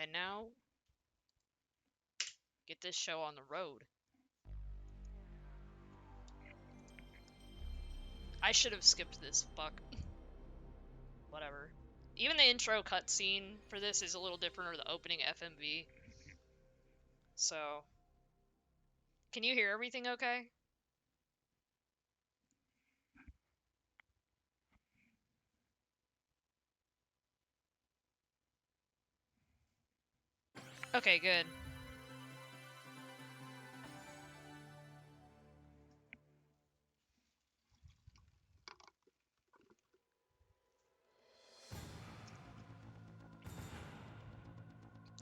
And now, get this show on the road. I should have skipped this, fuck. Whatever. Even the intro cutscene for this is a little different, or the opening FMV. So, can you hear everything okay? Okay, good.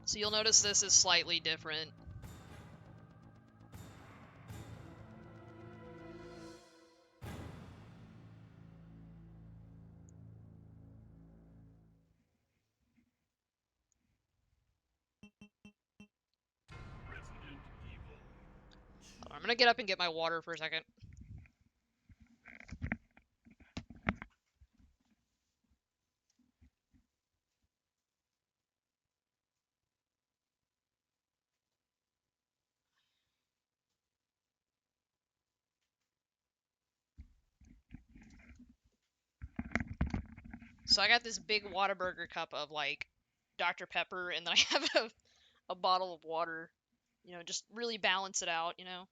So you'll notice this is slightly different. I'm gonna get up and get my water for a second. So I got this big Whataburger cup of like Dr. Pepper, and then I have a bottle of water. You know, just really balance it out, you know?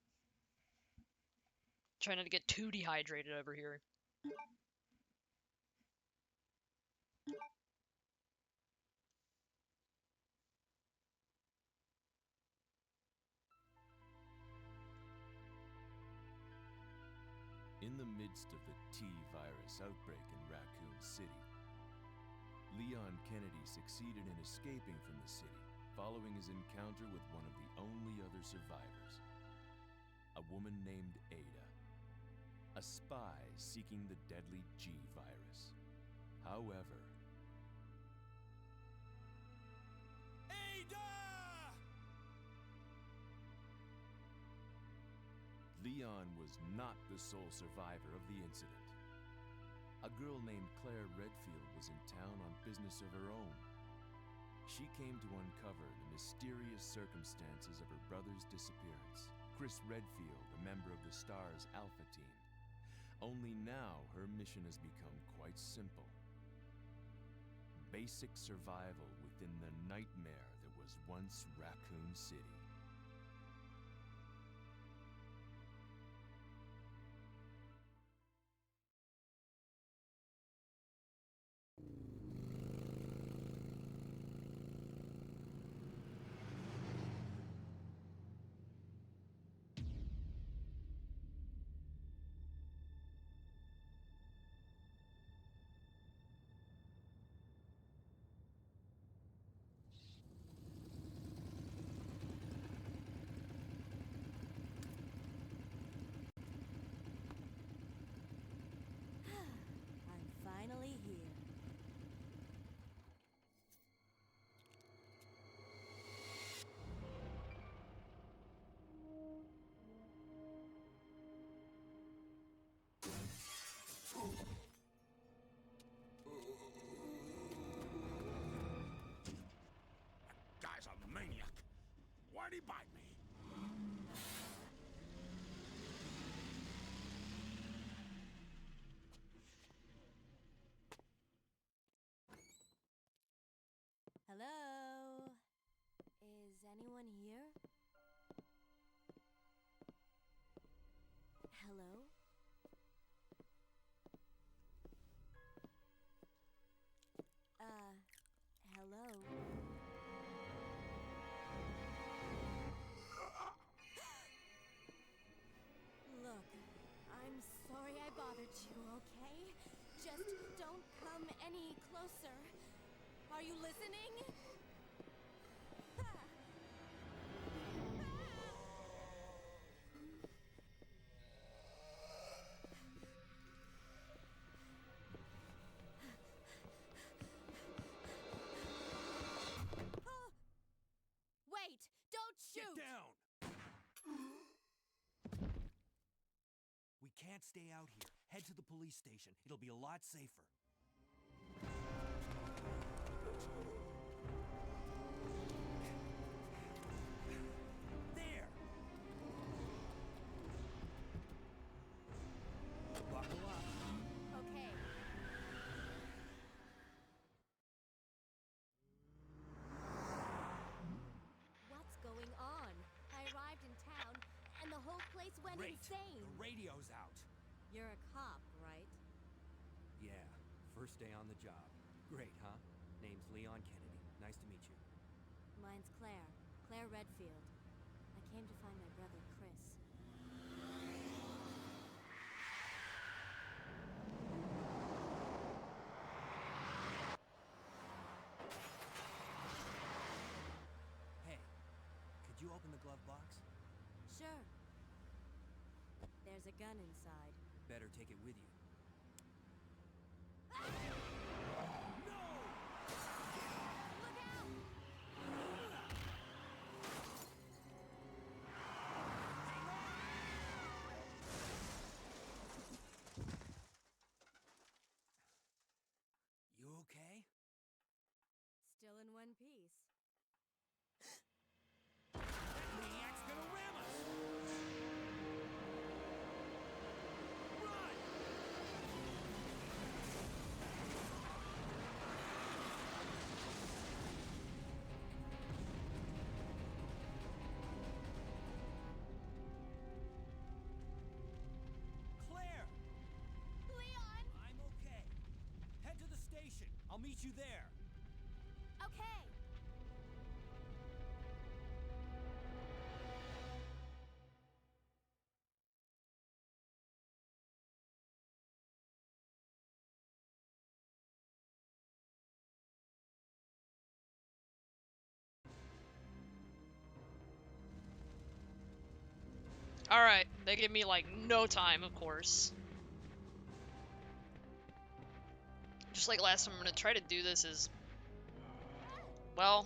Trying not to get too dehydrated over here. In the midst of the T-virus outbreak in Raccoon City, Leon Kennedy succeeded in escaping from the city following his encounter with one of the only other survivors, a woman named Ada, a spy seeking the deadly G-virus. However, Ada! Leon was not the sole survivor of the incident. A girl named Claire Redfield was in town on business of her own. She came to uncover the mysterious circumstances of her brother's disappearance. Chris Redfield, a member of the STARS Alpha team. Only now her mission has become quite simple. Basic survival within the nightmare that was once Raccoon City. I'm finally here. Guy's a maniac. Why'd he bite me? Hello? Is anyone here? Hello? Hello? Look, I'm sorry I bothered you, okay? Just don't come any closer. Are you listening? Wait! Don't shoot! Get down! We can't stay out here. Head to the police station. It'll be a lot safer. insane. The radio's out. You're a cop, right? Yeah, first day on the job. Great, huh? Name's Leon Kennedy. Nice to meet you. Mine's Claire. Claire Redfield. I came to find my brother, Chris. Hey, could you open the glove box? Sure. There's a gun inside. Better take it with you. Look out! You okay? Still in one piece. Maniac's gonna ram us! Run! Claire! Leon! I'm okay. Head to the station. I'll meet you there. Okay. Alright, they give me like no time, of course. Just like last time, I'm gonna try to do this as... Well,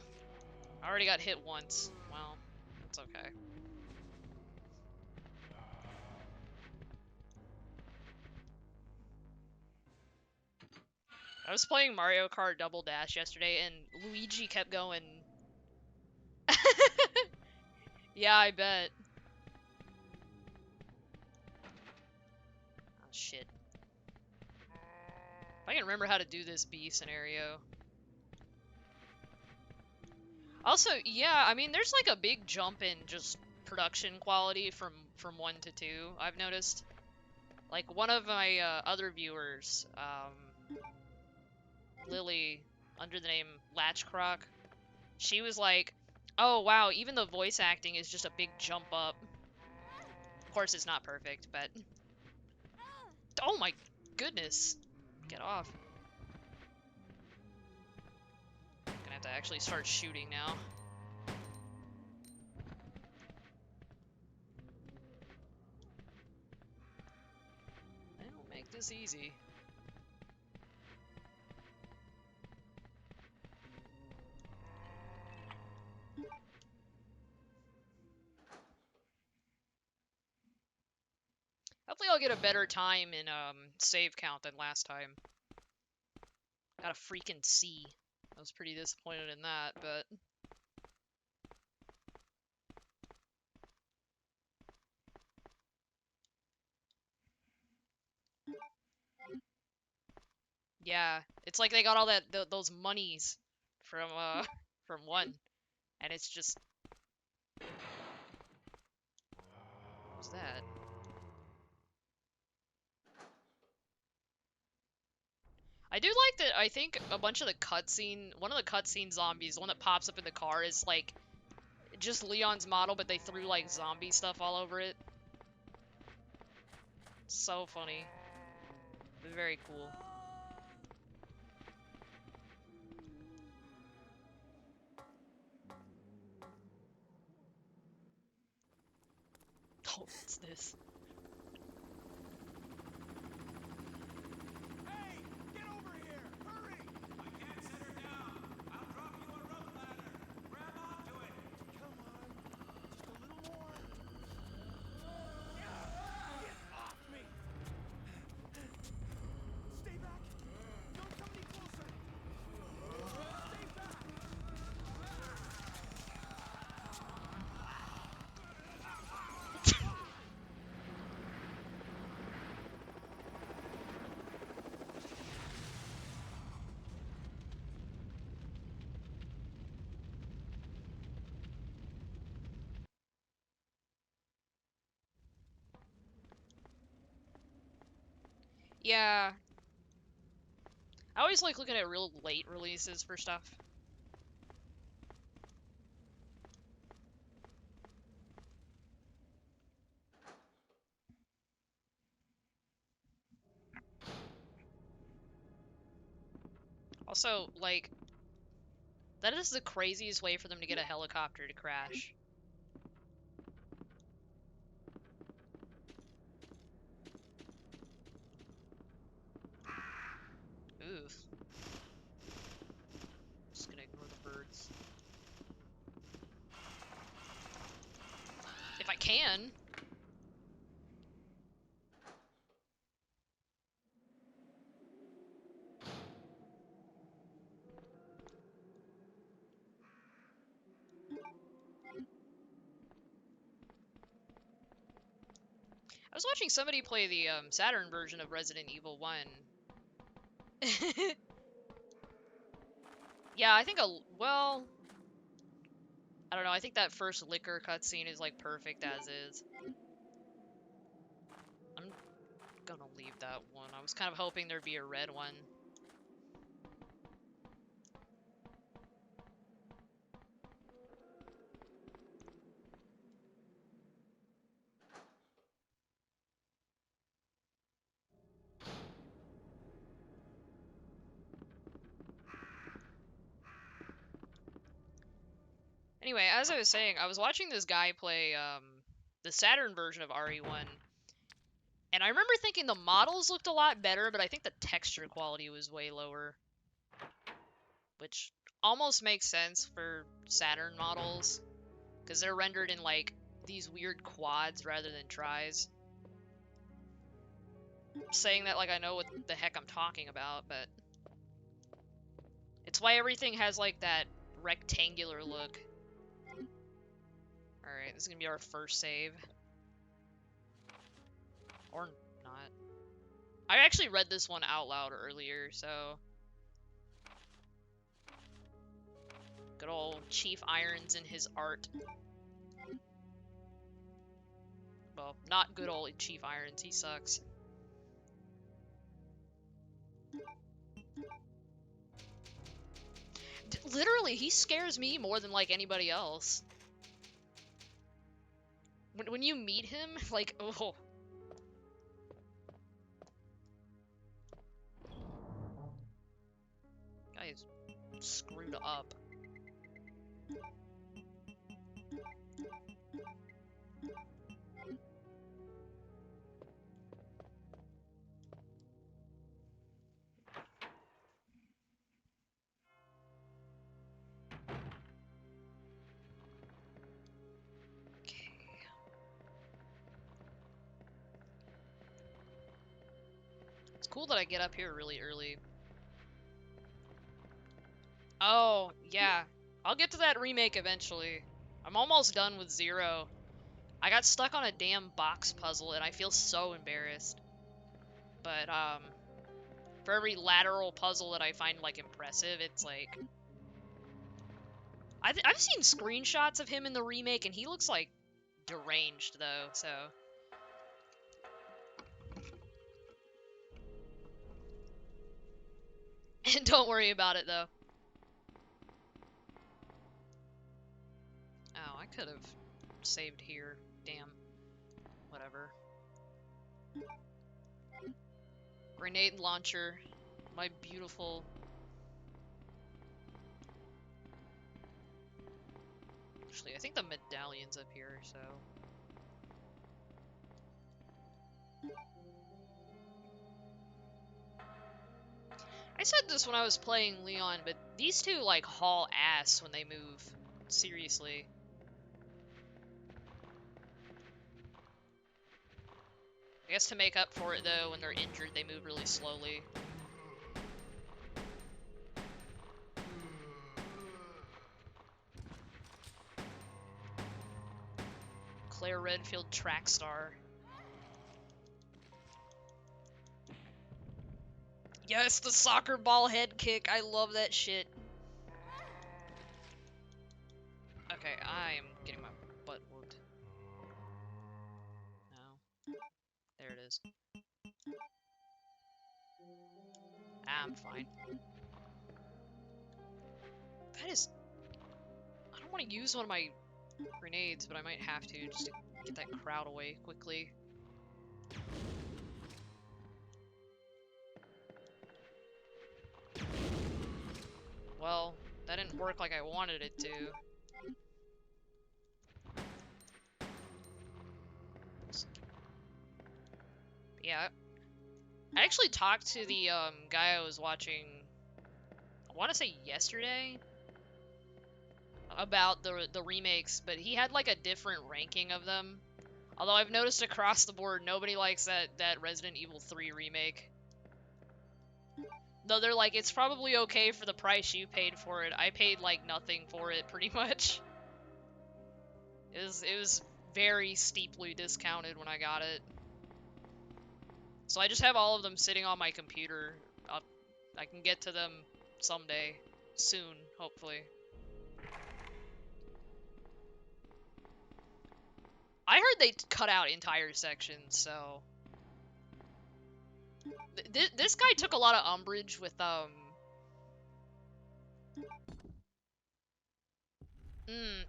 I already got hit once. Well, it's okay. I was playing Mario Kart Double Dash yesterday, and Luigi kept going. Yeah, I bet. Oh, shit. If I can remember how to do this B scenario. Also, yeah, I mean, there's like a big jump in just production quality from 1 to 2, I've noticed. Like, one of my other viewers, Lily, under the name Latchcroc, she was like, oh wow, even the voice acting is just a big jump up. Of course, it's not perfect, but... Oh my goodness! Get off. Gonna have to actually start shooting now. They don't make this easy. Hopefully I'll get a better time in save count than last time. Got a freaking C. I was pretty disappointed in that, but... Yeah, it's like they got all that those monies from from 1, and it's just... What was that? I do like that. I think a bunch of the cutscene, one of the cutscene zombies, the one that pops up in the car, is like just Leon's model, but they threw like zombie stuff all over it. So funny. Very cool. Oh, what's this? Hey! Get over here! Hurry! I can't set her down. I'll drop you a rope ladder. Grab onto it. Come on. Just a little more. Get off me! Stay back! Don't come any closer! Stay back! Yeah. I always like looking at real late releases for stuff. Also, like, that is the craziest way for them to get a helicopter to crash. Ooh. Just gonna ignore the birds. If I can. I was watching somebody play the Saturn version of Resident Evil 1. Yeah, I think well, I don't know, I think that first liquor cutscene is like perfect as is. I'm gonna leave that one. I was kind of hoping there'd be a red one. Anyway, as I was saying, I was watching this guy play the Saturn version of RE1, and I remember thinking the models looked a lot better, but I think the texture quality was way lower, which almost makes sense for Saturn models, because they're rendered in like these weird quads rather than tris. Saying that like I know what the heck I'm talking about, but it's why everything has like that rectangular look. Alright, this is gonna be our first save. Or not. I actually read this one out loud earlier, so... Good old Chief Irons in his art. Well, not good old Chief Irons, he sucks. Literally, he scares me more than like anybody else. When you meet him, like, oh. Guy is screwed up. It's cool that I get up here really early. Oh, yeah. I'll get to that remake eventually. I'm almost done with 0. I got stuck on a damn box puzzle and I feel so embarrassed. But, for every lateral puzzle that I find, like, impressive, it's like... I've seen screenshots of him in the remake and he looks, like, deranged, though, so... And don't worry about it, though. Oh, I could have saved here. Damn. Whatever. Grenade launcher. My beautiful... Actually, I think the medallion's up here, so... I said this when I was playing Leon, but these two, like, haul ass when they move. Seriously. I guess to make up for it, though, when they're injured, they move really slowly. Claire Redfield track star. Yes, the soccer ball head kick. I love that shit. Okay, I am getting my butt whooped. No. There it is. Nah, I'm fine. That is... I don't want to use one of my grenades, but I might have to just to get that crowd away quickly. Well, that didn't work like I wanted it to. Yeah. I actually talked to the guy I was watching, I want to say yesterday, about the remakes, but he had like a different ranking of them. Although I've noticed across the board, nobody likes that Resident Evil 3 remake. Though they're like, it's probably okay for the price you paid for it. I paid like nothing for it, pretty much. It was very steeply discounted when I got it. So I just have all of them sitting on my computer. I can get to them someday. Soon, hopefully. I heard they cut out entire sections, so... This guy took a lot of umbrage with,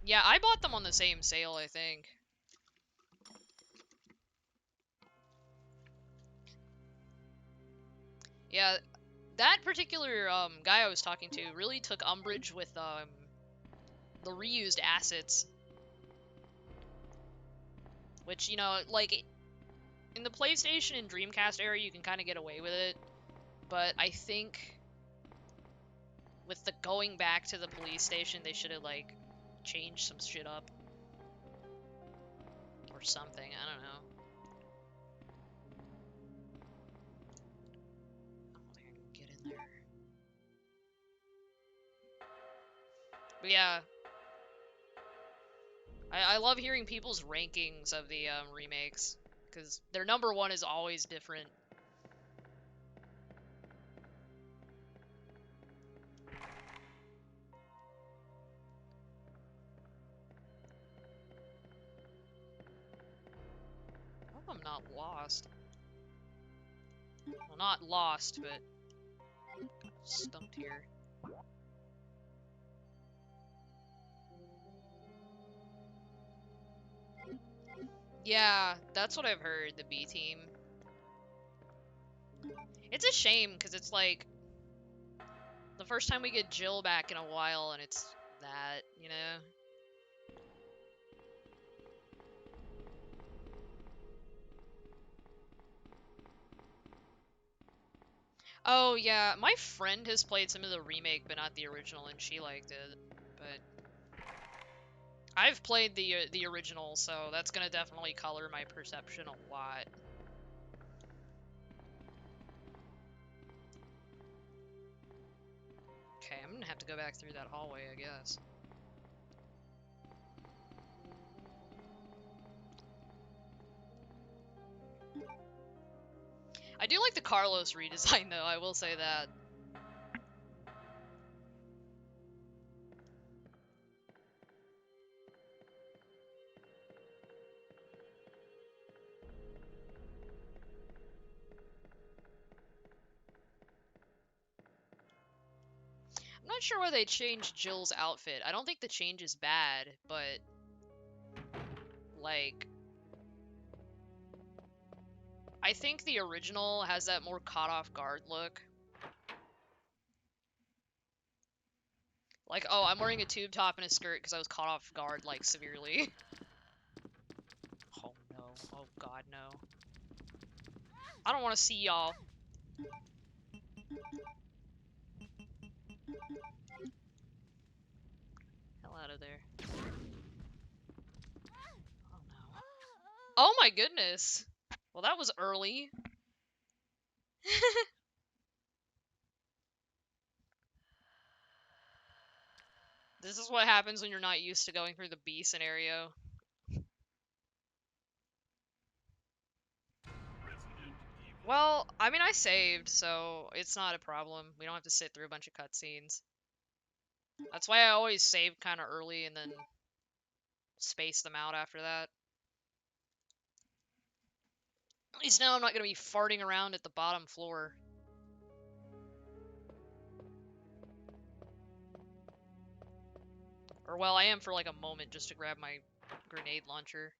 yeah, I bought them on the same sale, I think. Yeah, that particular, guy I was talking to really took umbrage with, the reused assets. Which, you know, like, in the PlayStation and Dreamcast era, you can kind of get away with it. But I think with the going back to the police station, they should have, like, changed some shit up. Or something, I don't know. I don't think I can get in there. But yeah. I love hearing people's rankings of the remakes. Because their number one is always different. I hope I'm not lost. Well, not lost, but stumped here. Yeah, that's what I've heard, the B team. It's a shame, because it's like the first time we get Jill back in a while, and it's that, you know? Oh, yeah, my friend has played some of the remake, but not the original, and she liked it. But I've played the original, so that's gonna definitely color my perception a lot. Okay, I'm gonna have to go back through that hallway, I guess. I do like the Carlos redesign, though, I will say that. I'm not sure why they changed Jill's outfit. I don't think the change is bad, but... like... I think the original has that more caught off guard look. Like, oh, I'm wearing a tube top and a skirt because I was caught off guard, like, severely. Oh no. Oh god, no. I don't want to see y'all. Hell out of there. Oh no. Oh my goodness! Well, that was early. This is what happens when you're not used to going through the B scenario. Well, I mean, I saved, so it's not a problem. We don't have to sit through a bunch of cutscenes. That's why I always save kind of early and then space them out after that. At least now I'm not going to be farting around at the bottom floor. Or, well, I am for like a moment just to grab my grenade launcher.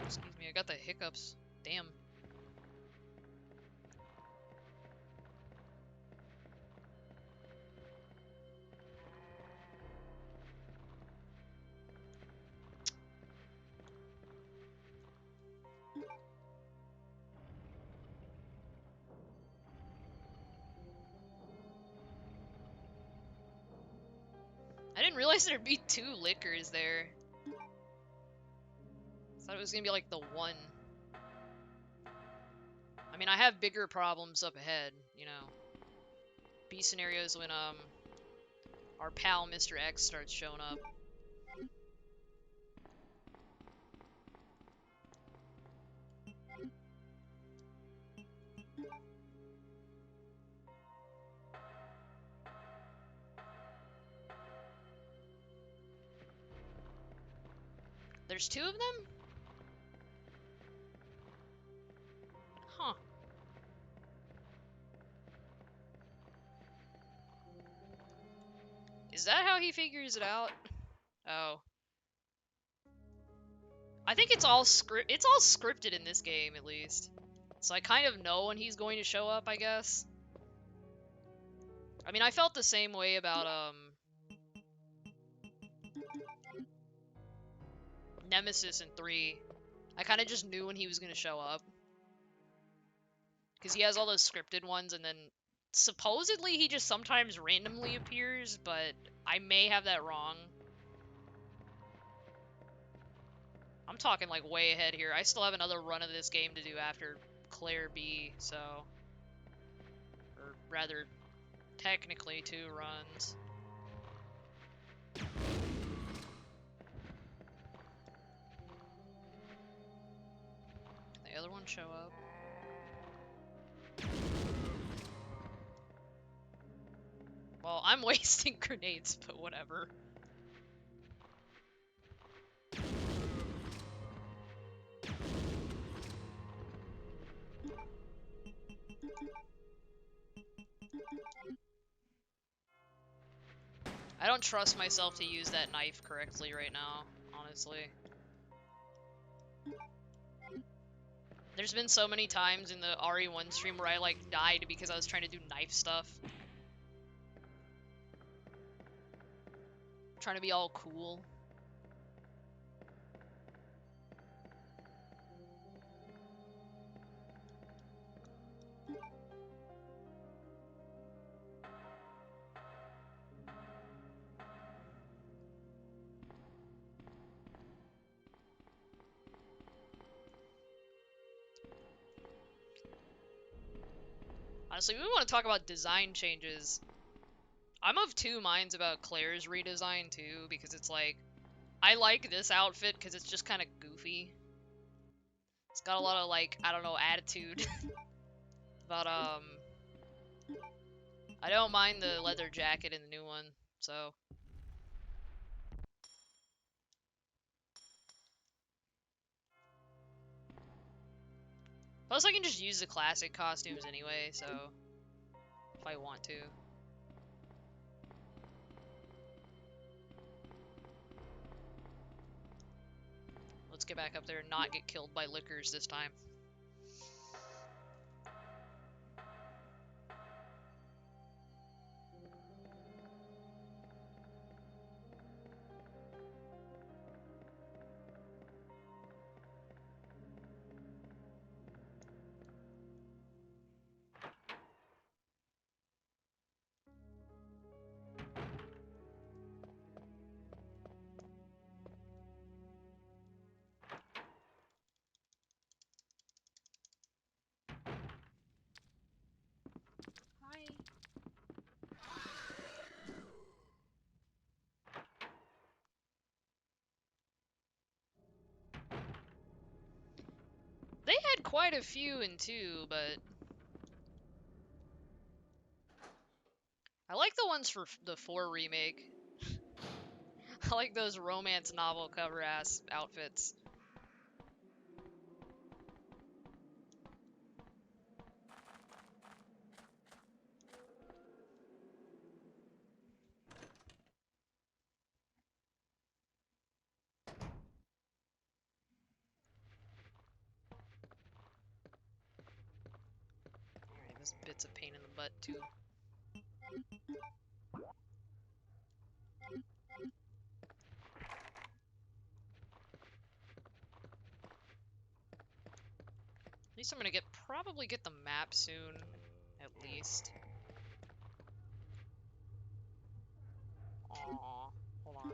Excuse me, I got the hiccups. Damn. I didn't realize there'd be 2 liquors there. I thought it was gonna be like the one. I mean, I have bigger problems up ahead, you know. B scenarios when our pal Mr. X starts showing up. There's 2 of them? Huh. Is that how he figures it out? Oh. I think it's all scripted in this game, at least. So I kind of know when he's going to show up, I guess. I mean, I felt the same way about, Nemesis in 3. I kind of just knew when he was going to show up. Because he has all those scripted ones, and then supposedly he just sometimes randomly appears, but I may have that wrong. I'm talking like way ahead here. I still have another run of this game to do after Claire B, so... Or rather, technically 2 runs. Can the other one show up? Well, I'm wasting grenades, but whatever. I don't trust myself to use that knife correctly right now, honestly. There's been so many times in the RE1 stream where I, like, died because I was trying to do knife stuff. Trying to be all cool. Honestly, we want to talk about design changes. I'm of 2 minds about Claire's redesign, too, because it's like... I like this outfit because it's just kind of goofy. It's got a lot of, like, I don't know, attitude. But, I don't mind the leather jacket in the new one, so... Plus, I can just use the classic costumes anyway, so... If I want to. Let's get back up there and not get killed by liquors this time. Hi. They had quite a few in 2, but... I like the ones for the 4 remake. I like those romance novel cover-ass outfits. This bit's a pain in the butt, too. At least I'm gonna probably get the map soon, at least. Aww, hold on.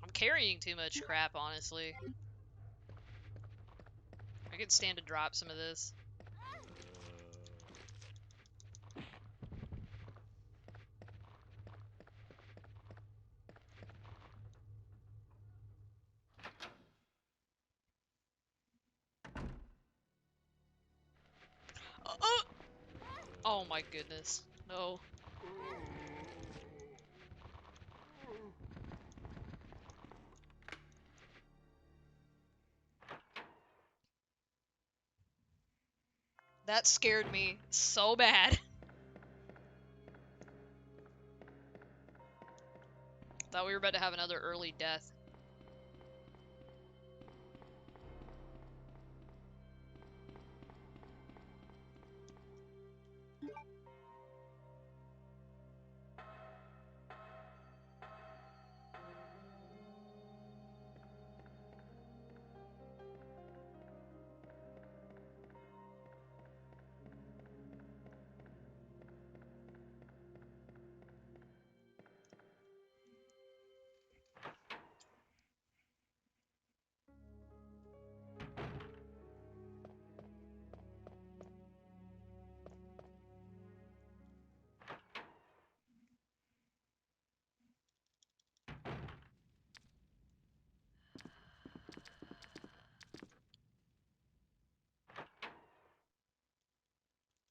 I'm carrying too much crap, honestly. I could stand to drop some of this. Oh my goodness. No. That scared me so bad. Thought we were about to have another early death.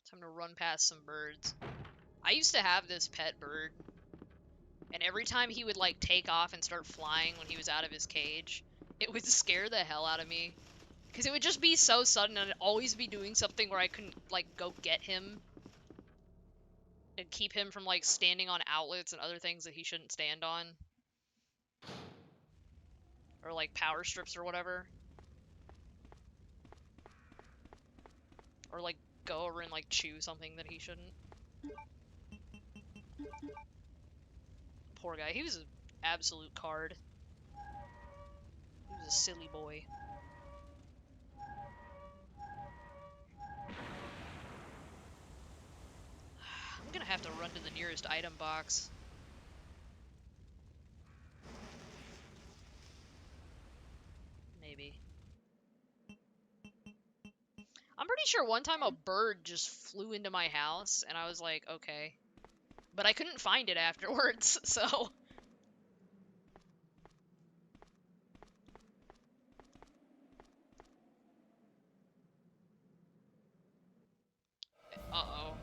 Time to run past some birds. I used to have this pet bird, and every time he would like take off and start flying when he was out of his cage, it would scare the hell out of me. Because it would just be so sudden, and I'd always be doing something where I couldn't like go get him and keep him from like standing on outlets and other things that he shouldn't stand on. Or like power strips or whatever. Or like go over and like chew something that he shouldn't. Poor guy. He was an absolute card. He was a silly boy. I'm gonna have to run to the nearest item box. Maybe. I'm pretty sure one time a bird just flew into my house, and I was like, okay. But I couldn't find it afterwards, so... Uh-oh.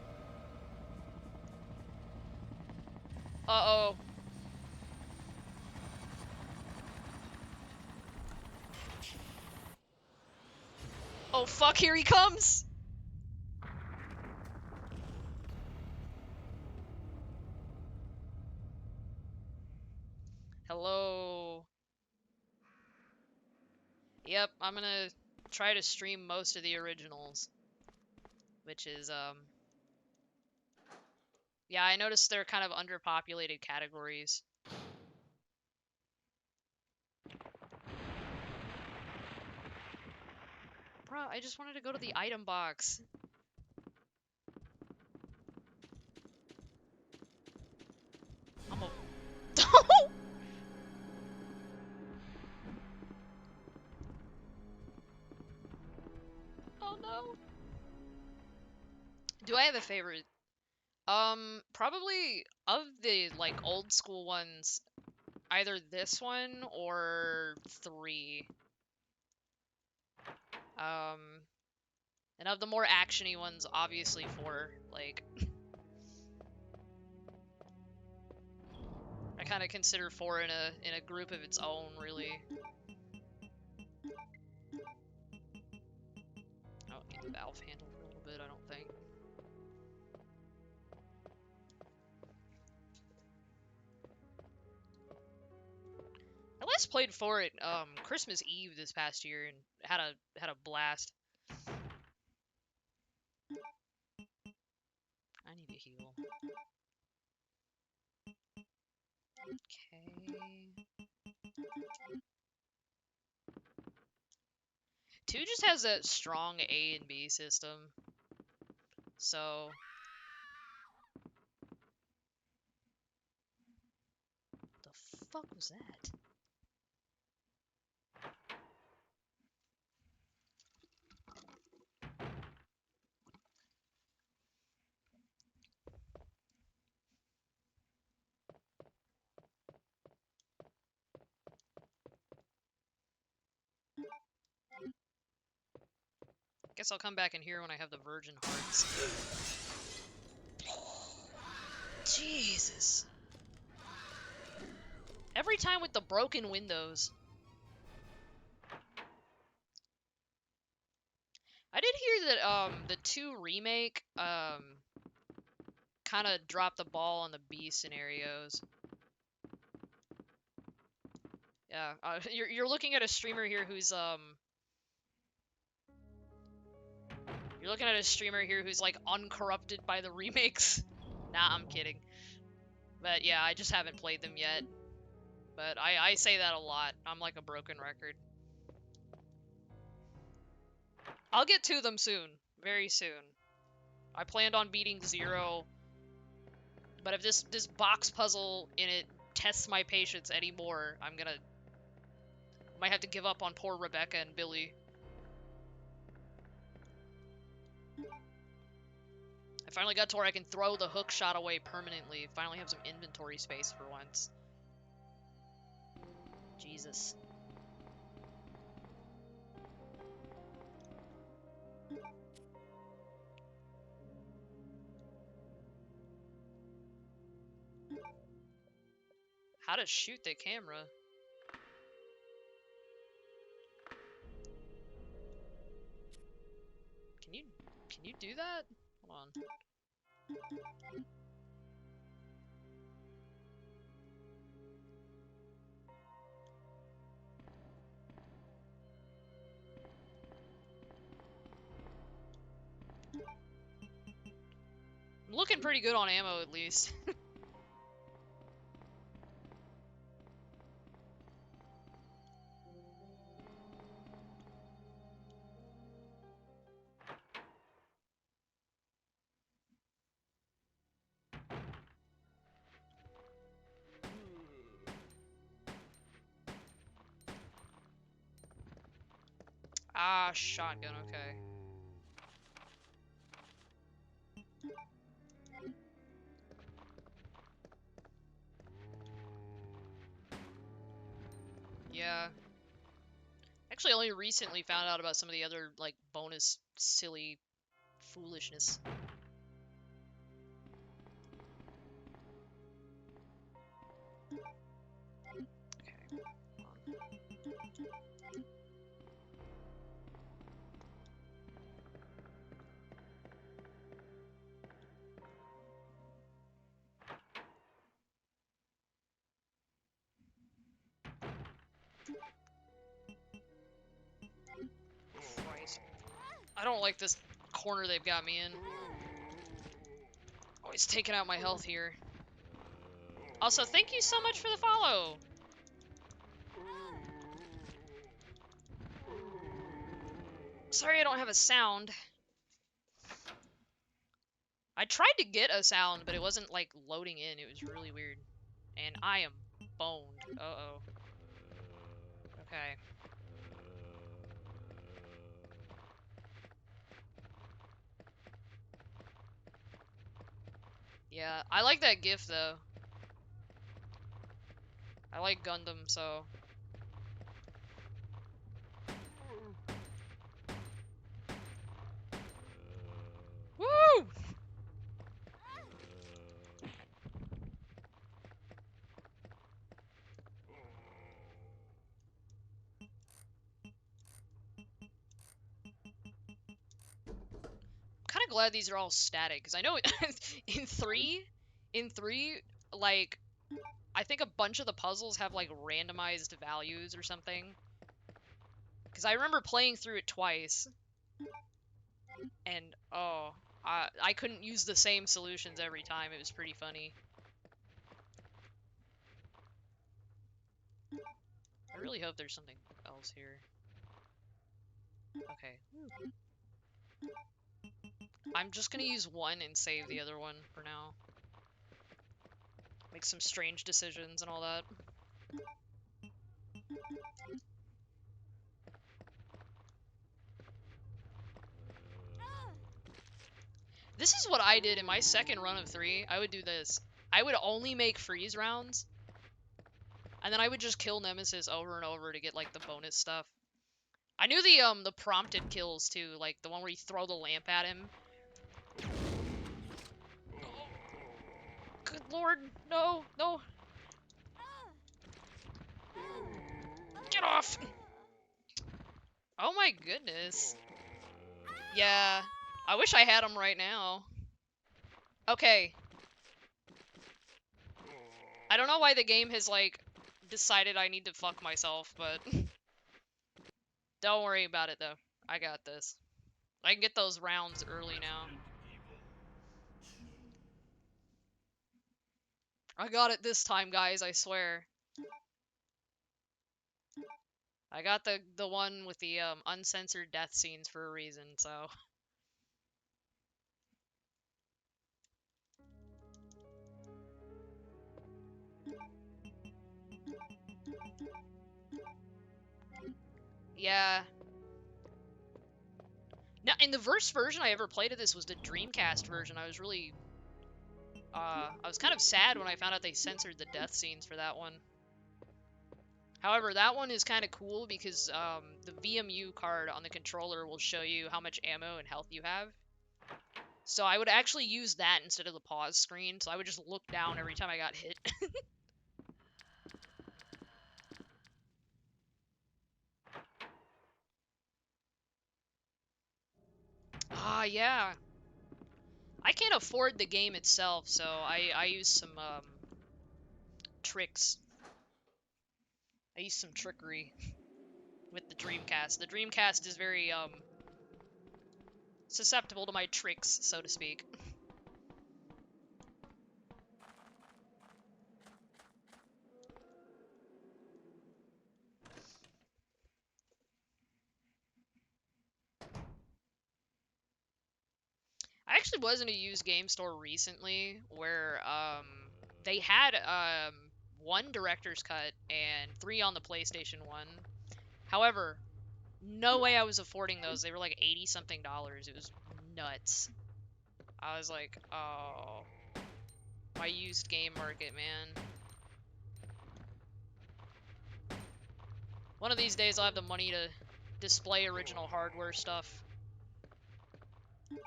Uh-oh. Oh fuck, here he comes! Hello. Yep, I'm gonna try to stream most of the originals. Which is, yeah, I noticed they're kind of underpopulated categories. Bruh, I just wanted to go to the item box. I'm a... Oh no. Do I have a favorite? Probably of the, like, old school ones, either this one or 3. And of the more actiony ones, obviously 4. Like, I kind of consider 4 in a group of its own, really. I don't need the valve handle for a little bit, I don't think. I just played for it Christmas Eve this past year and had a blast. I need to heal. Okay. 2 just has that strong A and B system. So the fuck was that? Guess I'll come back in here when I have the virgin hearts. Jesus. Every time with the broken windows. I did hear that the 2 remake kind of dropped the ball on the B scenarios. Yeah, you're looking at a streamer here who's you're looking at a streamer here who's like uncorrupted by the remakes. Nah, I'm kidding. But yeah, I just haven't played them yet. But I say that a lot. I'm like a broken record. I'll get to them soon. Very soon. I planned on beating 0. But if this box puzzle in it tests my patience anymore, might have to give up on poor Rebecca and Billy. I finally got to where I can throw the hook shot away permanently. Finally have some inventory space for once. Jesus. How to shoot the camera? Can you do that? Hold on. I'm looking pretty good on ammo at least. Ah, shotgun, okay. Yeah. Actually, only recently found out about some of the other, like, bonus silly foolishness. Okay, hold on. Christ. I don't like this corner they've got me in. Always taking out my health here. Also, thank you so much for the follow! Sorry I don't have a sound. I tried to get a sound, but it wasn't, like, loading in. It was really weird. And I am boned. Uh-oh. Okay. Yeah, I like that GIF, though. I like Gundam, so... Woo! I'm kind of glad these are all static, because I know in 3, like, I think a bunch of the puzzles have like randomized values or something. Because I remember playing through it twice, and oh, I couldn't use the same solutions every time. It was pretty funny. I really hope there's something else here. Okay. I'm just gonna use one and save the other one for now. Make some strange decisions and all that. This is what I did in my second run of 3. I would do this. I would only make freeze rounds, and then I would just kill Nemesis over and over to get like the bonus stuff. I knew the prompted kills too, like the one where you throw the lamp at him. Good lord, no, no. Get off! Oh my goodness. Yeah, I wish I had him right now. Okay. I don't know why the game has, like, decided I need to fuck myself, but... Don't worry about it, though. I got this. I can get those rounds early now. I got it this time, guys, I swear. I got the one with the, uncensored death scenes for a reason, so... Yeah. Now, in the first version I ever played of this was the Dreamcast version. I was really... I was kind of sad when I found out they censored the death scenes for that one. However, that one is kind of cool because the VMU card on the controller will show you how much ammo and health you have. So I would actually use that instead of the pause screen, so I would just look down every time I got hit. Ah, yeah. I can't afford the game itself, so I use some tricks. I use some trickery with the Dreamcast. The Dreamcast is very susceptible to my tricks, so to speak. I actually was in a used game store recently where they had 1 director's cut and 3 on the PlayStation 1. However, no way I was affording those. They were like 80 something dollars. It was nuts. I was like, oh, my used game market, man. One of these days I'll have the money to display original hardware stuff. Right,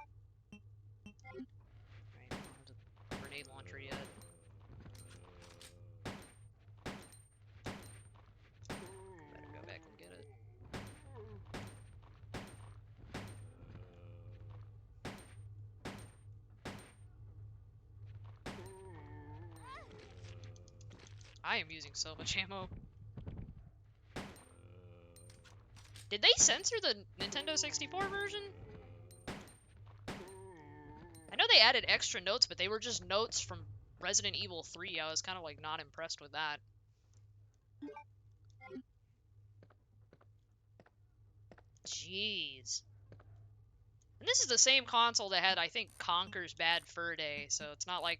I don't have the grenade launcher yet. Better go back and get it. I am using so much ammo. Did they censor the Nintendo 64 version? I know they added extra notes, but they were just notes from Resident Evil 3. I was kind of like not impressed with that. Jeez. And this is the same console that had, I think, Conker's Bad Fur Day, so it's not like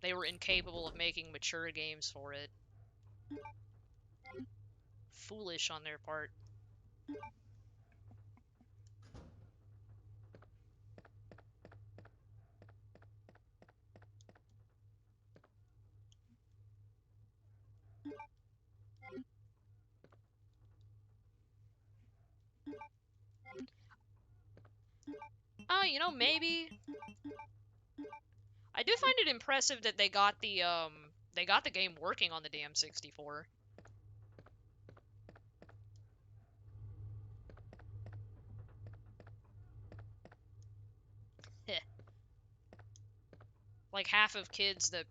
they were incapable of making mature games for it. Foolish on their part. Oh, you know, maybe. I do find it impressive that they got the game working on the damn 64. Like half of kids that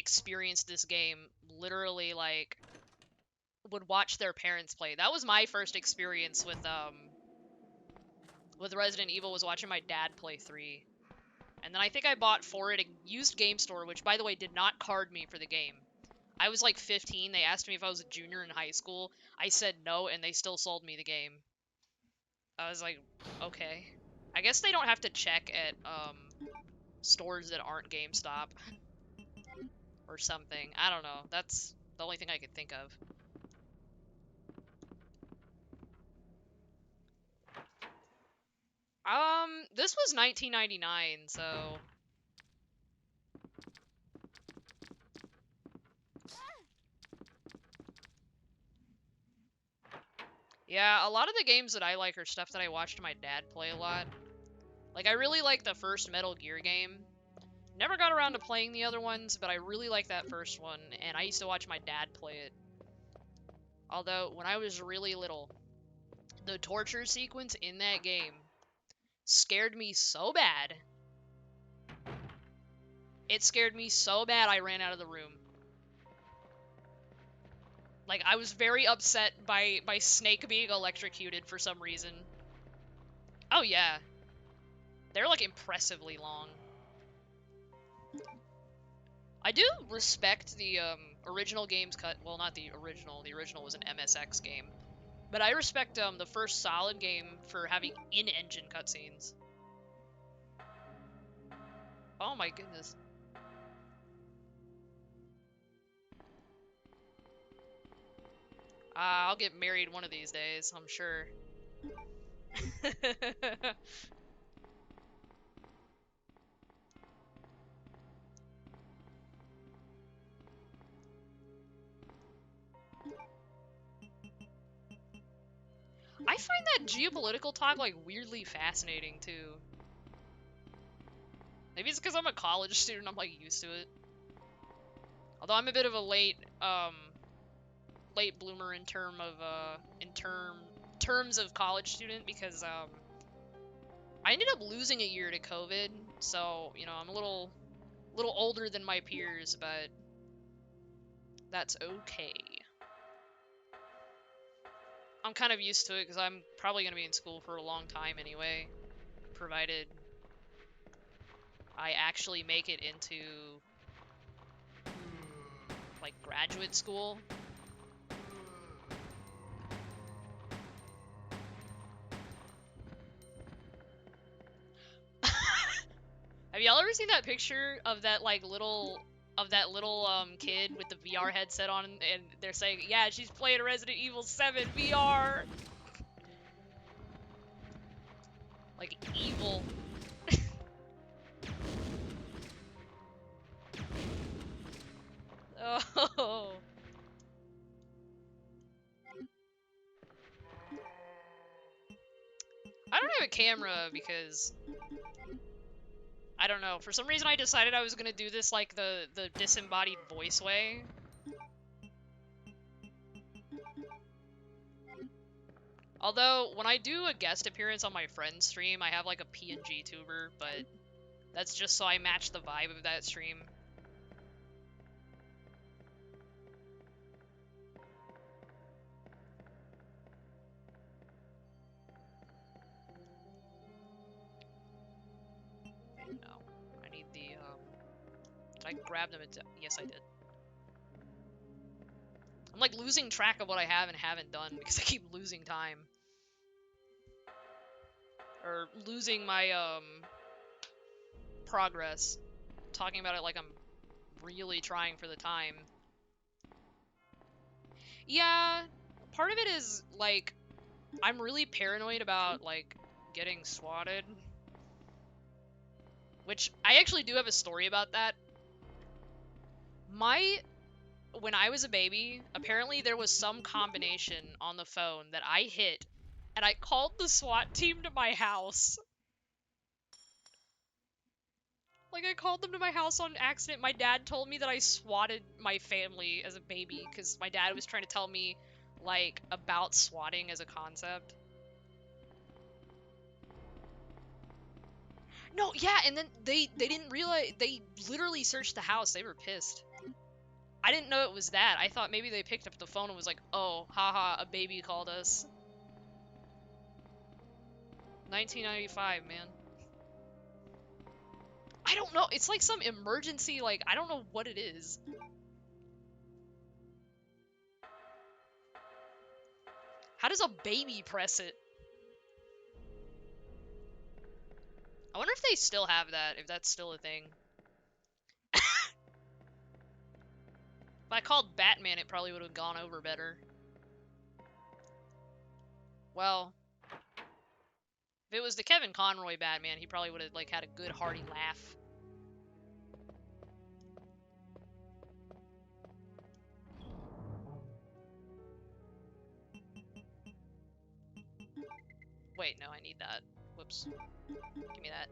experienced this game literally like would watch their parents play. That was my first experience with Resident Evil, was watching my dad play 3. And then I think I bought 4 at a used game store, which by the way did not card me for the game. I was like 15. They asked me if I was a junior in high school. I said no, and they still sold me the game. I was like, okay. I guess they don't have to check at stores that aren't GameStop or something. I don't know. That's the only thing I could think of. This was 1999, so yeah, a lot of the games that I like are stuff that I watched my dad play a lot. Like, I really like the first Metal Gear game. Never got around to playing the other ones, but I really like that first one, and I used to watch my dad play it. Although, when I was really little, the torture sequence in that game scared me so bad. It scared me so bad I ran out of the room. Like, I was very upset by Snake being electrocuted for some reason. Oh yeah. They're like impressively long. I do respect the original game's cut. Well, not the original. The original was an MSX game. But I respect the first solid game for having in-engine cutscenes. Oh my goodness. I'll get married one of these days, I'm sure. I find that geopolitical talk like weirdly fascinating too. Maybe it's because I'm a college student, I'm like used to it. Although I'm a bit of a late bloomer in terms of college student, because I ended up losing a year to COVID, so you know I'm a little older than my peers, but that's okay. I'm kind of used to it because I'm probably gonna be in school for a long time anyway, provided I actually make it into like graduate school. Have y'all ever seen that picture of that little kid with the VR headset on, and they're saying, yeah, she's playing Resident Evil 7 VR? Like, evil. Oh. I don't have a camera because I don't know. For some reason, I decided I was gonna do this like the disembodied voice way. Although, when I do a guest appearance on my friend's stream, I have like a PNG tuber, but that's just so I match the vibe of that stream. No, I need the, did I grab them? Yes, I did. I'm like losing track of what I have and haven't done because I keep losing time. Or losing my, progress. Talking about it like I'm really trying for the time. Yeah, part of it is, like, I'm really paranoid about, like, getting swatted. Which, I actually do have a story about that. When I was a baby, apparently there was some combination on the phone that I hit, and I called the SWAT team to my house. Like, I called them to my house on accident. My dad told me that I swatted my family as a baby, because my dad was trying to tell me, like, about swatting as a concept. No, yeah, and then they didn't realize, they literally searched the house. They were pissed. I didn't know it was that. I thought maybe they picked up the phone and was like, oh, haha, a baby called us. 1995, man. I don't know. It's like some emergency, like, I don't know what it is. How does a baby press it? I wonder if they still have that, if that's still a thing. If I called Batman, it probably would have gone over better. Well, if it was the Kevin Conroy Batman, he probably would have, like, had a good hearty laugh. Wait, no, I need that. Whoops. Give me that.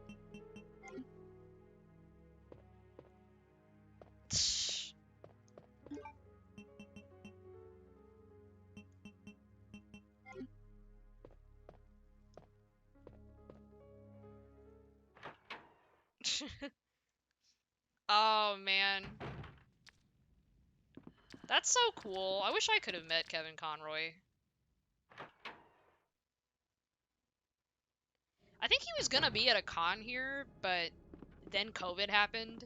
Oh, man. That's so cool. I wish I could have met Kevin Conroy. I think he was gonna be at a con here, but then COVID happened.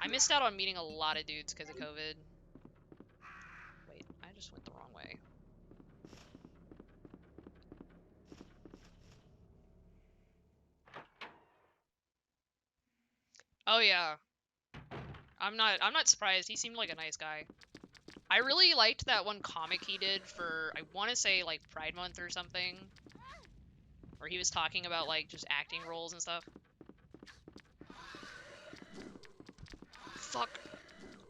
I missed out on meeting a lot of dudes because of COVID. Wait, I just went the wrong way. Oh yeah. I'm not surprised. He seemed like a nice guy. I really liked that one comic he did for, I want to say, like, Pride Month or something. Where he was talking about, like, just acting roles and stuff. Fuck.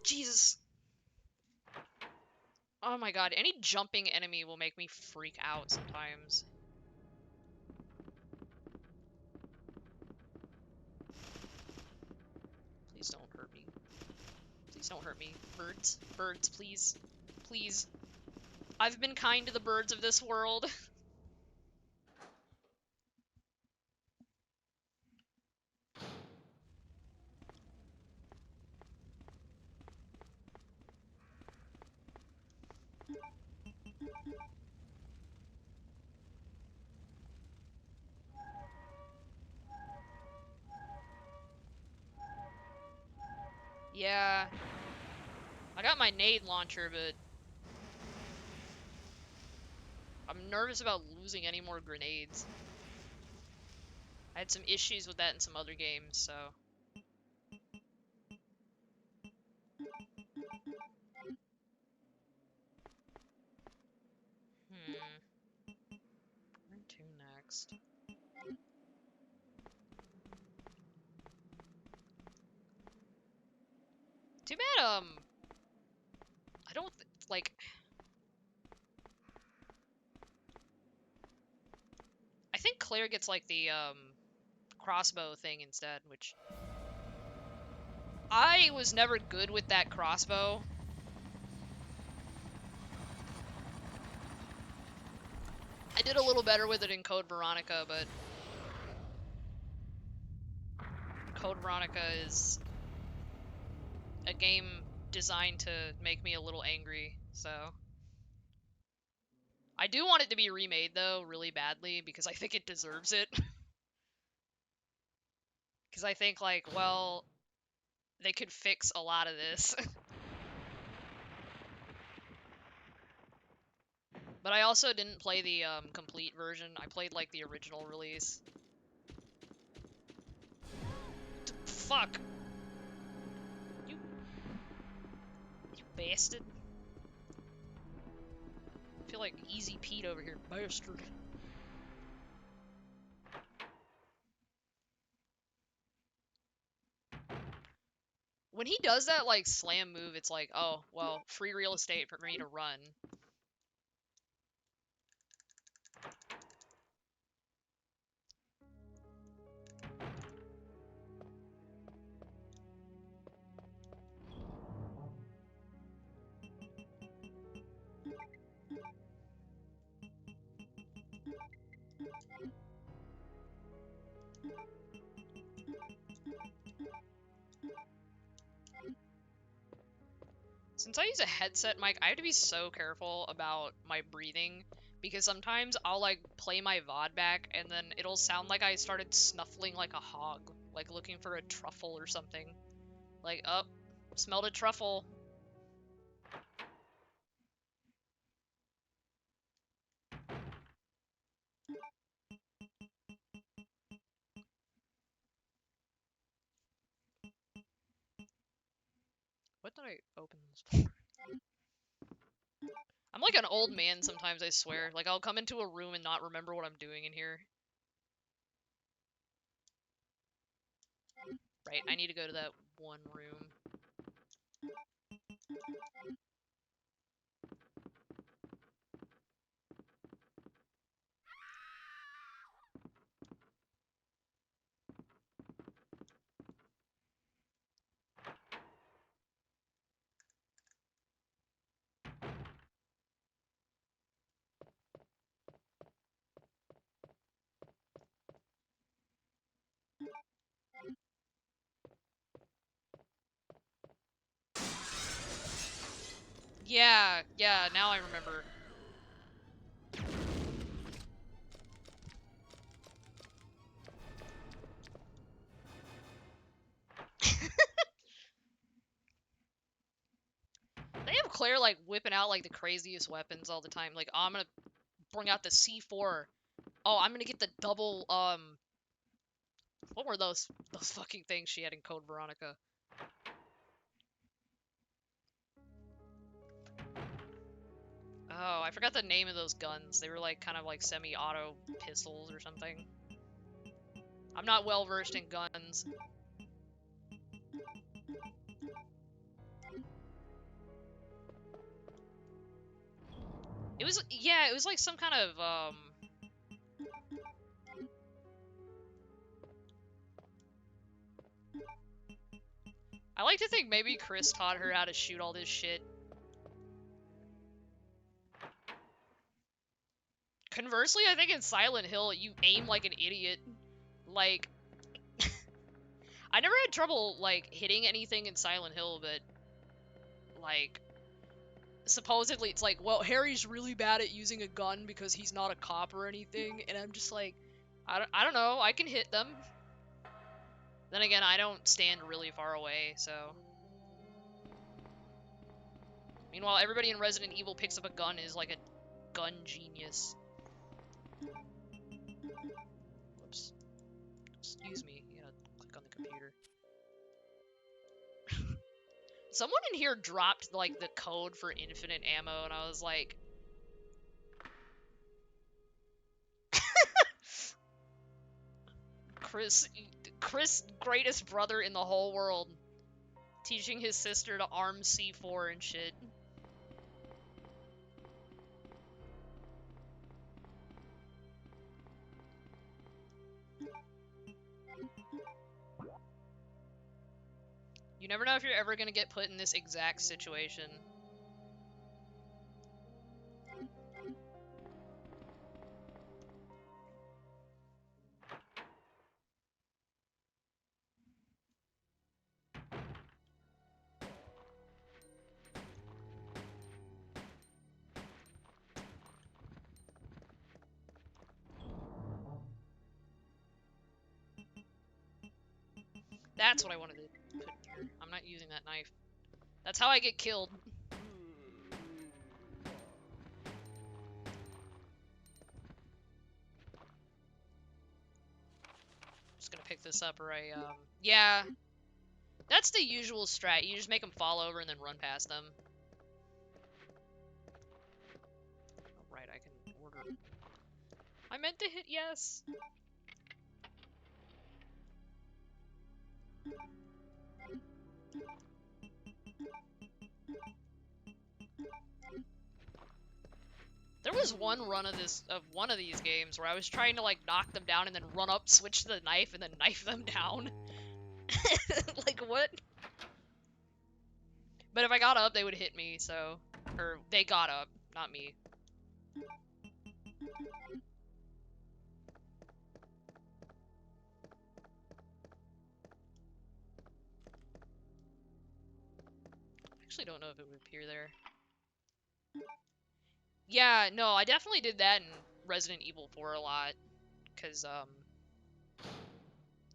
Jesus. Oh my god, any jumping enemy will make me freak out sometimes. Please don't hurt me. Please don't hurt me. Birds. Birds, please. Please. I've been kind to the birds of this world. Yeah. I got my nade launcher, but I'm nervous about losing any more grenades. I had some issues with that in some other games, so... Where to next? Too bad, I don't, like... I think Claire gets, like, the, crossbow thing instead, which... I was never good with that crossbow. I did a little better with it in Code Veronica, but... Code Veronica is a game designed to make me a little angry, so... I do want it to be remade, though, really badly, because I think it deserves it. Because I think, like, well, they could fix a lot of this. But I also didn't play the complete version. I played, like, the original release. Fuck! You bastard. I feel like Easy Pete over here. Bastard. When he does that, like, slam move, it's like, oh, well, free real estate for me to run. Since I use a headset mic, I have to be so careful about my breathing because sometimes I'll like play my VOD back and then it'll sound like I started snuffling like a hog, like looking for a truffle or something. Like, oh, smelled a truffle. What did I open this for? I'm like an old man sometimes, I swear. Like, I'll come into a room and not remember what I'm doing in here. Right, I need to go to that one room. Yeah, now I remember. They have Claire like whipping out like the craziest weapons all the time. Like, oh, I'm gonna bring out the C4. Oh, I'm gonna get the double what were those fucking things she had in Code Veronica? Oh, I forgot the name of those guns. They were like kind of like semi-auto pistols or something. I'm not well versed in guns. It was, yeah, it was like some kind of I like to think maybe Chris taught her how to shoot all this shit. Conversely, I think in Silent Hill, you aim like an idiot. Like, I never had trouble, like, hitting anything in Silent Hill, but, like, supposedly it's like, well, Harry's really bad at using a gun because he's not a cop or anything, and I'm just like, I don't know, I can hit them. Then again, I don't stand really far away, so... Meanwhile, everybody in Resident Evil picks up a gun and is like a gun genius. Whoops. Excuse me, you gotta click on the computer. Someone in here dropped, like, the code for infinite ammo, and I was like... Chris, greatest brother in the whole world, teaching his sister to arm C4 and shit. You never know if you're ever gonna get put in this exact situation. That's what I wanted to put in here. I'm not using that knife. That's how I get killed. Just gonna pick this up right, yeah. That's the usual strat. You just make them fall over and then run past them. Oh, right, I can order. I meant to hit yes. There was one run of one of these games where I was trying to like knock them down and then run up, switch to the knife, and then knife them down. Like what? But if I got up, they would hit me. So, or they got up, not me. Actually don't know if it would appear there. Yeah, no, I definitely did that in Resident Evil 4 a lot. Because,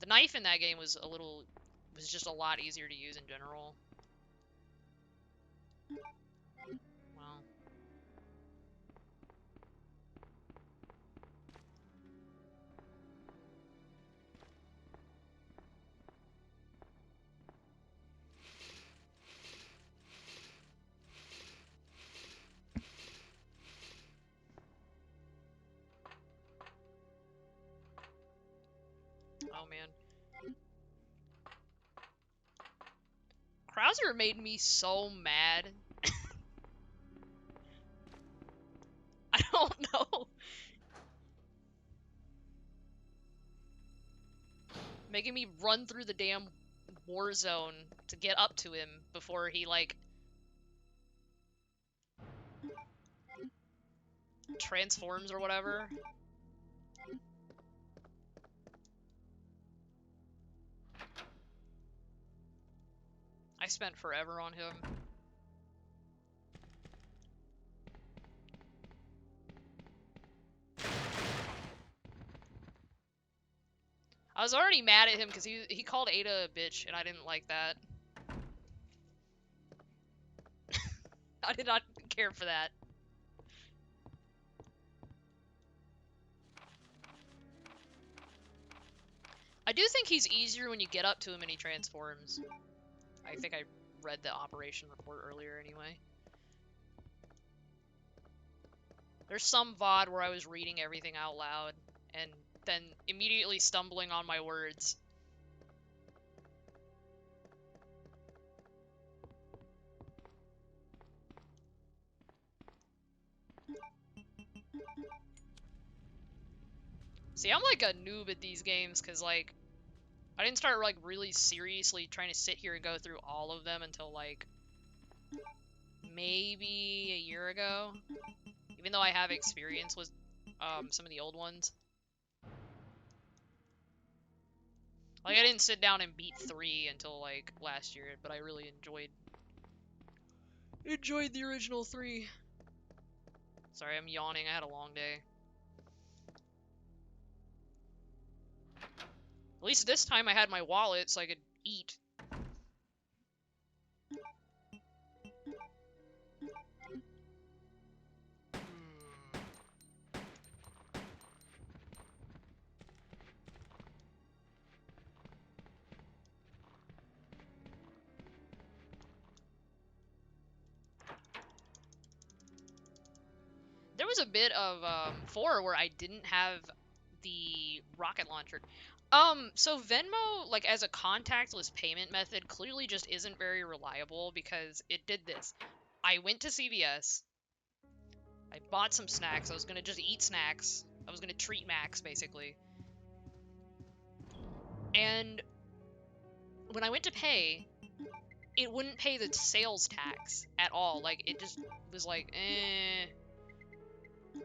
the knife in that game was just a lot easier to use in general. Well. Oh man. Krauser made me so mad. I don't know. Making me run through the damn war zone to get up to him before he, like, transforms or whatever. I spent forever on him. I was already mad at him because he called Ada a bitch, and I didn't like that. I did not care for that. I do think he's easier when you get up to him and he transforms. I think I read the operation report earlier anyway. There's some VOD where I was reading everything out loud and then immediately stumbling on my words. See, I'm like a noob at these games because, like, I didn't start, like, really seriously trying to sit here and go through all of them until, like, maybe a year ago. Even though I have experience with some of the old ones. Like, I didn't sit down and beat 3 until, like, last year, but I really enjoyed the original 3. Sorry, I'm yawning. I had a long day. At least this time I had my wallet so I could eat. There was a bit of 4 where I didn't have the rocket launcher. So Venmo, like, as a contactless payment method, clearly just isn't very reliable because it did this. I went to CVS. I bought some snacks. I was gonna just eat snacks. I was gonna treat Max, basically. And when I went to pay, it wouldn't pay the sales tax at all. Like, it just was like,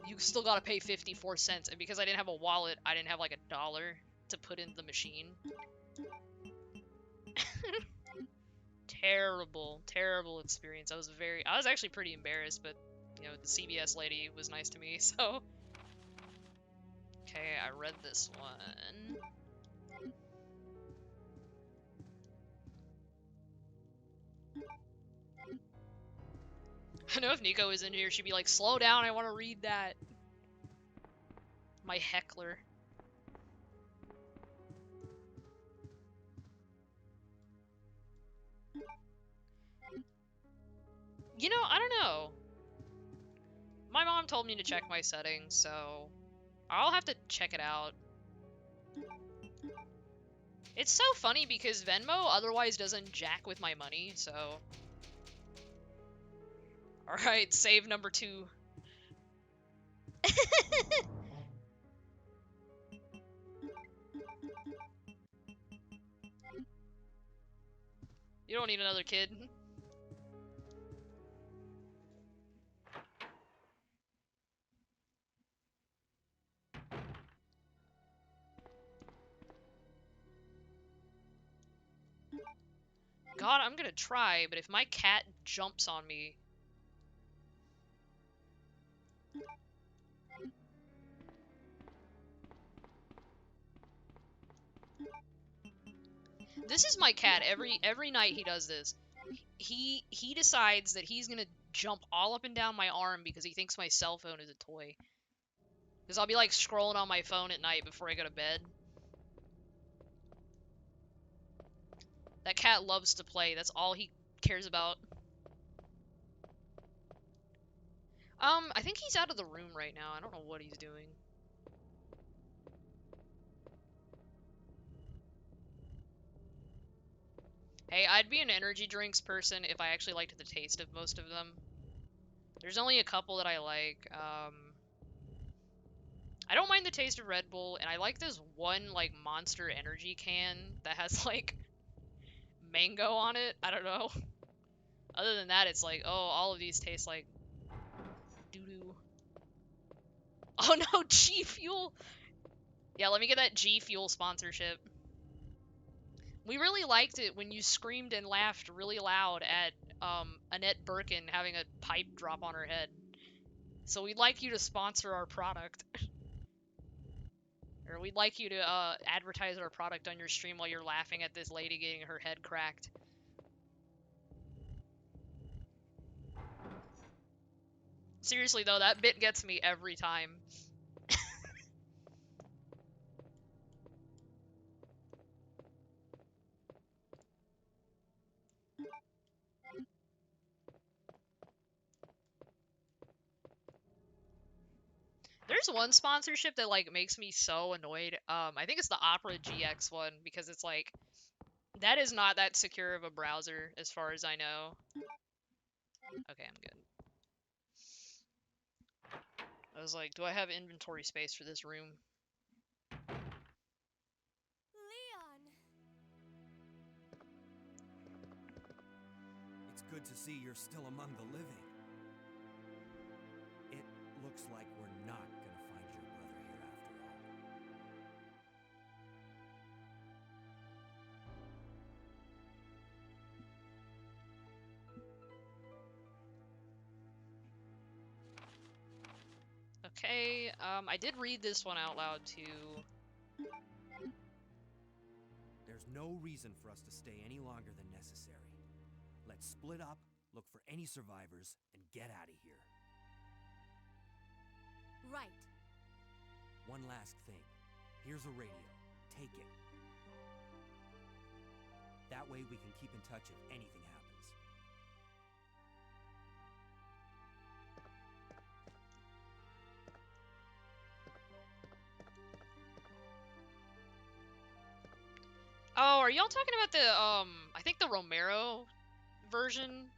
you still gotta pay 54 cents. And because I didn't have a wallet, I didn't have, like, $1 to put in the machine. Terrible experience. I was actually pretty embarrassed, but, you know, the CVS lady was nice to me, so. Okay, I read this one. I know if Nico was in here, she'd be like, slow down, I want to read that. My heckler. You know, I don't know. My mom told me to check my settings, so I'll have to check it out. It's so funny because Venmo otherwise doesn't jack with my money, so. Alright, save number 2. You don't need another kid. God, I'm gonna try, but if my cat jumps on me... This is my cat. Every night he does this. He decides that he's gonna jump all up and down my arm because he thinks my cell phone is a toy. Because I'll be like scrolling on my phone at night before I go to bed. That cat loves to play. That's all he cares about. I think he's out of the room right now. I don't know what he's doing. Hey, I'd be an energy drinks person if I actually liked the taste of most of them. There's only a couple that I like. I don't mind the taste of Red Bull, and I like this one, like, Monster Energy can that has, like, mango on it. I don't know. Other than that, it's like, oh, all of these taste like doo-doo. Oh no, G Fuel! Yeah, let me get that G Fuel sponsorship. We really liked it when you screamed and laughed really loud at Annette Birkin having a pipe drop on her head. So we'd like you to sponsor our product. Or we'd like you to advertise our product on your stream while you're laughing at this lady getting her head cracked. Seriously though, that bit gets me every time. There's one sponsorship that like makes me so annoyed. I think it's the Opera GX one because it's like that is not that secure of a browser as far as I know. Okay, I'm good. I was like, do I have inventory space for this room? Leon! It's good to see you're still among the living. It looks like we're not gonna find your brother here after all. Okay, I did read this one out loud too. There's no reason for us to stay any longer than necessary. Let's split up, look for any survivors, and get out of here. Right. One last thing. Here's a radio. Take it. That way we can keep in touch if anything happens. Oh, are y'all talking about the I think the Romero version?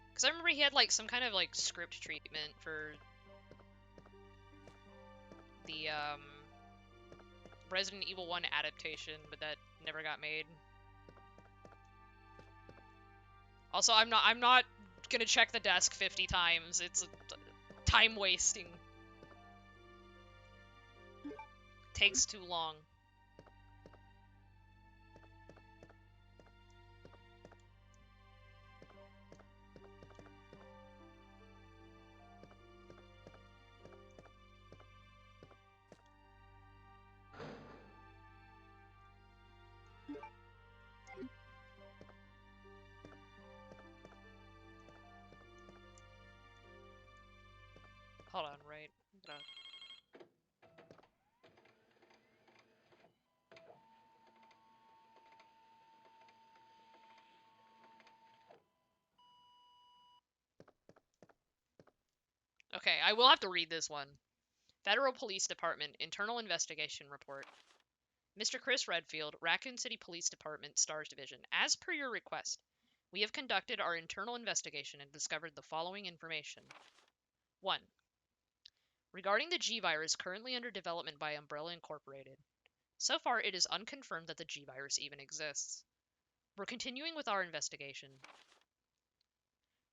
Because I remember he had like some kind of like script treatment for the Resident Evil 1 adaptation, but that never got made. Also, I'm not gonna check the desk 50 times. It's time wasting. Takes too long. Hold on, right? Okay, I will have to read this one. Federal Police Department Internal Investigation Report. Mr. Chris Redfield, Raccoon City Police Department, Stars Division. As per your request, we have conducted our internal investigation and discovered the following information. 1. Regarding the G-Virus currently under development by Umbrella Incorporated. So far, it is unconfirmed that the G-Virus even exists. We're continuing with our investigation.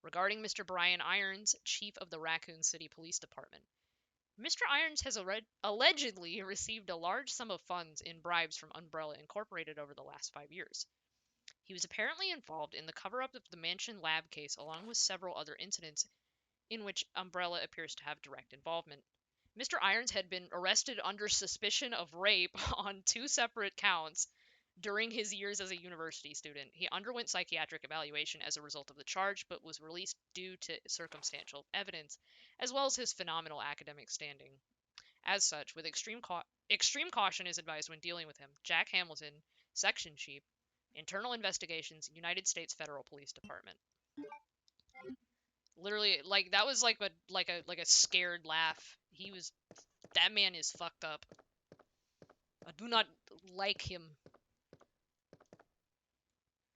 Regarding Mr. Brian Irons, Chief of the Raccoon City Police Department. Mr. Irons has allegedly received a large sum of funds in bribes from Umbrella Incorporated over the last 5 years. He was apparently involved in the cover-up of the Mansion lab case along with several other incidents in which Umbrella appears to have direct involvement. Mr. Irons had been arrested under suspicion of rape on 2 separate counts during his years as a university student. He underwent psychiatric evaluation as a result of the charge, but was released due to circumstantial evidence, as well as his phenomenal academic standing. As such, with extreme caution is advised when dealing with him. Jack Hamilton, Section Chief, Internal Investigations, United States Federal Police Department. Literally, like that was like a scared laugh. That man is fucked up. I do not like him.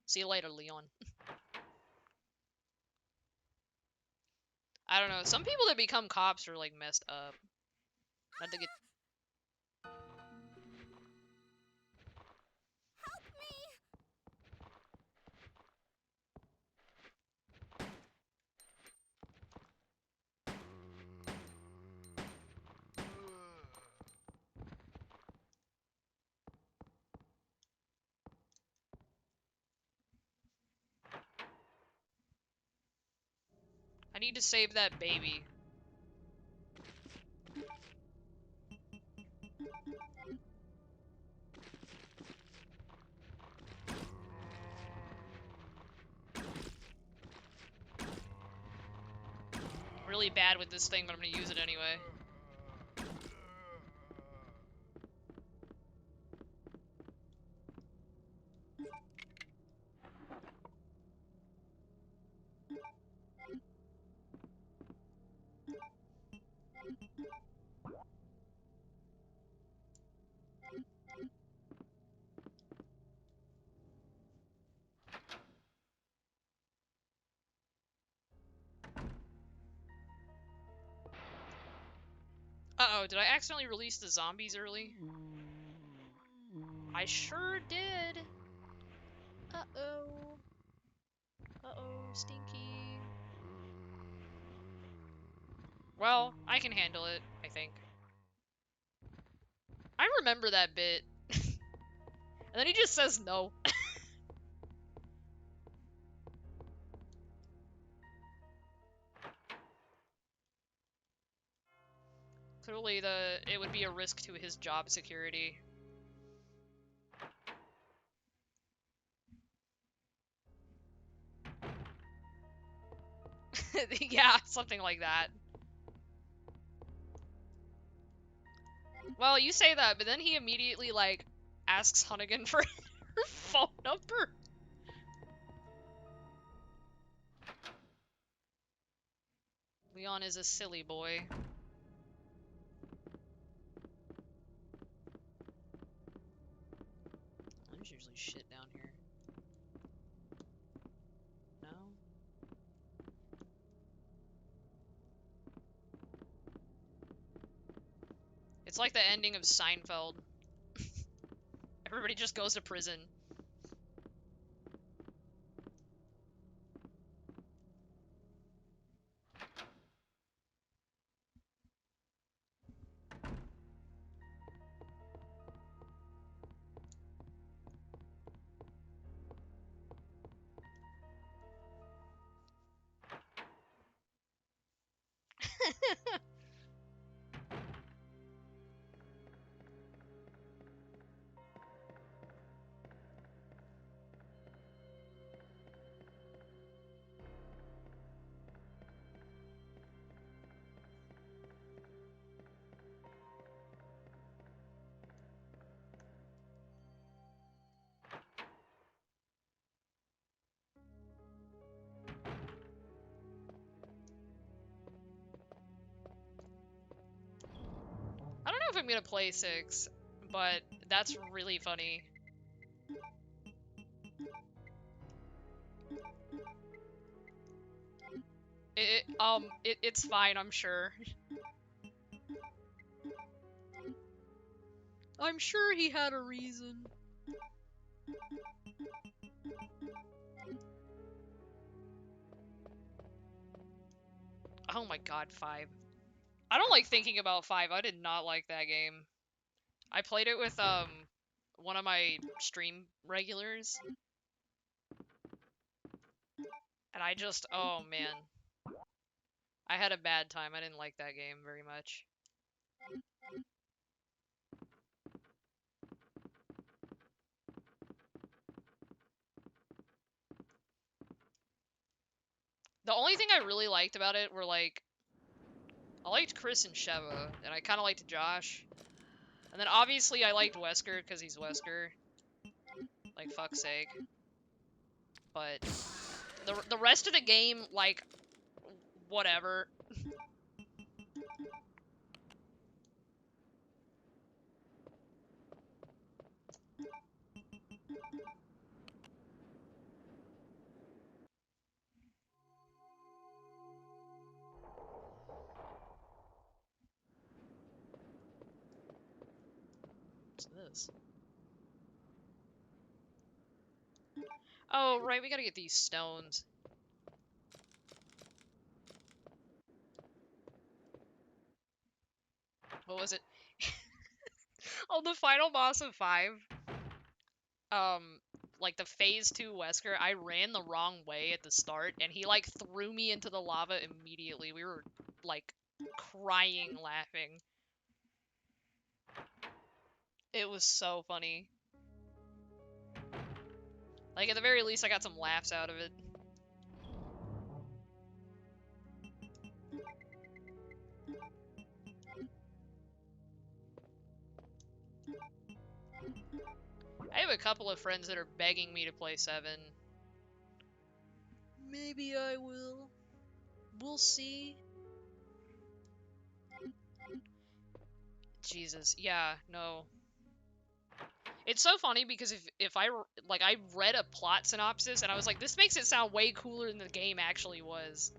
See you later, Leon. I don't know. Some people that become cops are like messed up. Not to get. Help me! I need to save that baby. Really bad with this thing, but I'm gonna use it anyway. Uh-oh, did I accidentally release the zombies early? I sure did. Uh-oh. Uh-oh, stinky. Well, I can handle it, I think. I remember that bit. And then he just says no. Clearly it would be a risk to his job security. Yeah, something like that. Well, you say that, but then he immediately, like, asks Hunnigan for her phone number. Leon is a silly boy. There's usually shit down here. No? It's like the ending of Seinfeld. Everybody just goes to prison. I don't know if I'm gonna play 6, but that's really funny. It's fine, I'm sure. I'm sure he had a reason. Oh my god, 5. I don't like thinking about 5. I did not like that game. I played it with one of my stream regulars, And I just, oh man. I had a bad time. I didn't like that game very much. The only thing I really liked about it were like, I liked Chris and Sheva, and I kind of liked Josh. And then obviously I liked Wesker because he's Wesker. Like, fuck's sake. But the rest of the game, like, whatever. What's this? Oh, right, we gotta get these stones. What was it? Oh, the final boss of 5. Like the phase 2 Wesker, I ran the wrong way at the start, and he like threw me into the lava immediately. We were like crying laughing. It was so funny. Like, at the very least, I got some laughs out of it. I have a couple of friends that are begging me to play 7. Maybe I will. We'll see. Jesus, yeah, no. It's so funny because if I read a plot synopsis and I was like, this makes it sound way cooler than the game actually was.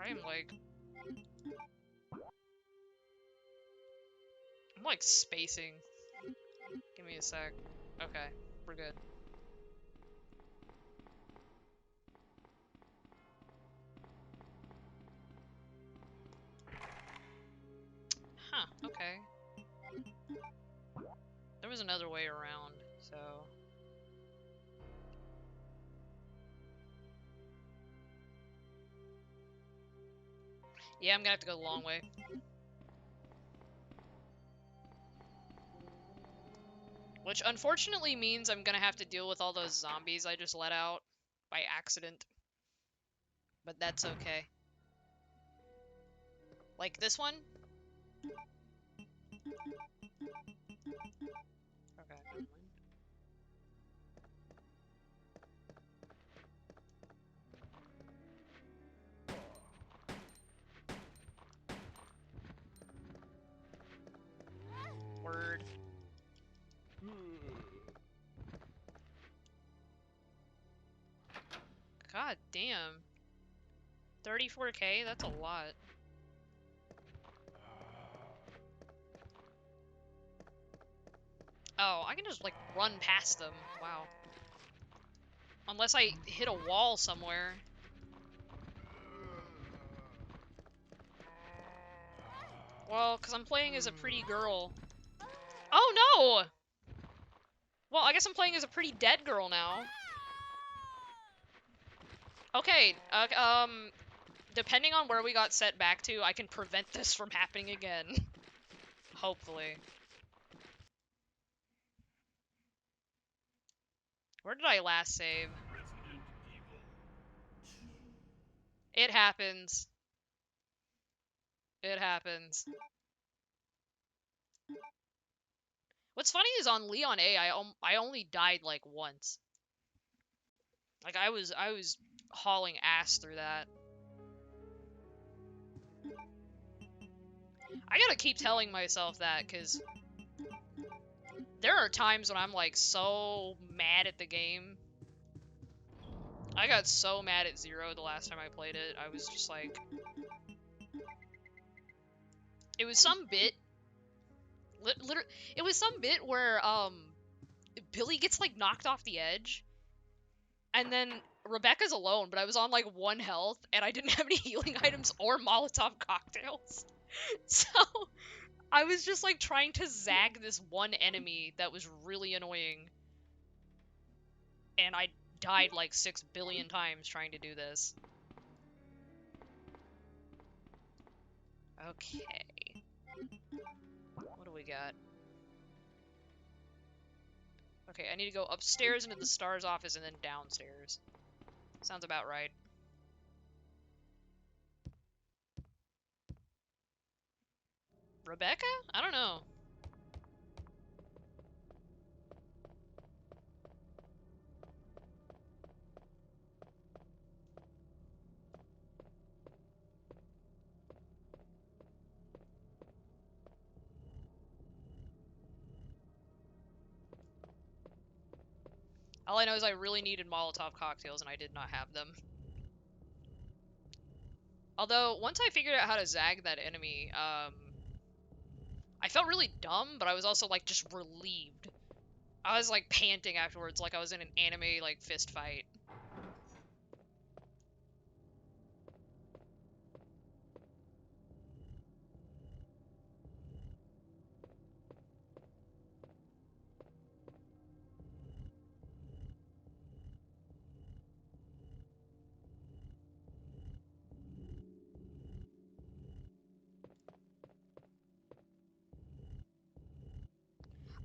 I'm like spacing. Give me a sec. Okay, we're good. Huh, okay. There was another way around, so... Yeah, I'm gonna have to go the long way. Which unfortunately means I'm gonna have to deal with all those zombies I just let out by accident. But that's okay. Like this one? Okay, never mind. Word. God damn. 34K? That's a lot. Oh, I can just, like, run past them. Wow. Unless I hit a wall somewhere. Well, because I'm playing as a pretty girl. Oh, no! Well, I guess I'm playing as a pretty dead girl now. Okay, depending on where we got set back to, I can prevent this from happening again. Hopefully. Where did I last save? It happens. It happens. What's funny is on Leon A, I only died like once. Like I was hauling ass through that. I gotta keep telling myself that, because there are times when I'm like so mad at the game. I got so mad at Zero the last time I played it. I was just like, It was some bit. It was some bit where Billy gets like knocked off the edge, and then Rebecca's alone, but I was on like 1 health, and I didn't have any healing items or Molotov cocktails. So I was just like trying to zag this one enemy that was really annoying, and I died like 6 billion times trying to do this. Okay. What do we got? Okay, I need to go upstairs into the STARS office and then downstairs. Sounds about right. Rebecca? I don't know. All I know is I really needed Molotov cocktails and I did not have them. Although, once I figured out how to zag that enemy, I felt really dumb, but I was also, like, just relieved. I was, like, panting afterwards like I was in an anime, like, fist fight.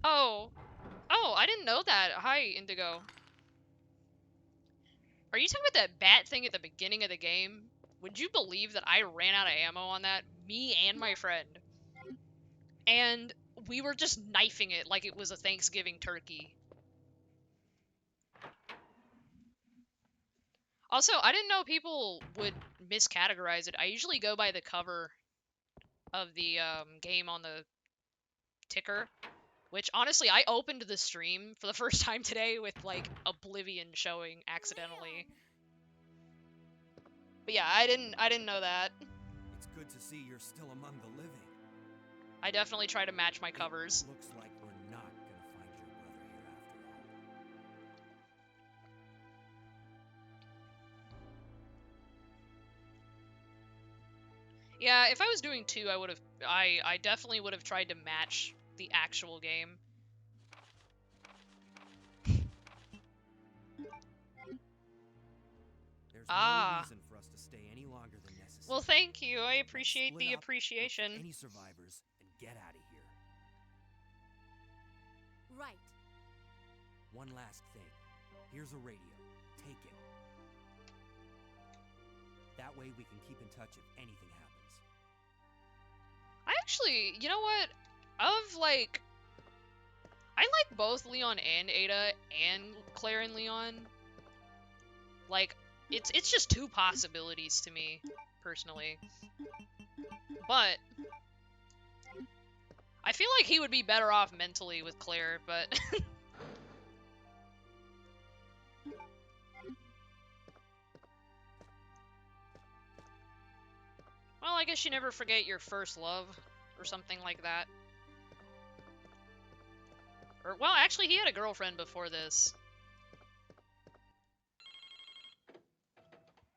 Oh. Oh, I didn't know that. Hi, Indigo. Are you talking about that bat thing at the beginning of the game? Would you believe that I ran out of ammo on that? Me and my friend. And we were just knifing it like it was a Thanksgiving turkey. Also, I didn't know people would miscategorize it. I usually go by the cover of the game on the ticker, which honestly, I opened the stream for the first time today with like Oblivion showing accidentally. But yeah, I didn't know that. It's good to see you're still among the living. I definitely try to match my covers. Looks like we're not gonna find your brother here after all. Yeah, if I was doing 2, I definitely would have tried to match the actual game. There's no reason for us to stay any longer than necessary. Well, thank you. I appreciate Split the up, look for appreciation. any survivors and get out of here. Right. One last thing. Here's a radio. Take it. That way we can keep in touch if anything happens. I actually, you know what? I like both Leon and Ada and Claire and Leon. Like, it's just 2 possibilities to me, personally. But I feel like he would be better off mentally with Claire, but well, I guess you never forget your first love or something like that. Or, well, actually, he had a girlfriend before this.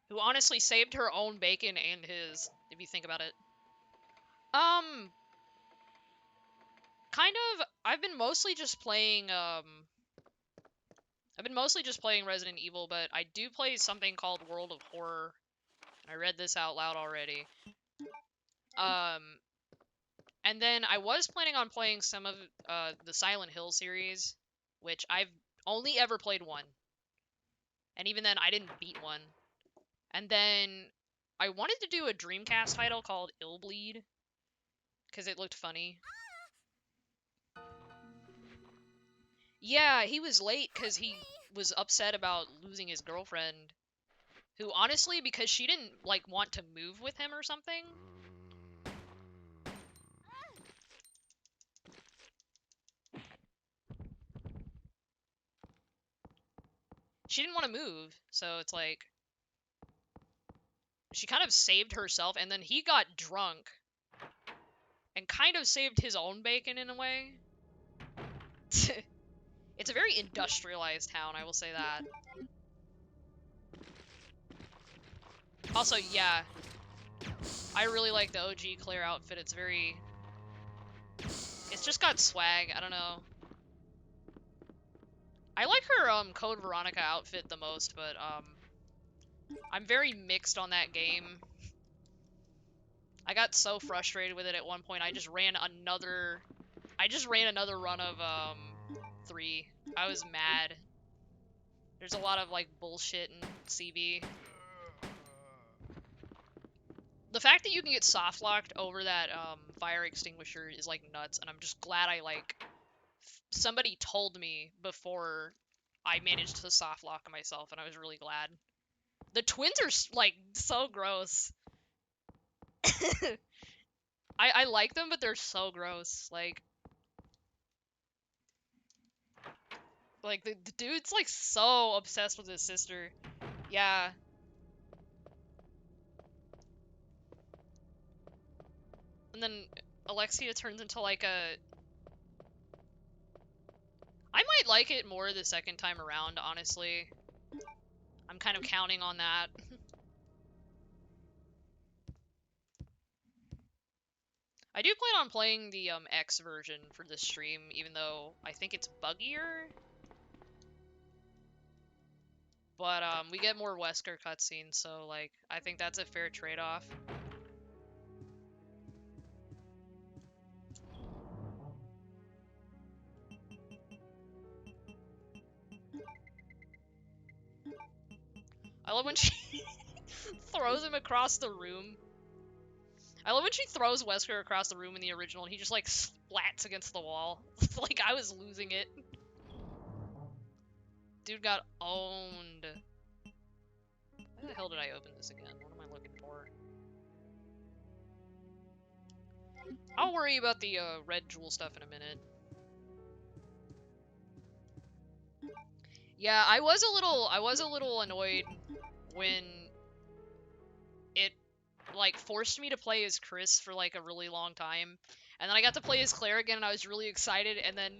Who honestly saved her own bacon and his, if you think about it. Kind of, I've been mostly just playing Resident Evil, but I do play something called World of Horror. I read this out loud already. And then I was planning on playing some of the Silent Hill series, which I've only ever played 1. And even then, I didn't beat 1. And then I wanted to do a Dreamcast title called Illbleed, because it looked funny. Yeah, he was late because he was upset about losing his girlfriend, who honestly, because she didn't like want to move with him or something. She didn't want to move, so it's like she kind of saved herself, and then he got drunk and kind of saved his own bacon in a way. It's a very industrialized town, I will say that. Also, yeah, I really like the OG Claire outfit. It's very... It's just got swag, I don't know. I like her Code Veronica outfit the most, but I'm very mixed on that game. I got so frustrated with it at one point. I just ran another run of 3. I was mad. There's a lot of like bullshit in CB. The fact that you can get soft locked over that fire extinguisher is like nuts, and I'm just glad I like somebody told me before I managed to soft lock myself, and I was really glad. The twins are like so gross. I like them, but they're so gross. Like the dude's like so obsessed with his sister. Yeah. And then Alexia turns into like a... I might like it more the second time around, honestly. I'm kind of counting on that. I do plan on playing the X version for this stream, even though I think it's buggier. But we get more Wesker cutscenes, so like I think that's a fair trade-off. I love when she throws him across the room. I love when she throws Wesker across the room in the original and he just like splats against the wall. Like I was losing it. Dude got owned. Why the hell did I open this again? What am I looking for? I'll worry about the red jewel stuff in a minute. Yeah, I was a little annoyed when it like forced me to play as Chris for like a really long time. And then I got to play as Claire again and I was really excited, and then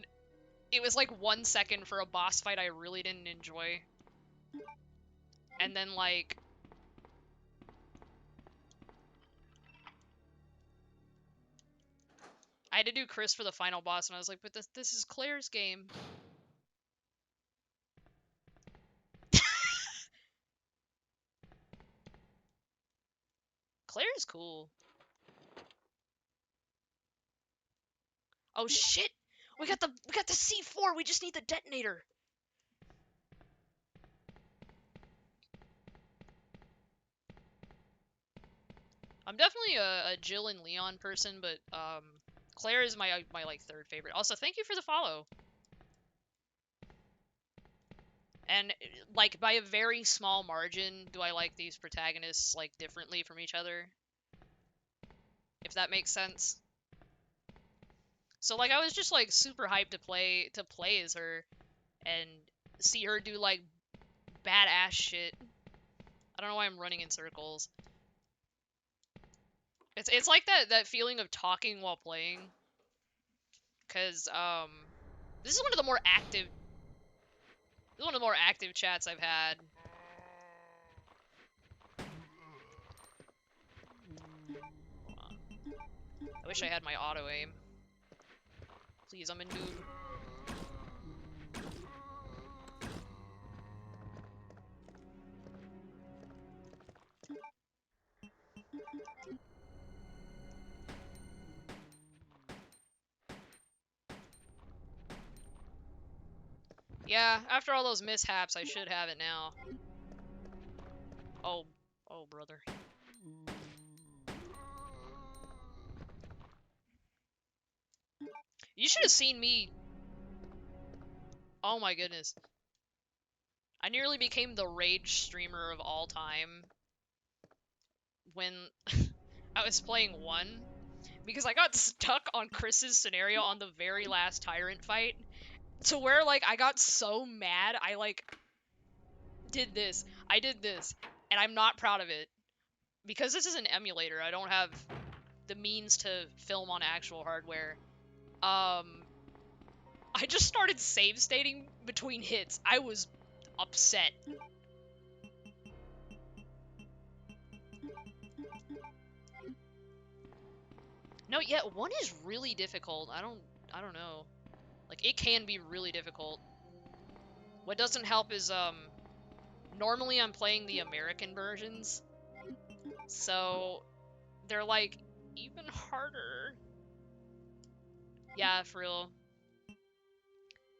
it was like 1 second for a boss fight I really didn't enjoy. And then like I had to do Chris for the final boss and I was like, but this is Claire's game. Claire's cool. Oh shit! We got the C4. We just need the detonator. I'm definitely a Jill and Leon person, but Claire is my like 3rd favorite. Also, thank you for the follow. And like by a very small margin, do I like these protagonists like differently from each other? If that makes sense. So like I was just like super hyped to play as her and see her do like badass shit. I don't know why I'm running in circles. It's like that feeling of talking while playing. Cause this is one of the more active chats I've had. I wish I had my auto aim. Please, I'm a noob. Yeah, after all those mishaps, I should have it now. Oh, brother. You should have seen me. Oh my goodness. I nearly became the rage streamer of all time when I was playing 1, because I got stuck on Chris's scenario on the very last Tyrant fight, to where like I got so mad I like did this, and I'm not proud of it. Because this is an emulator, I don't have the means to film on actual hardware. I just started save stating between hits. I was upset. No, yeah, 1 is really difficult. I don't know. Like, it can be really difficult. What doesn't help is, normally I'm playing the American versions, so they're, like, even harder. Yeah, for real.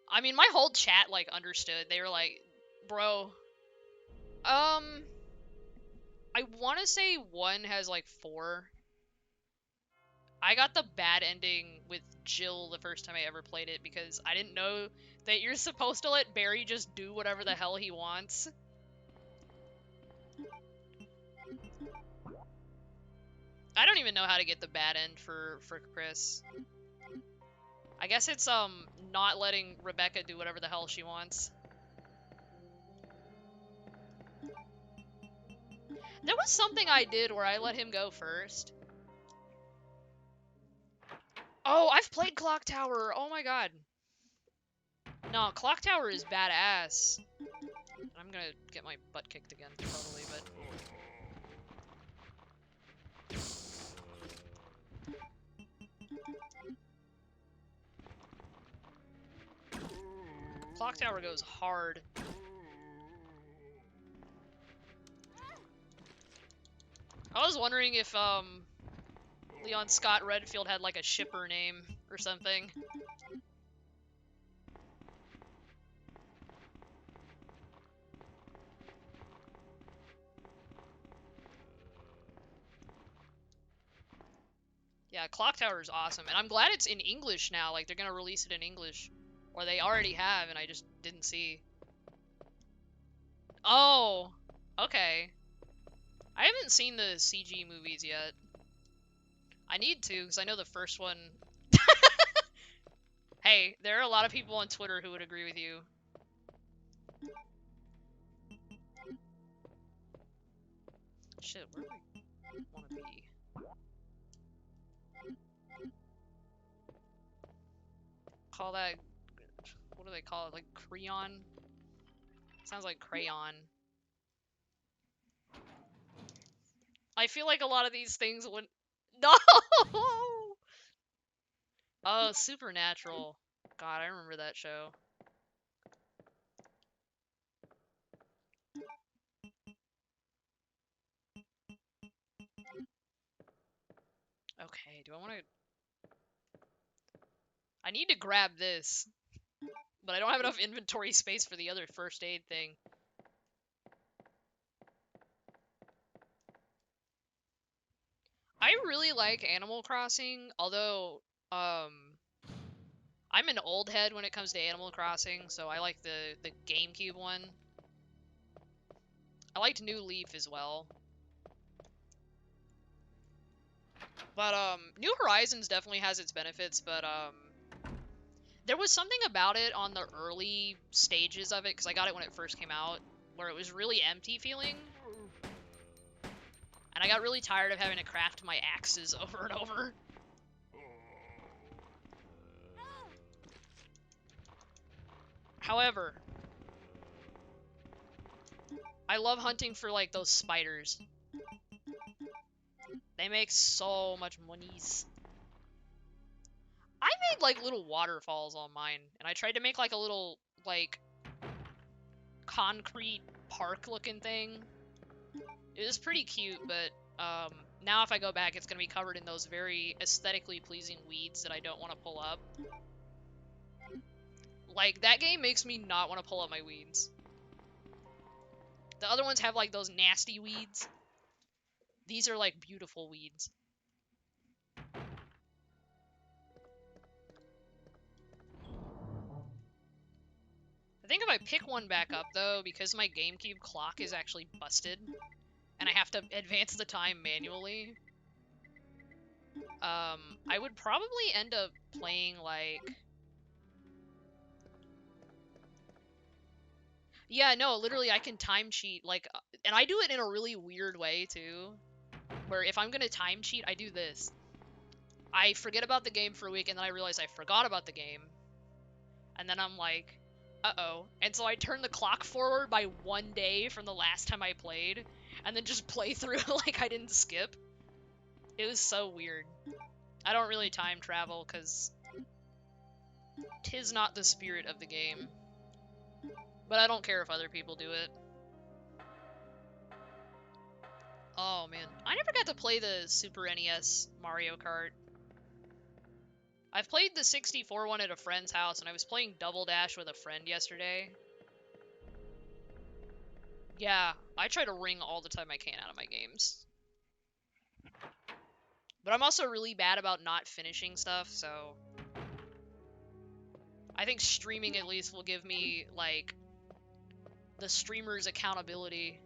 I mean, my whole chat, like, understood. They were like, bro, I want to say 1 has, like, 4. I got the bad ending with Jill the first time I ever played it because I didn't know that you're supposed to let Barry just do whatever the hell he wants. I don't even know how to get the bad end for Chris. I guess it's not letting Rebecca do whatever the hell she wants. There was something I did where I let him go first. Oh, I've played Clock Tower. Oh my god. No, Clock Tower is badass. I'm gonna get my butt kicked again, totally, but... Clock Tower goes hard. I was wondering if, Leon Scott Redfield had, like, a shipper name or something. Yeah, Clock Tower is awesome, and I'm glad it's in English now. Like, they're gonna release it in English. Or they already have, and I just didn't see. Oh! Okay. I haven't seen the CG movies yet. I need to, because I know the first one... Hey, there are a lot of people on Twitter who would agree with you. Shit, where do we want to be? Call that... What do they call it? Like, crayon? Sounds like crayon. I feel like a lot of these things wouldn't... No! Oh, Supernatural. God, I remember that show. Okay, do I want to... I need to grab this. But I don't have enough inventory space for the other first aid thing. I really like Animal Crossing, although, I'm an old head when it comes to Animal Crossing, so I like the GameCube one. I liked New Leaf as well. But, New Horizons definitely has its benefits, but, there was something about it on the early stages of it, because I got it when it first came out, where it was really empty feeling. And I got really tired of having to craft my axes over and over. However, I love hunting for, like, those spiders. They make so much monies. I made, like, little waterfalls on mine, and I tried to make, like, a little, like, concrete park-looking thing. It was pretty cute, but, now if I go back, it's gonna be covered in those very aesthetically pleasing weeds that I don't want to pull up. Like, that game makes me not want to pull up my weeds. The other ones have, like, those nasty weeds. These are, like, beautiful weeds. I think if I pick one back up, though, because my GameCube clock is actually busted, and I have to advance the time manually, I would probably end up playing, like... Yeah, no, literally, I can time cheat, like, and I do it in a really weird way, too, where if I'm gonna time cheat, I do this. I forget about the game for a week, and then I realize I forgot about the game. And then I'm like, uh-oh. And so I turn the clock forward by 1 day from the last time I played, and then just play through like I didn't skip. It was so weird. I don't really time travel, because 'tis not the spirit of the game. But I don't care if other people do it. Oh man, I never got to play the Super NES Mario Kart. I've played the 64 one at a friend's house, and I was playing Double Dash with a friend yesterday. Yeah, I try to ring all the time I can out of my games. But I'm also really bad about not finishing stuff, so... I think streaming at least will give me, like, the streamer's accountability,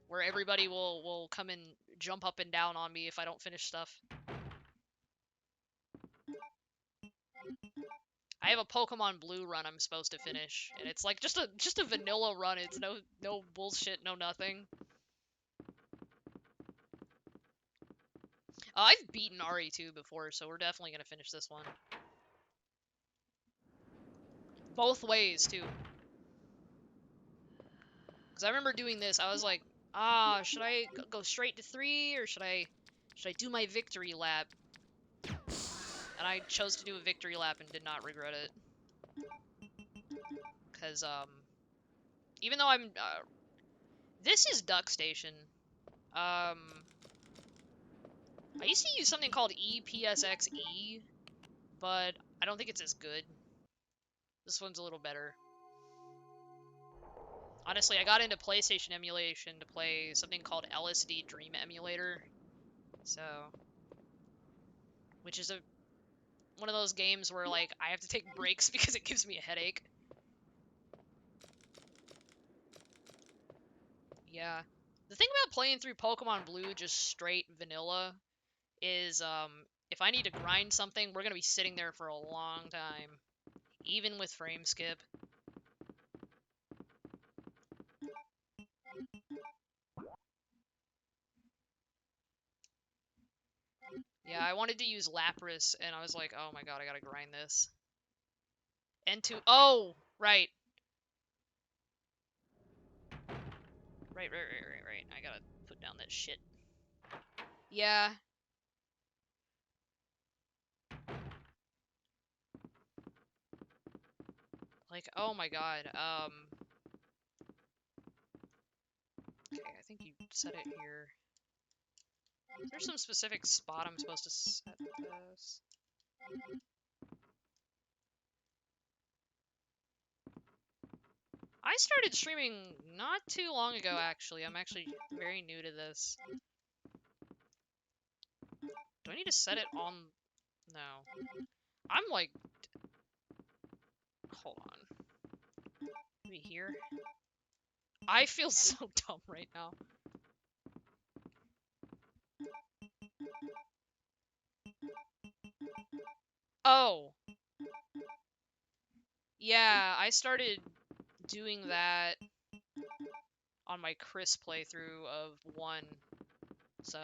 where everybody will come and jump up and down on me if I don't finish stuff. I have a Pokemon Blue run I'm supposed to finish, and it's like just a vanilla run. It's no bullshit, no nothing. I've beaten RE2 before, so we're definitely gonna finish this one. Both ways too. Because I remember doing this, I was like, should I go straight to 3 or should I do my victory lap? And I chose to do a victory lap and did not regret it. Because even though I'm this is Duck Station. I used to use something called EPSXE, but I don't think it's as good. This one's a little better. Honestly, I got into PlayStation emulation to play something called LSD Dream Emulator. So, which is one of those games where like I have to take breaks because it gives me a headache. Yeah. The thing about playing through Pokemon Blue just straight vanilla is if I need to grind something, we're going to be sitting there for a long time, even with frame skip. Yeah, I wanted to use Lapras, and I was like, oh my god, I gotta grind this. Oh! Right. Right. I gotta put down that shit. Yeah. Like, oh my god, okay, I think you set it here. Is there some specific spot I'm supposed to set this? I started streaming not too long ago, actually. I'm actually very new to this. Do I need to set it on... No. I'm like... Hold on. Maybe here? I feel so dumb right now. Oh. Yeah, I started doing that on my Chris playthrough of 1. So,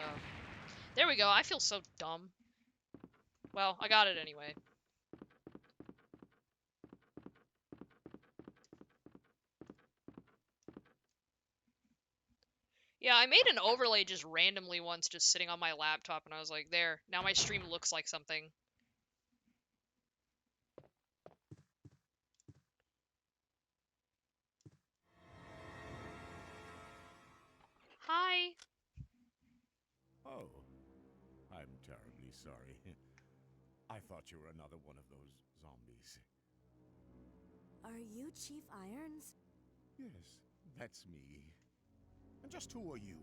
there we go. I feel so dumb. Well, I got it anyway. Yeah, I made an overlay just randomly once, just sitting on my laptop, and I was like, there, now my stream looks like something. Hi. Oh, I'm terribly sorry. I thought you were another one of those zombies. Are you Chief Irons? Yes, that's me. And just who are you?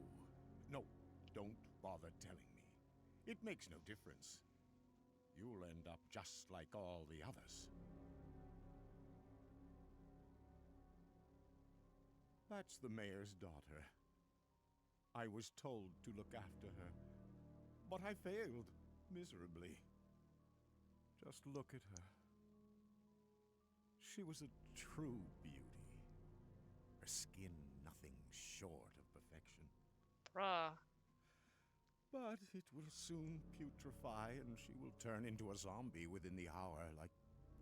No, don't bother telling me. It makes no difference. You'll end up just like all the others. That's the mayor's daughter. I was told to look after her, but I failed miserably. Just look at her. She was a true beauty. Her skin nothing short of perfection. Bruh. But it will soon putrefy, and she will turn into a zombie within the hour, like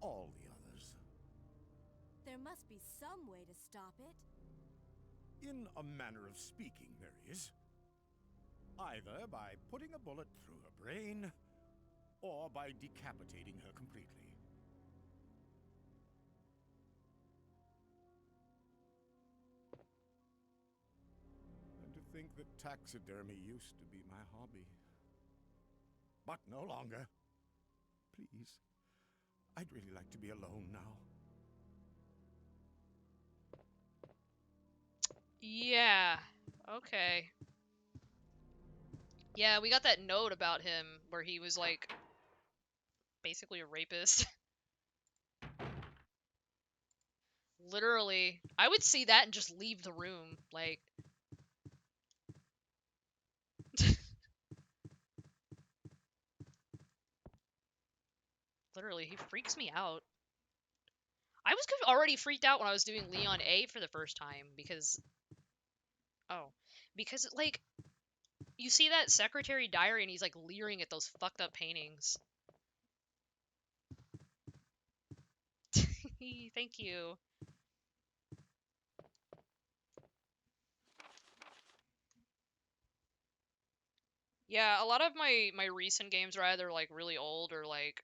all the others. There must be some way to stop it. In a manner of speaking, there is. Either by putting a bullet through her brain, or by decapitating her completely. And to think that taxidermy used to be my hobby. But no longer. Please, I'd really like to be alone now. Yeah. Okay. Yeah, we got that note about him where he was like basically a rapist. Literally. I would see that and just leave the room. Like literally, he freaks me out. I was already freaked out when I was doing Leon A for the first time because because like you see that secretary diary and he's like leering at those fucked up paintings. Thank you. Yeah, a lot of my recent games are either like really old or like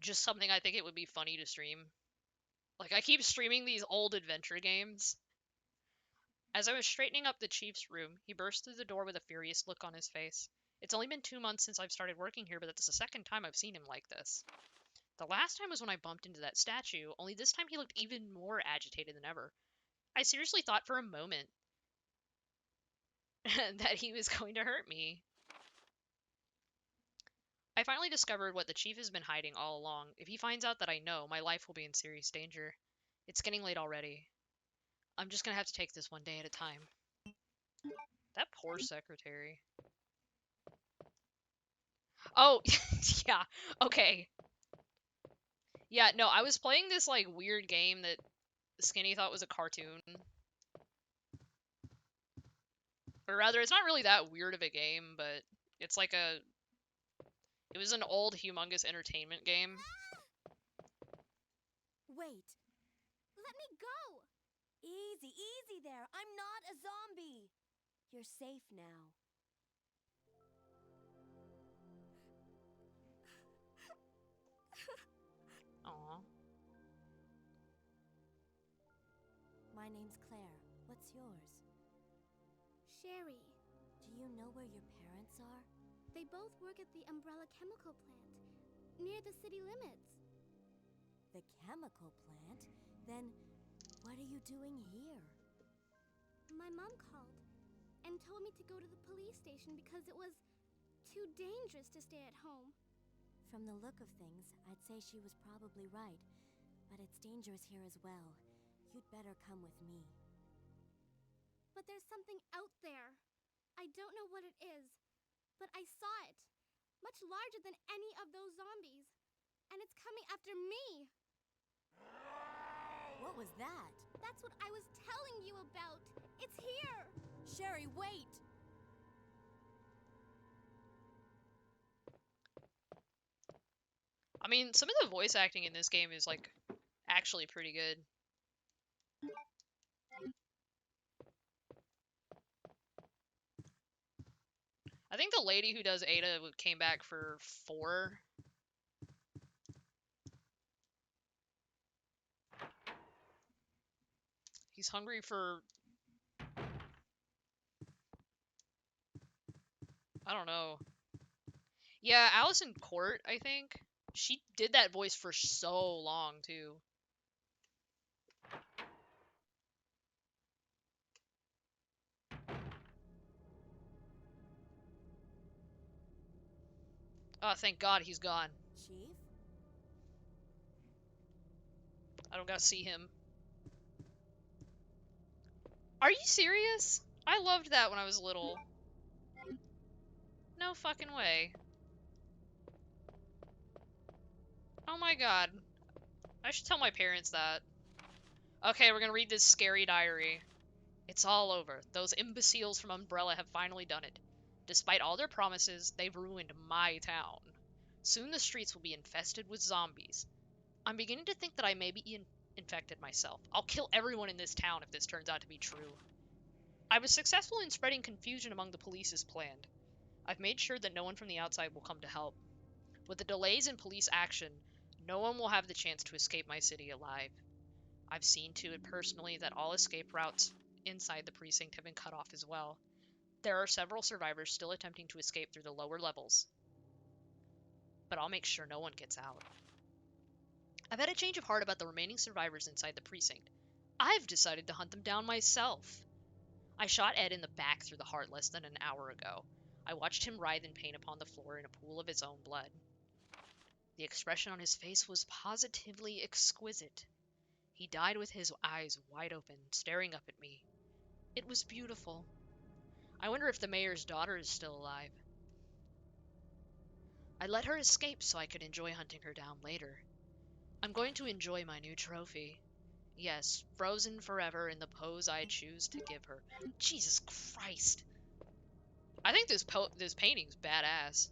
just something I think it would be funny to stream. Like I keep streaming these old adventure games. As I was straightening up the chief's room, he burst through the door with a furious look on his face. It's only been 2 months since I've started working here, but that's the second time I've seen him like this. The last time was when I bumped into that statue, only this time he looked even more agitated than ever. I seriously thought for a moment that he was going to hurt me. I finally discovered what the chief has been hiding all along. If he finds out that I know, my life will be in serious danger. It's getting late already. I'm just gonna have to take this one day at a time. That poor secretary. Oh, yeah, okay. Yeah, no, I was playing this, like, weird game that Skinny thought was a cartoon. Or rather, it's not really that weird of a game, but it's like a... It was an old Humongous Entertainment game. Wait. Let me go! Easy, easy there. I'm not a zombie. You're safe now. Aw. My name's Claire. What's yours? Sherry. Do you know where your parents are? They both work at the Umbrella Chemical Plant, near the city limits. The chemical plant? Then what are you doing here? My mom called and told me to go to the police station because it was too dangerous to stay at home. From the look of things, I'd say she was probably right. But it's dangerous here as well. You'd better come with me. But there's something out there. I don't know what it is, but I saw it. Much larger than any of those zombies. And it's coming after me. What was that? That's what I was telling you about. It's here. Sherry, wait! I mean, some of the voice acting in this game is, like, actually pretty good. I think the lady who does Ada came back for 4. He's hungry for... I don't know. Yeah, Allison Court, I think. She did that voice for so long, too. Oh, thank God he's gone. Chief? I don't gotta see him. Are you serious? I loved that when I was little. No fucking way. Oh my God. I should tell my parents that. Okay, we're gonna read this scary diary. It's all over. Those imbeciles from Umbrella have finally done it. Despite all their promises, they've ruined my town. Soon the streets will be infested with zombies. I'm beginning to think that I may be infected myself. I'll kill everyone in this town if this turns out to be true. I was successful in spreading confusion among the police as planned. I've made sure that no one from the outside will come to help. With the delays in police action, no one will have the chance to escape my city alive. I've seen to it personally that all escape routes inside the precinct have been cut off as well. There are several survivors still attempting to escape through the lower levels, but I'll make sure no one gets out. I've had a change of heart about the remaining survivors inside the precinct. I've decided to hunt them down myself. I shot Ed in the back through the heart less than an hour ago. I watched him writhe in pain upon the floor in a pool of his own blood. The expression on his face was positively exquisite. He died with his eyes wide open, staring up at me. It was beautiful. I wonder if the mayor's daughter is still alive. I let her escape so I could enjoy hunting her down later. I'm going to enjoy my new trophy. Yes, frozen forever in the pose I choose to give her. Jesus Christ. I think this painting's badass.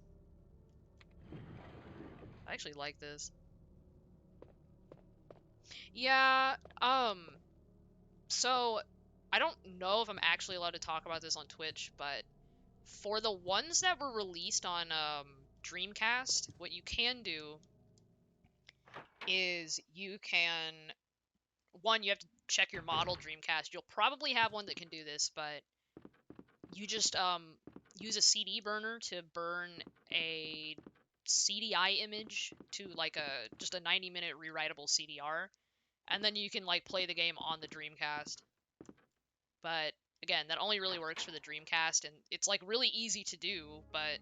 I actually like this. Yeah, so I don't know if I'm actually allowed to talk about this on Twitch, but for the ones that were released on Dreamcast, what you can do is you can, one, you have to check your model Dreamcast. You'll probably have one that can do this, but you just use a CD burner to burn a CDI image to like just a 90-minute rewritable CDR, and then you can like play the game on the Dreamcast. But again, that only really works for the Dreamcast, and it's like really easy to do, but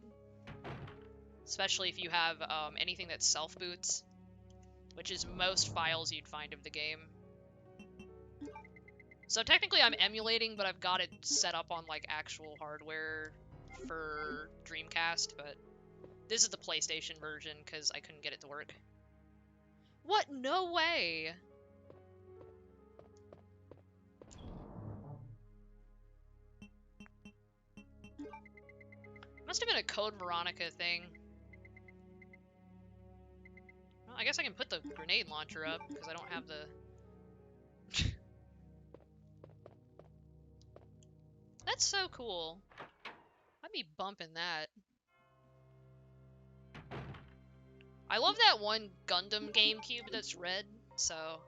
especially if you have anything that self-boots, which is most files you'd find of the game. So technically I'm emulating, but I've got it set up on like actual hardware for Dreamcast, but this is the PlayStation version because I couldn't get it to work. What? No way! Must have been a Code Veronica thing. Well, I guess I can put the grenade launcher up because I don't have the... That's so cool. I'd be bumping that. I love that one Gundam GameCube that's red, so...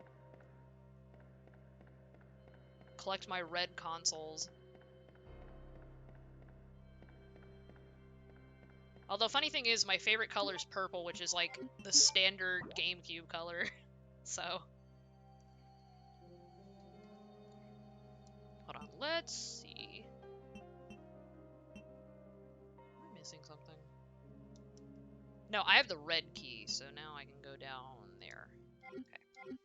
Collect my red consoles. Although, funny thing is, my favorite color is purple, which is like the standard GameCube color. So. Hold on, let's see. Am I missing something? No, I have the red key, so now I can go down there. Okay.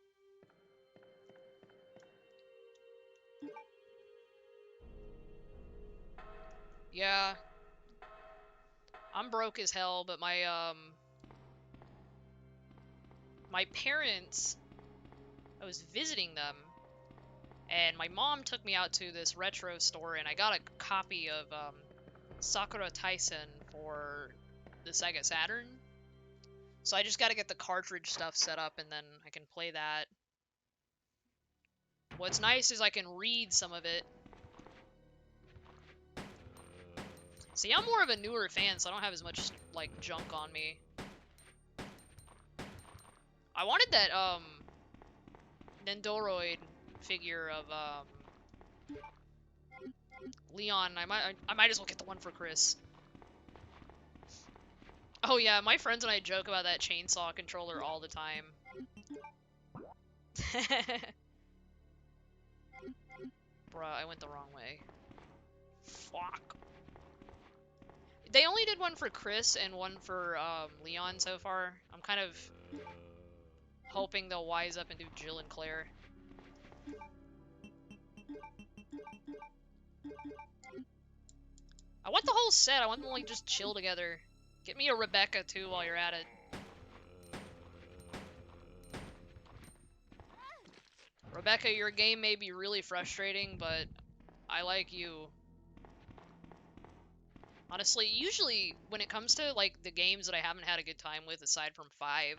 Yeah. I'm broke as hell, but my parents, I was visiting them, and my mom took me out to this retro store, and I got a copy of Sakura Taisen for the Sega Saturn. So I just gotta get the cartridge stuff set up, and then I can play that. What's nice is I can read some of it. See, I'm more of a newer fan, so I don't have as much, like, junk on me. I wanted that, Nendoroid figure of, Leon. I might as well get the one for Chris. Oh yeah, my friends and I joke about that chainsaw controller all the time. Bruh, I went the wrong way. Fuck. They only did one for Chris and one for Leon so far. I'm kind of hoping they'll wise up and do Jill and Claire. I want the whole set. I want them to like just chill together. Get me a Rebecca too while you're at it. Rebecca, your game may be really frustrating, but I like you. Honestly, usually when it comes to like the games that I haven't had a good time with, aside from 5,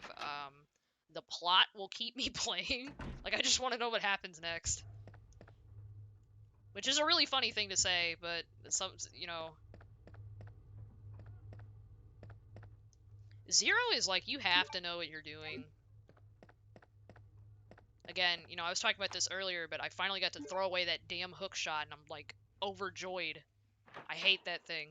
the plot will keep me playing. Like I just want to know what happens next. Which is a really funny thing to say, but some, you know, 0 is like you have to know what you're doing. Again, you know, I was talking about this earlier, but I finally got to throw away that damn hook shot, and I'm like overjoyed. I hate that thing.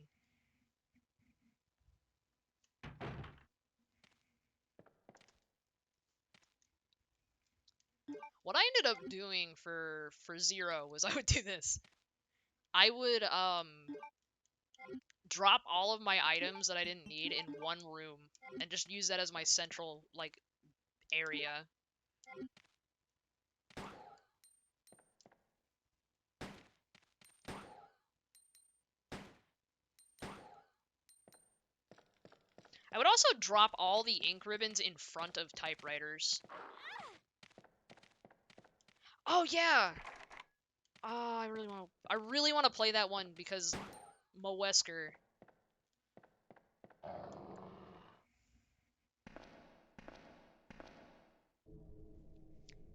What I ended up doing for 0 was I would do this. I would drop all of my items that I didn't need in one room and just use that as my central like area. I would also drop all the ink ribbons in front of typewriters. Oh yeah. Oh, I really want to play that one because Moesker.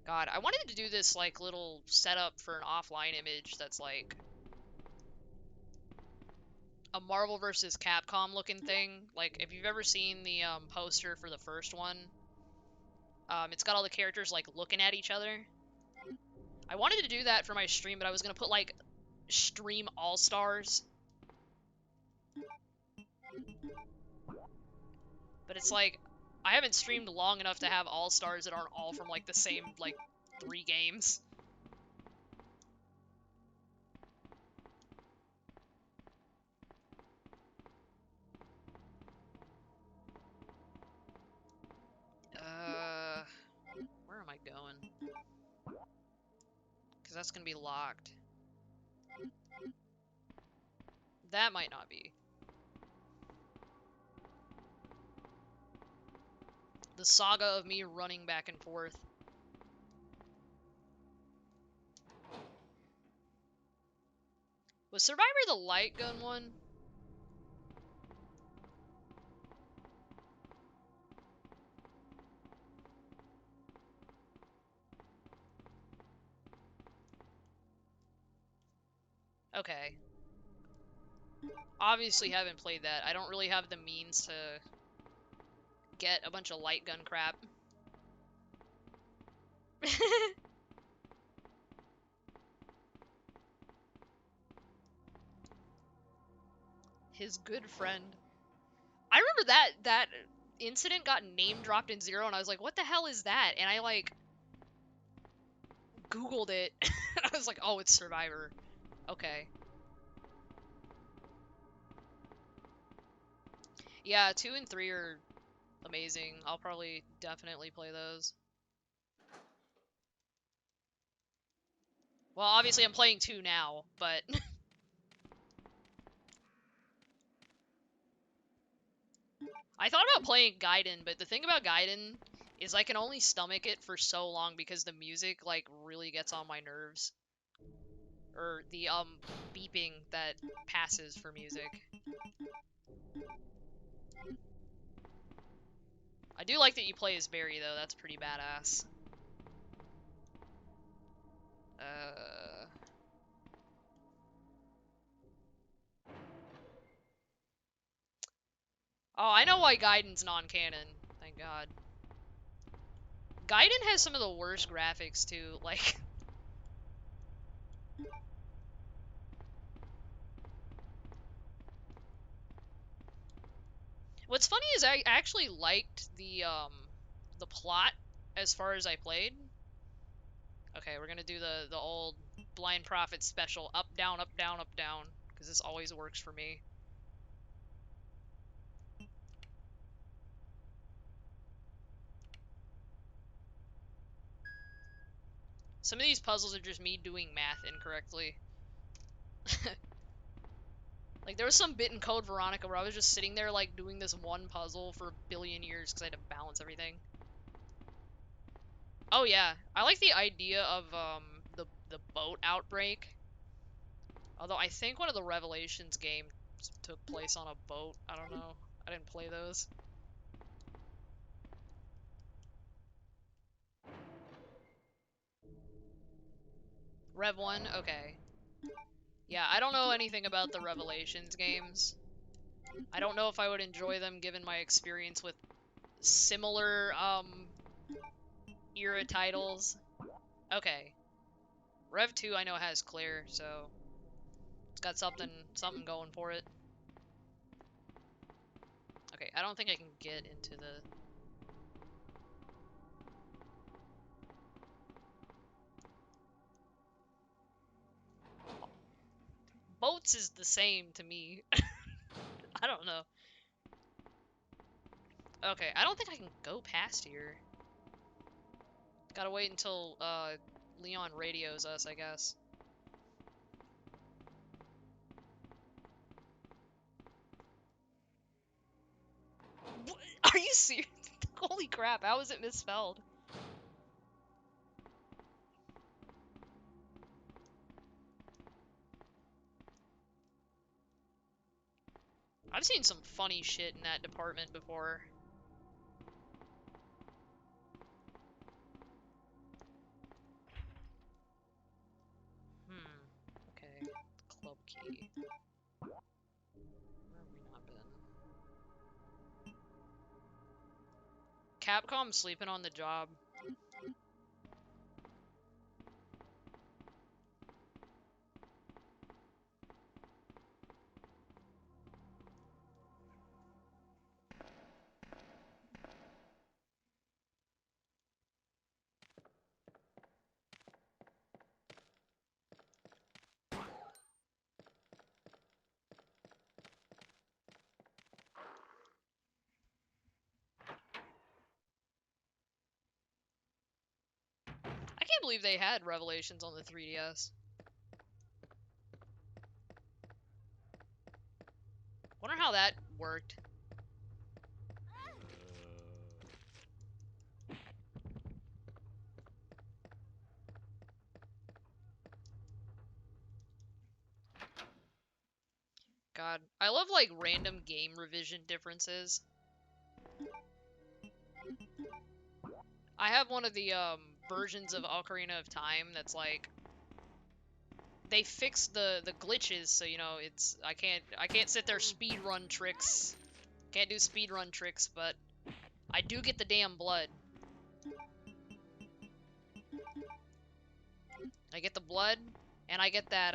God, I wanted to do this like little setup for an offline image that's like a Marvel vs. Capcom looking thing. Like if you've ever seen the poster for the first one, it's got all the characters like looking at each other. I wanted to do that for my stream, but I was gonna put like Stream All Stars. But it's like I haven't streamed long enough to have All Stars that aren't all from like the same like 3 games. Where am I going? Because that's gonna be locked. That might not be. The saga of me running back and forth. Was Survivor the light gun one? Okay. Obviously haven't played that. I don't really have the means to get a bunch of light gun crap. His good friend. I remember that incident got name dropped in 0, and I was like, what the hell is that? And I like Googled it. And I was like, oh, it's Survivor. Okay. Yeah, 2 and 3 are amazing. I'll probably definitely play those. Well, obviously I'm playing 2 now, but I thought about playing Gaiden, but the thing about Gaiden is I can only stomach it for so long because the music like really gets on my nerves. Or the beeping that passes for music. I do like that you play as Barry though, that's pretty badass. Oh, I know why Gaiden's non-canon. Thank God. Gaiden has some of the worst graphics too, like... What's funny is I actually liked the plot as far as I played. Okay, we're gonna do the old Blind Prophet special, up, down, up, down, up, down, because this always works for me. Some of these puzzles are just me doing math incorrectly. Like, there was some bit in Code Veronica where I was just sitting there, like, doing this one puzzle for a billion years because I had to balance everything. Oh, yeah. I like the idea of, the boat outbreak. Although I think one of the Revelations game took place on a boat. I don't know. I didn't play those. Rev 1? Okay. Yeah, I don't know anything about the Revelations games. I don't know if I would enjoy them given my experience with similar, era titles. Okay. Rev 2 I know has Claire, so it's got something going for it. Okay, I don't think I can get into the... Boats is the same to me. I don't know. Okay, I don't think I can go past here. Gotta wait until, Leon radios us, I guess. What? Are you serious? Holy crap, how is it misspelled? I've seen some funny shit in that department before. Okay. Club key. Where have we not been? Capcom sleeping on the job. I can't believe they had Revelations on the 3DS. Wonder how that worked. God, I love like random game revision differences. I have one of the versions of Ocarina of Time that's like they fixed the glitches, so you know it's I can't sit there speed run tricks. Can't do speed run tricks, but I do get the damn blood. I get the blood, and I get that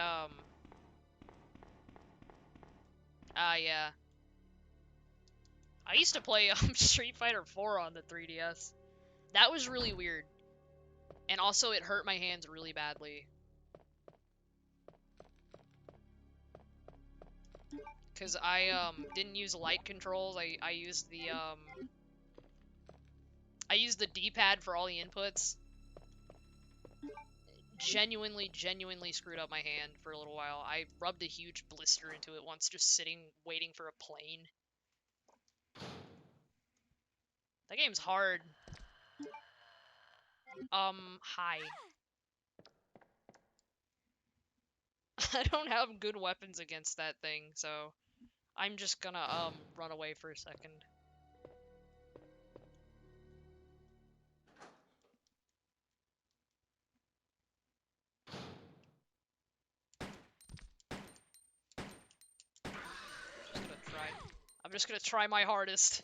yeah. I used to play Street Fighter 4 on the 3DS. That was really weird. And also it hurt my hands really badly. Cause I didn't use light controls. I used the D-pad for all the inputs. Genuinely screwed up my hand for a little while. I rubbed a huge blister into it once just sitting waiting for a plane. That game's hard. Hi. I don't have good weapons against that thing, so I'm just gonna run away for a second. I'm just gonna try my hardest.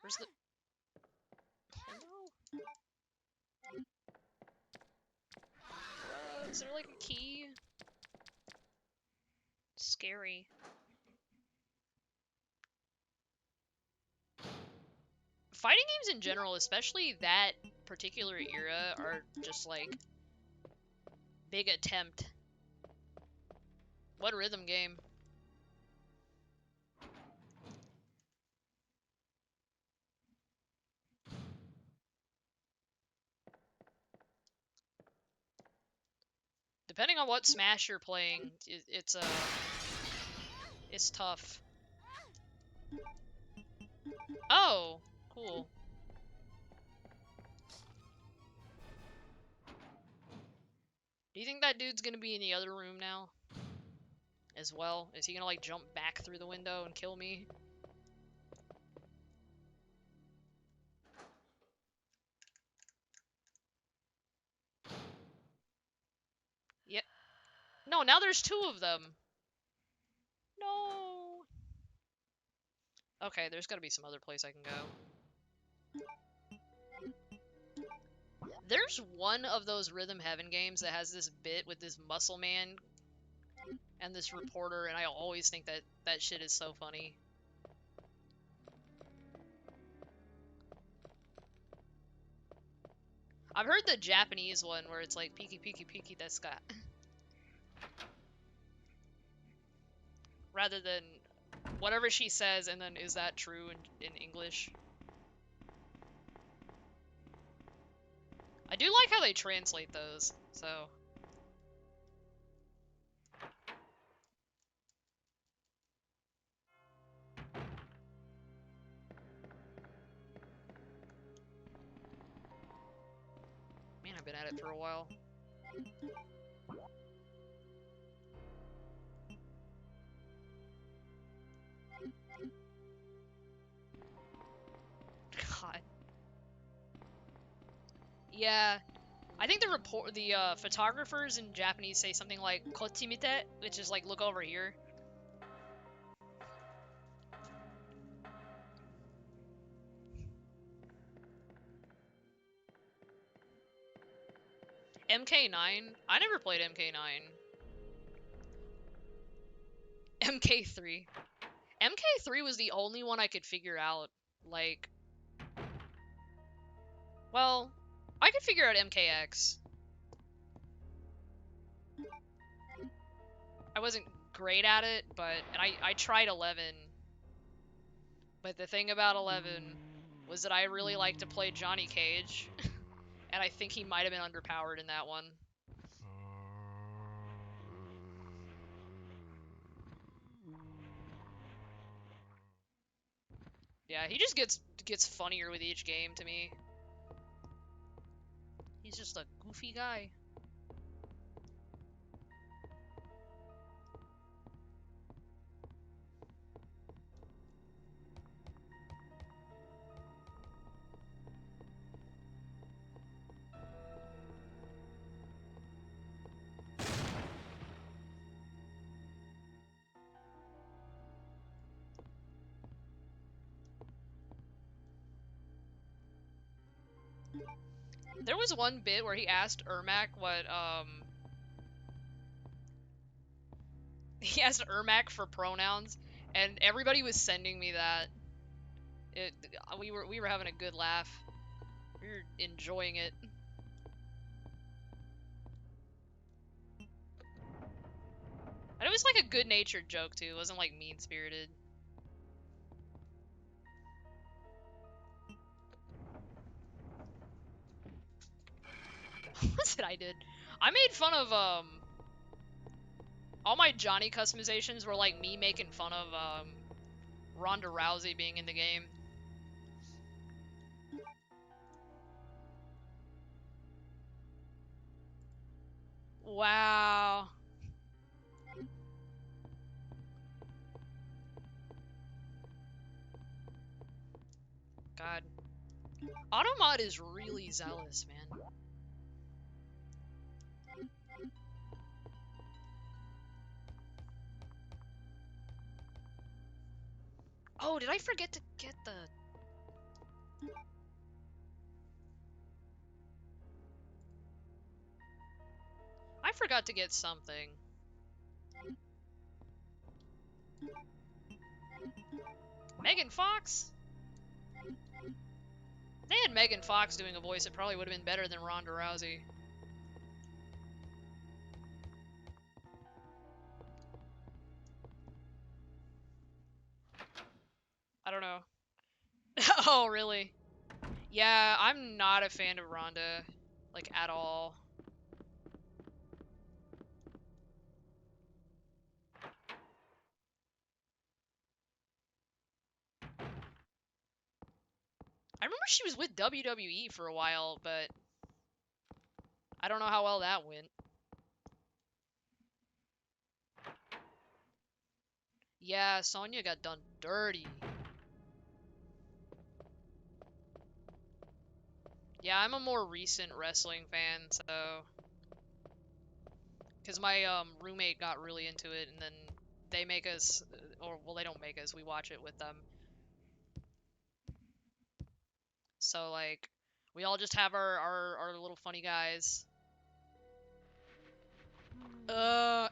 Where's the... Hello? Is there like a key? Scary. Fighting games in general, especially that particular era, are just like big attempt. What rhythm game? Depending on what Smash you're playing, it's tough. Oh, cool. Do you think that dude's gonna be in the other room now? as well. Is he gonna like jump back through the window and kill me? Yep. No, now there's two of them. No. Okay, there's gotta be some other place I can go. There's one of those Rhythm Heaven games that has this bit with this muscle man and this reporter, and I always think that that shit is so funny. I've heard the Japanese one where it's like Piki Piki Piki desu ka? Rather than whatever she says and then is that true in English? I do like how they translate those, so. Man, I've been at it for a while. God. Yeah. I think the photographers in Japanese say something like "kochimite," which is like look over here. MK9? I never played MK9. MK3. MK3 was the only one I could figure out, like... Well, I could figure out MKX. I wasn't great at it, but... And I tried 11. But the thing about 11 was that I really liked to play Johnny Cage. And I think he might have been underpowered in that one. Yeah, he just gets funnier with each game to me. He's just a goofy guy. There was one bit where he asked Ermac what, he asked Ermac for pronouns, and everybody was sending me that. We were having a good laugh. We were enjoying it. And it was like a good-natured joke too. It wasn't like mean-spirited. What was it I did? I made fun of all my Johnny customizations were like me making fun of Ronda Rousey being in the game. Wow. God. Automod is really zealous, man. Oh, did I forget to get the... I forgot to get something. Megan Fox? If they had Megan Fox doing a voice, it probably would have been better than Ronda Rousey. I don't know. Oh, really? Yeah, I'm not a fan of Ronda. Like, at all. I remember she was with WWE for a while, but I don't know how well that went. Yeah, Sonya got done dirty. Yeah, I'm a more recent wrestling fan, so... Because my roommate got really into it, and then they make us... Or, well, they don't make us, we watch it with them. So, like, we all just have our little funny guys. Mm.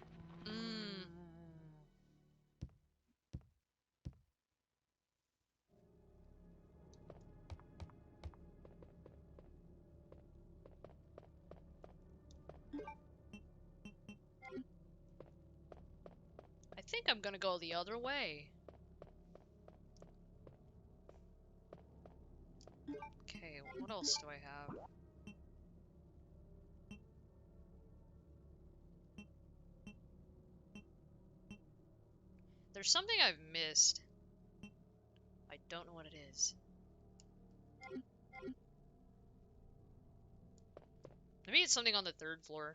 I think I'm gonna go the other way. Okay, what else do I have? There's something I've missed. I don't know what it is. Maybe it's something on the 3rd floor.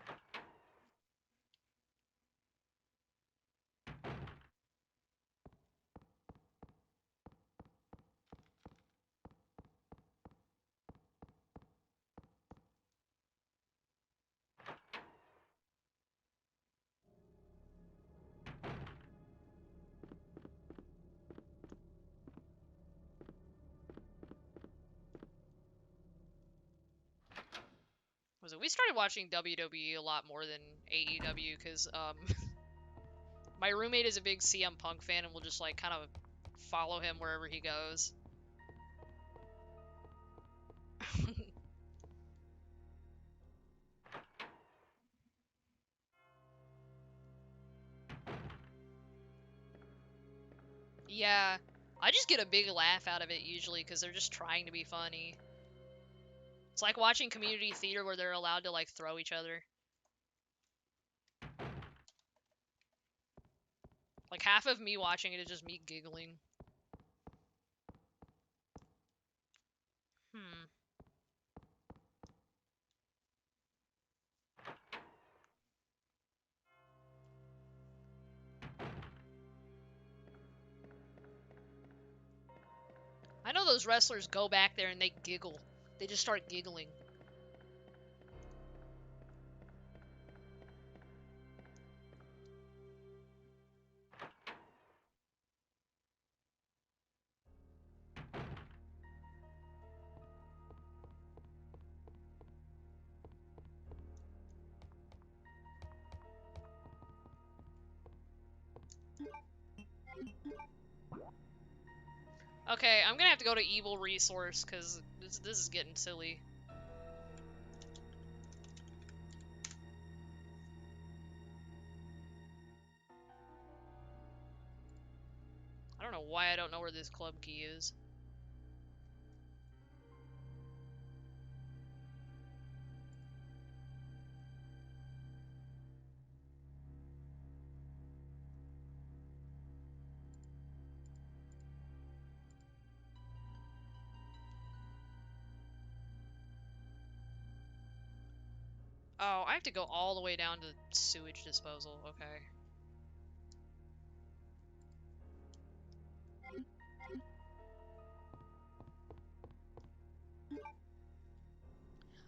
Was it? We started watching WWE a lot more than AEW because my roommate is a big CM Punk fan and we'll just like kind of follow him wherever he goes. Yeah, I just get a big laugh out of it usually because they're just trying to be funny. It's like watching community theater where they're allowed to like throw each other. Like half of me watching it is just me giggling. Hmm. I know those wrestlers go back there and they giggle. They just start giggling. Okay, I'm gonna have to go to Evil Resource because this is getting silly. I don't know why I don't know where this club key is. Oh, I have to go all the way down to sewage disposal. Okay.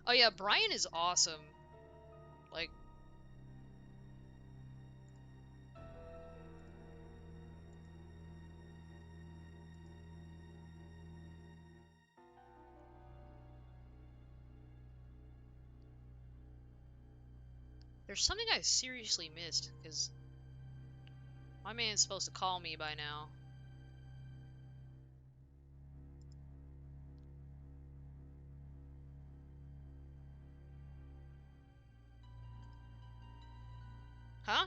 Oh yeah, Brian is awesome. Like, there's something I seriously missed because my man's supposed to call me by now. Huh?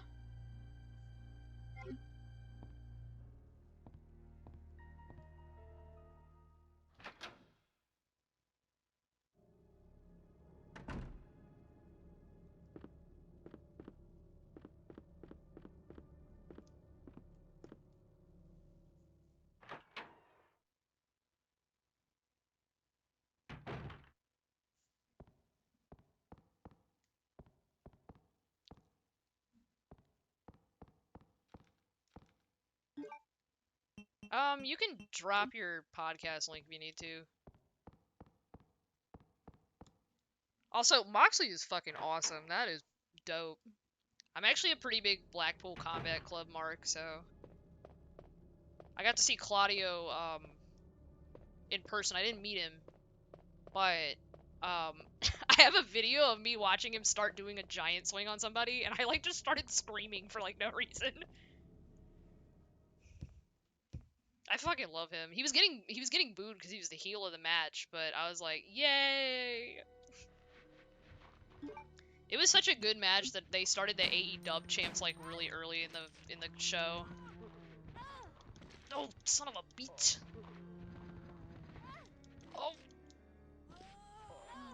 You can drop your podcast link if you need to. Also, Moxley is fucking awesome. That is dope. I'm actually a pretty big Blackpool Combat Club mark, so I got to see Claudio in person. I didn't meet him, but I have a video of me watching him start doing a giant swing on somebody, and I like just started screaming for like no reason. I fucking love him. He was getting booed because he was the heel of the match, but I was like, yay! It was such a good match that they started the AE dub champs like really early in the show. Oh, son of a bitch! Oh,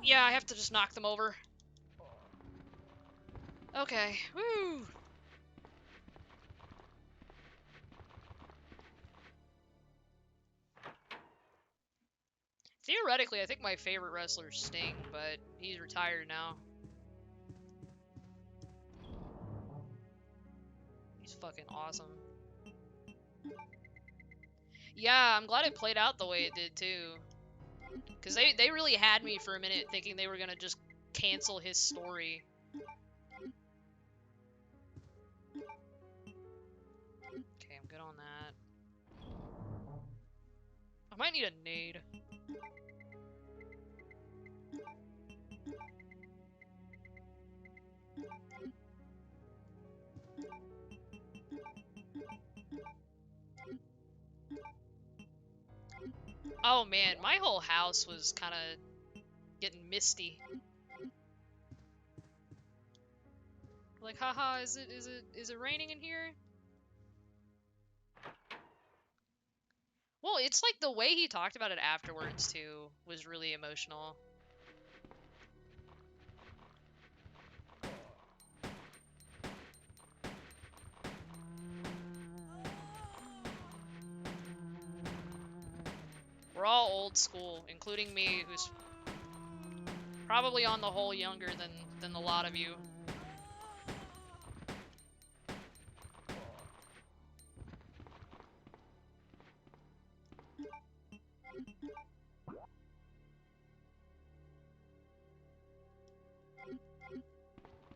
yeah, I have to just knock them over. Okay, woo! Theoretically, I think my favorite wrestler is Sting, but he's retired now. He's fucking awesome. Yeah, I'm glad it played out the way it did, too. Because they really had me for a minute thinking they were going to just cancel his story. Okay, I'm good on that. I might need a nade. Oh man, my whole house was kind of getting misty. Like, haha, is it raining in here? Well, it's like the way he talked about it afterwards too was really emotional. We're all old school, including me, who's probably on the whole younger than a lot of you.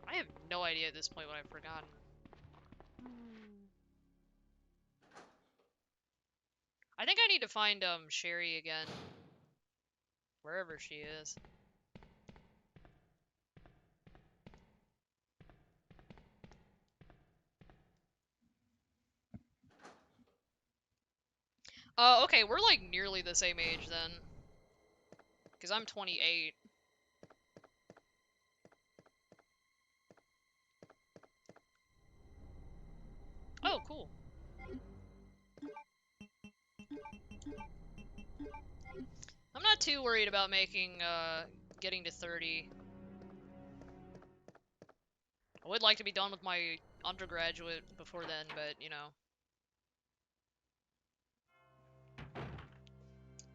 I have no idea at this point what I've forgotten. I think I need to find Sherry again. Wherever she is. Okay, we're like nearly the same age then. Because I'm 28. Oh, cool. I'm not too worried about getting to 30. I would like to be done with my undergraduate before then, but, you know.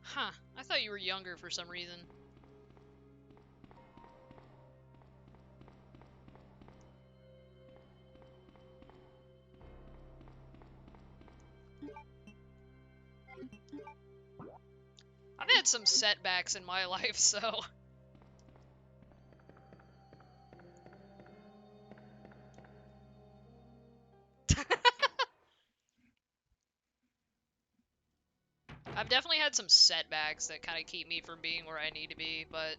Huh, I thought you were younger for some reason. I've had some setbacks in my life, so... I've definitely had some setbacks that kind of keep me from being where I need to be, but...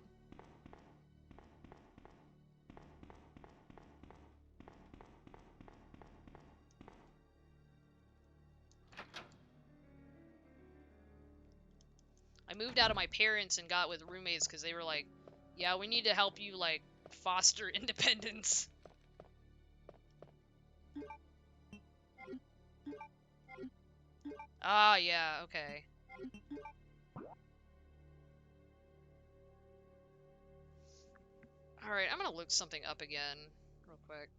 I moved out of my parents and got with roommates because they were like, yeah, we need to help you, like, foster independence. Ah, yeah, okay. Alright, I'm gonna look something up again, real quick.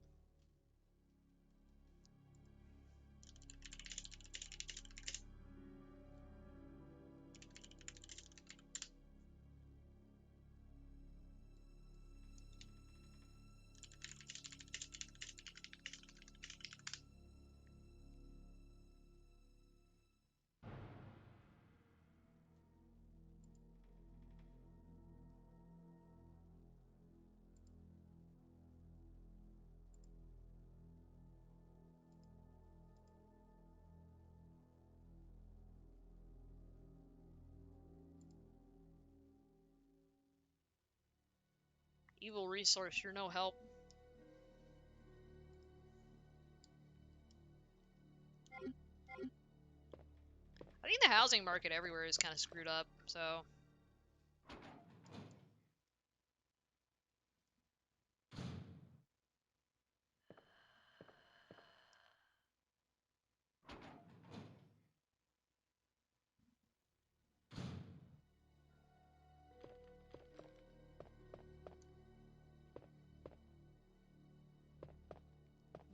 Evil resource, you're no help. I think the housing market everywhere is kind of screwed up, so...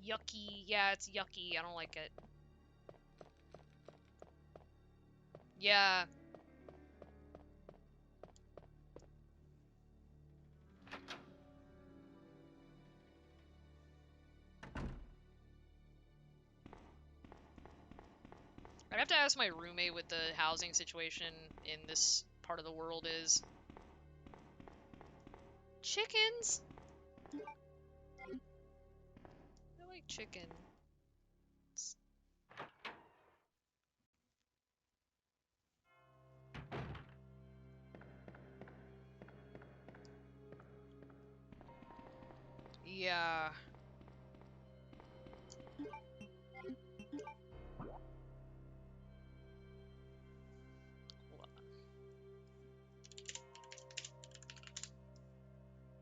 Yucky. Yeah, it's yucky. I don't like it. Yeah. I'd have to ask my roommate what the housing situation in this part of the world is. Chickens? I like chicken. Yeah.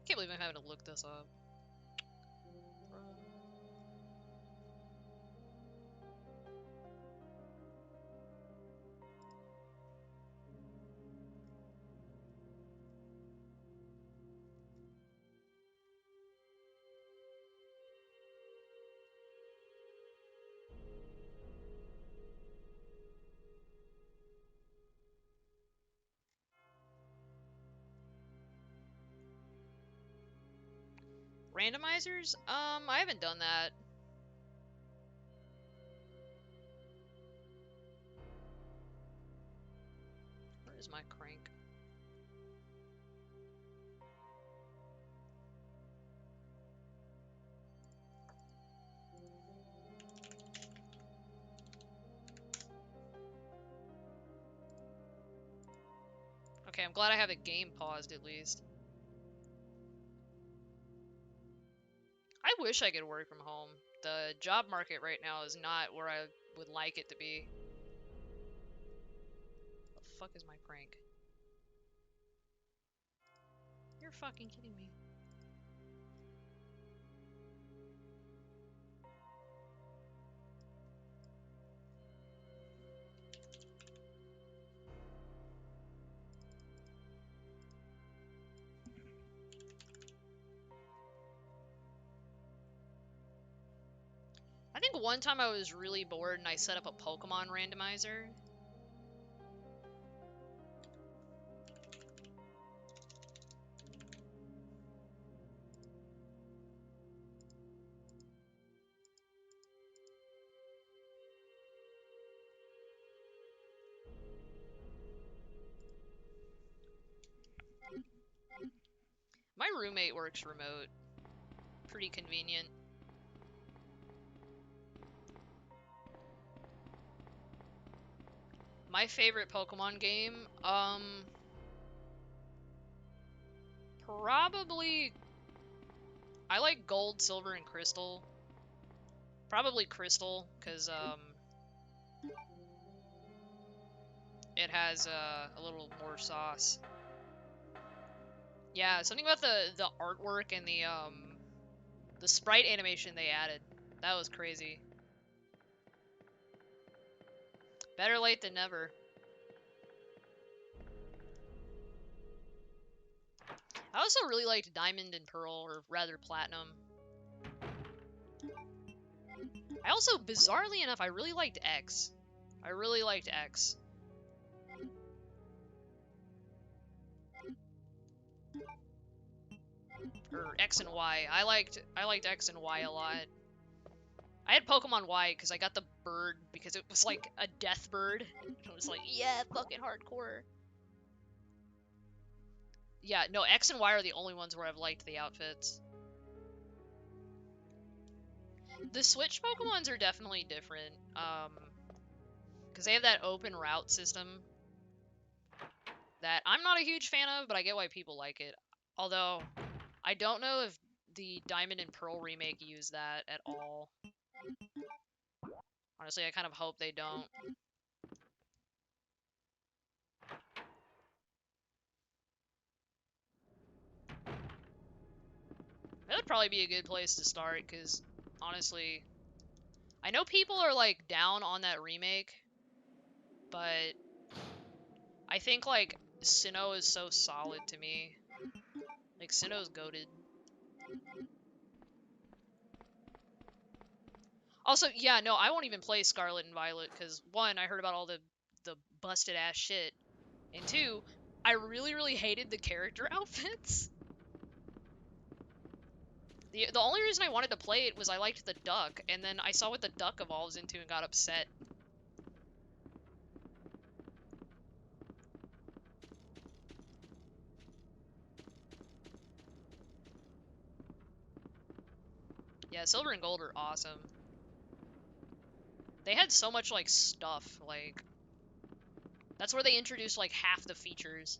Can't believe I'm having to look this up. Randomizers? I haven't done that. Where is my crank? Okay, I'm glad I have the game paused at least. I wish I could work from home. The job market right now is not where I would like it to be. The fuck is my crank? You're fucking kidding me. I think one time I was really bored and I set up a Pokemon randomizer. My roommate works remote. Pretty convenient. My favorite Pokemon game, probably, I like Gold, Silver, and Crystal. Probably Crystal, because, it has, a little more sauce. Yeah, something about the artwork and the sprite animation they added. That was crazy. Better late than never. I also really liked Diamond and Pearl, or rather Platinum. I also, bizarrely enough, I really liked X. I really liked X. Or X and Y. I liked X and Y a lot. I had Pokemon Y because I got the bird because it was like a death bird. It was like, yeah, fucking hardcore. Yeah, no, X and Y are the only ones where I've liked the outfits. The Switch Pokemons are definitely different. Because they have that open route system that I'm not a huge fan of, but I get why people like it. Although, I don't know if the Diamond and Pearl remake used that at all. Honestly, I kind of hope they don't. That would probably be a good place to start, because honestly, I know people are like down on that remake, but I think like Sinnoh is so solid to me. Like Sinnoh's goated. Also, yeah, no, I won't even play Scarlet and Violet because one, I heard about all the busted ass shit, and two, I really hated the character outfits. The only reason I wanted to play it was I liked the duck, and then I saw what the duck evolves into and got upset. Yeah, Silver and Gold are awesome. They had so much like stuff, like that's where they introduced like half the features.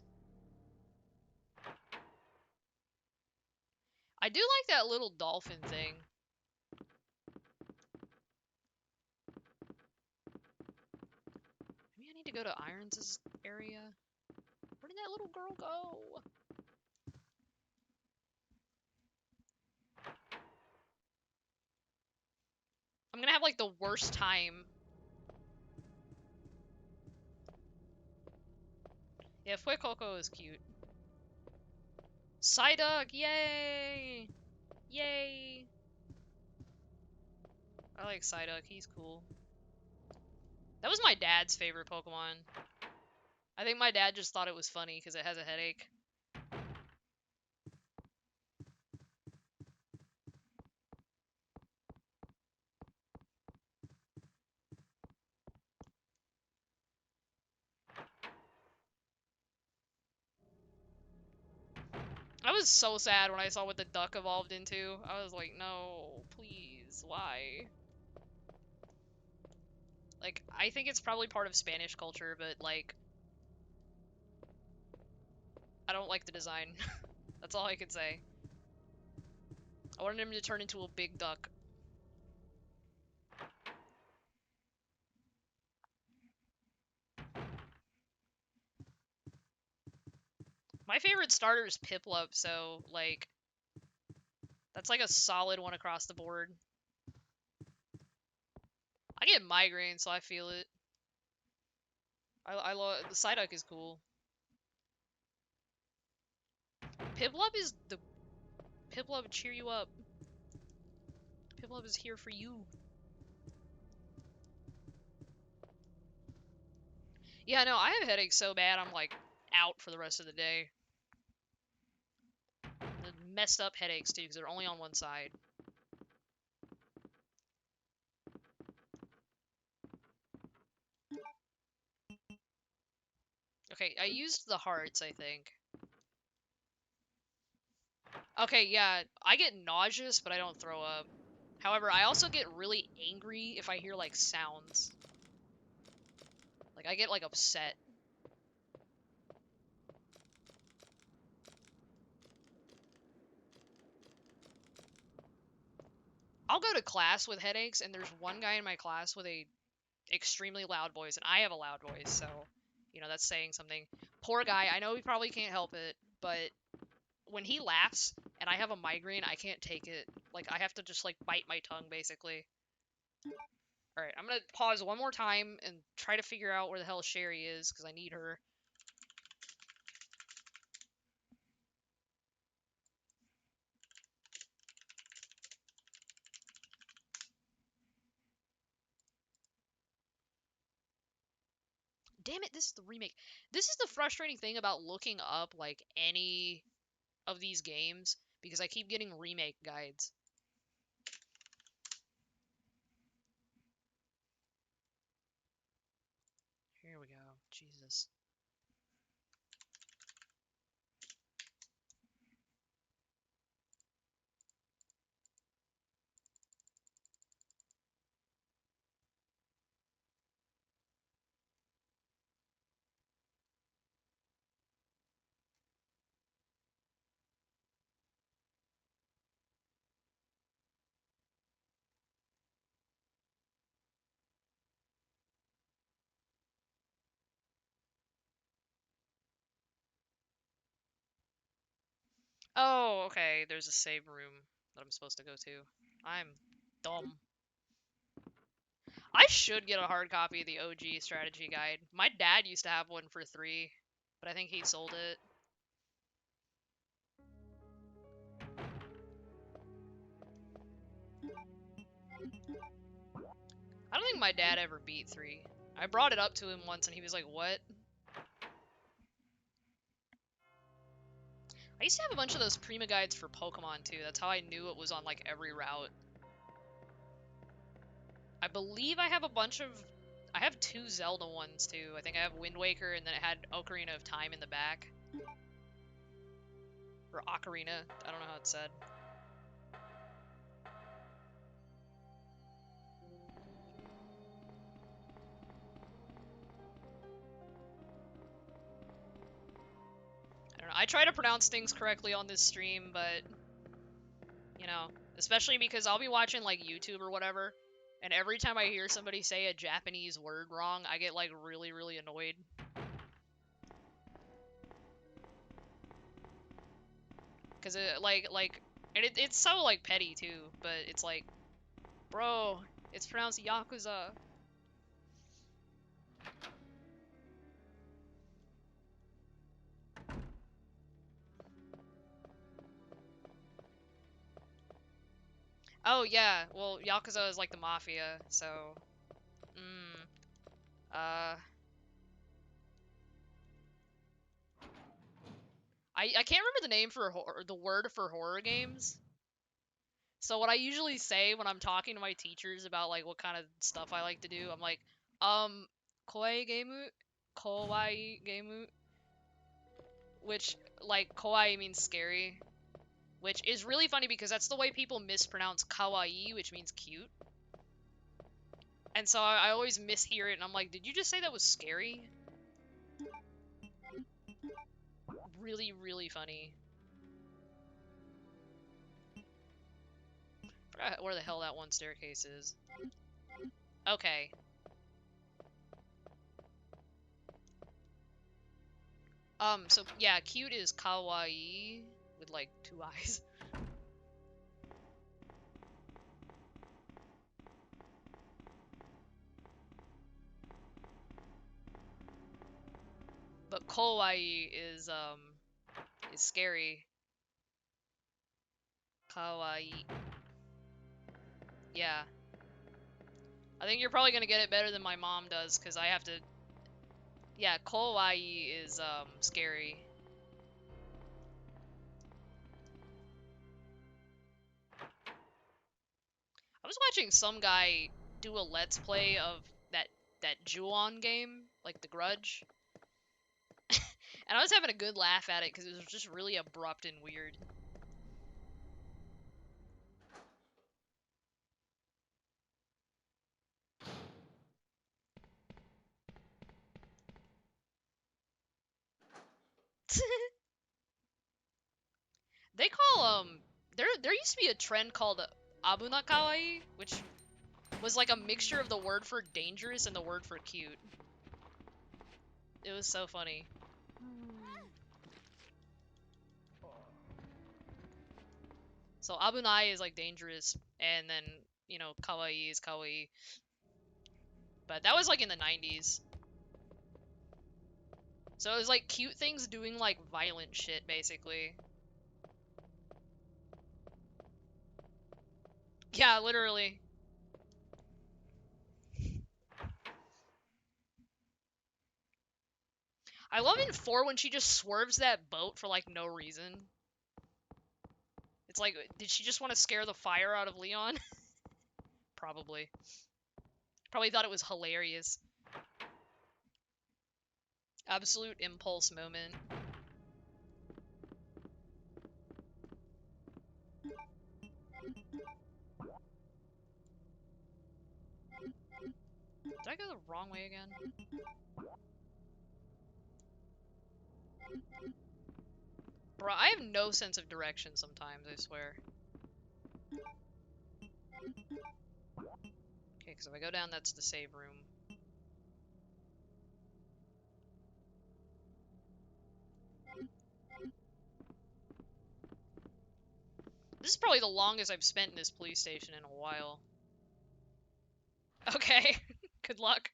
I do like that little dolphin thing. Maybe I need to go to Irons' area. Where did that little girl go? I'm gonna have like the worst time. Yeah, Fuecoco is cute. Psyduck, yay! Yay! I like Psyduck, he's cool. That was my dad's favorite Pokemon. I think my dad just thought it was funny because it has a headache. I was so sad when I saw what the duck evolved into. I was like, no, please, why? Like, I think it's probably part of Spanish culture, but like, I don't like the design. That's all I could say. I wanted him to turn into a big duck. My favorite starter is Piplup, so like, that's like a solid one across the board. I get migraine, so I feel it. I love the Psyduck is cool. Piplup is the Piplup cheer you up. Piplup is here for you. Yeah, no, I have headaches so bad I'm like out for the rest of the day. The messed up headaches too, because they're only on one side. Okay, I used the hearts, I think. Okay, yeah, I get nauseous, but I don't throw up. However, I also get really angry if I hear like sounds. Like I get like upset. I'll go to class with headaches, and there's one guy in my class with a extremely loud voice, and I have a loud voice, so you know that's saying something. Poor guy. I know he probably can't help it, but when he laughs and I have a migraine, I can't take it. Like I have to just like bite my tongue basically. All right, I'm gonna pause one more time and try to figure out where the hell Sherry is because I need her. Damn it, this is the remake. This is the frustrating thing about looking up like any of these games because I keep getting remake guides. Here we go. Jesus. Oh, okay. There's a save room that I'm supposed to go to. I'm dumb. I should get a hard copy of the OG strategy guide. My dad used to have one for 3, but I think he sold it. I don't think my dad ever beat 3. I brought it up to him once and he was like, what? I used to have a bunch of those Prima guides for Pokemon too. That's how I knew it was on like every route. I believe I have a bunch of... I have 2 Zelda ones too. I think I have Wind Waker and then it had Ocarina of Time in the back. Or Ocarina. I don't know how it's said. I don't know. I try to pronounce things correctly on this stream, but... You know, especially because I'll be watching like YouTube or whatever, and every time I hear somebody say a Japanese word wrong, I get like really, really annoyed. Cause and it's so like petty too, but it's like, bro, it's pronounced Yakuza. Oh yeah, well Yakuza is like the mafia, so, uh, I can't remember the name for the word for horror games. So what I usually say when I'm talking to my teachers about like what kind of stuff I like to do, I'm like, kawaii gemu, kawaii gemu, which like kawaii means scary, which is really funny because that's the way people mispronounce kawaii, which means cute. And so I always mishear it, and I'm like, did you just say that was scary? Really, really funny. Forgot where the hell that one staircase is. Okay. So yeah, cute is kawaii with like 2 eyes. But kawaii is scary. Kawaii. Yeah. I think you're probably gonna get it better than my mom does, because I have to... Yeah, kawaii is, scary. I was watching some guy do a let's play of that Ju-on game, like The Grudge. And I was having a good laugh at it, because it was just really abrupt and weird. They call, there used to be a trend called Abuna Kawaii, which was like a mixture of the word for dangerous and the word for cute. It was so funny. So Abunai is like dangerous, and then, you know, kawaii is kawaii. But that was like in the 90s. So it was like cute things doing like violent shit, basically. Yeah, literally. I love in 4 when she just swerves that boat for like no reason. It's like, did she just want to scare the fire out of Leon? Probably. Probably thought it was hilarious. Absolute impulse moment. Did I go the wrong way again? Bro, I have no sense of direction sometimes, I swear. Okay, because if I go down, that's the save room. This is probably the longest I've spent in this police station in a while. Okay, good luck.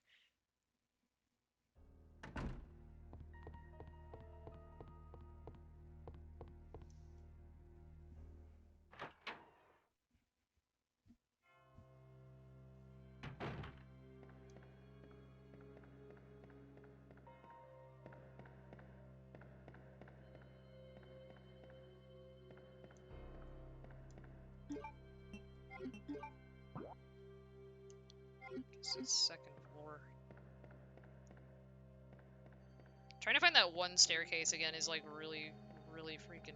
Guess it's second floor. Trying to find that one staircase again is like really, really freaking.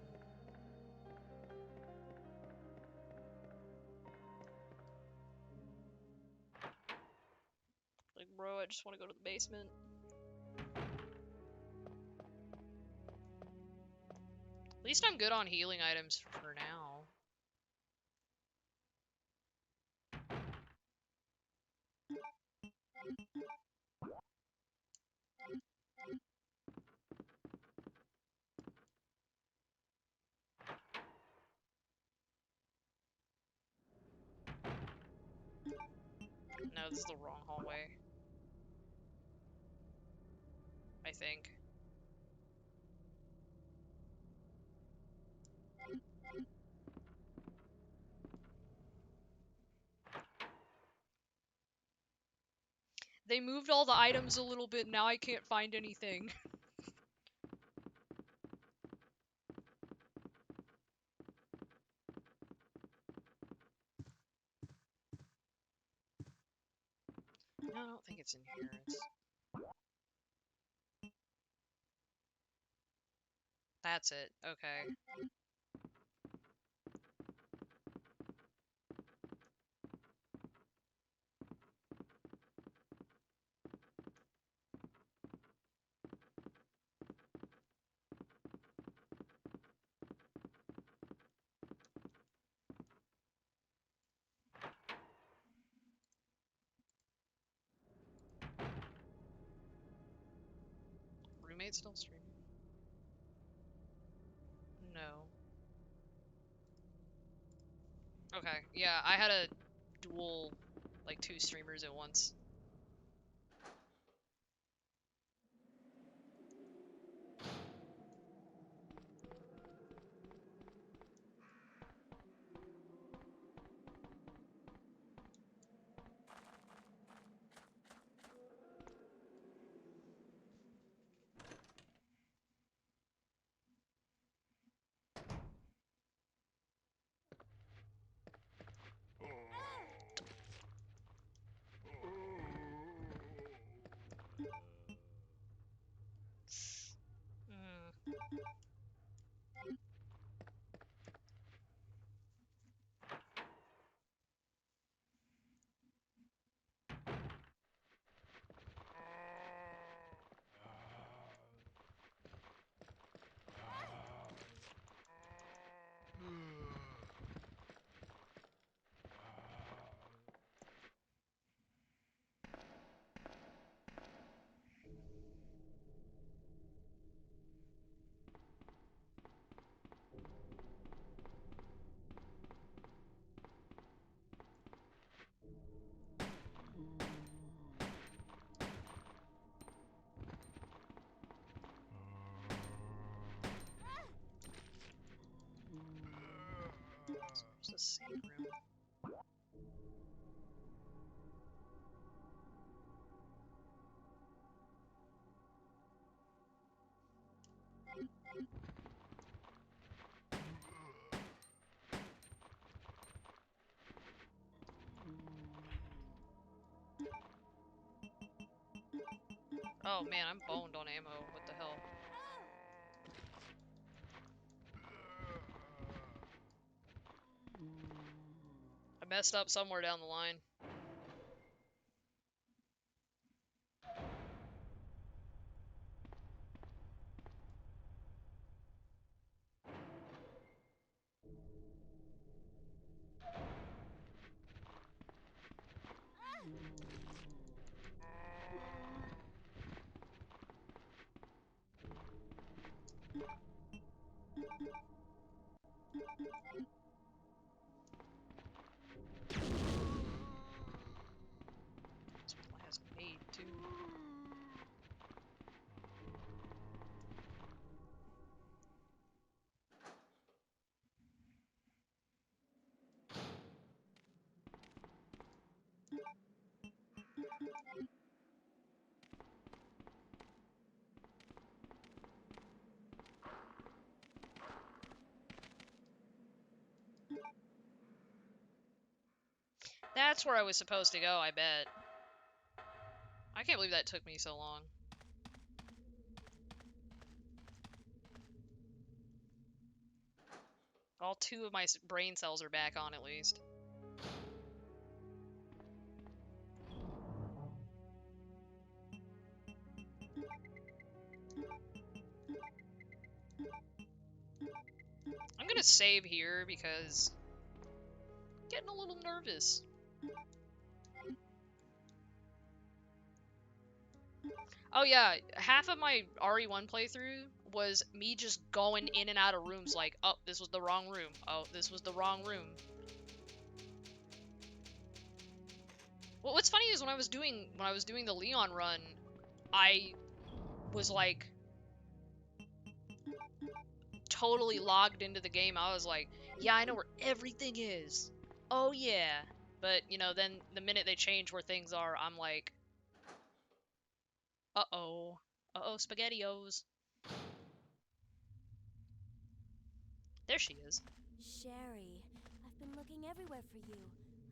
Like, bro, I just want to go to the basement. At least I'm good on healing items for now. No, this is the wrong hallway. I think. They moved all the items a little bit, now I can't find anything. No, I don't think it's in here. That's it. Okay. Roommate still streaming? No. Okay, yeah, I had a dual, like 2 streamers at once. Mm. Where's the save room? Oh man, I'm boned on ammo. What the hell? I messed up somewhere down the line. That's where I was supposed to go, I bet. I can't believe that took me so long. All 2 of my brain cells are back on, at least. I'm gonna save here because I'm getting a little nervous. Oh yeah, half of my RE1 playthrough was me just going in and out of rooms like, oh, this was the wrong room. Oh, this was the wrong room. Well, what's funny is when I was doing the Leon run, I was like totally logged into the game. I was like, yeah, I know where everything is. Oh yeah. But, you know, then the minute they change where things are, I'm like, uh-oh. Uh-oh, SpaghettiOs. There she is. Sherry, I've been looking everywhere for you.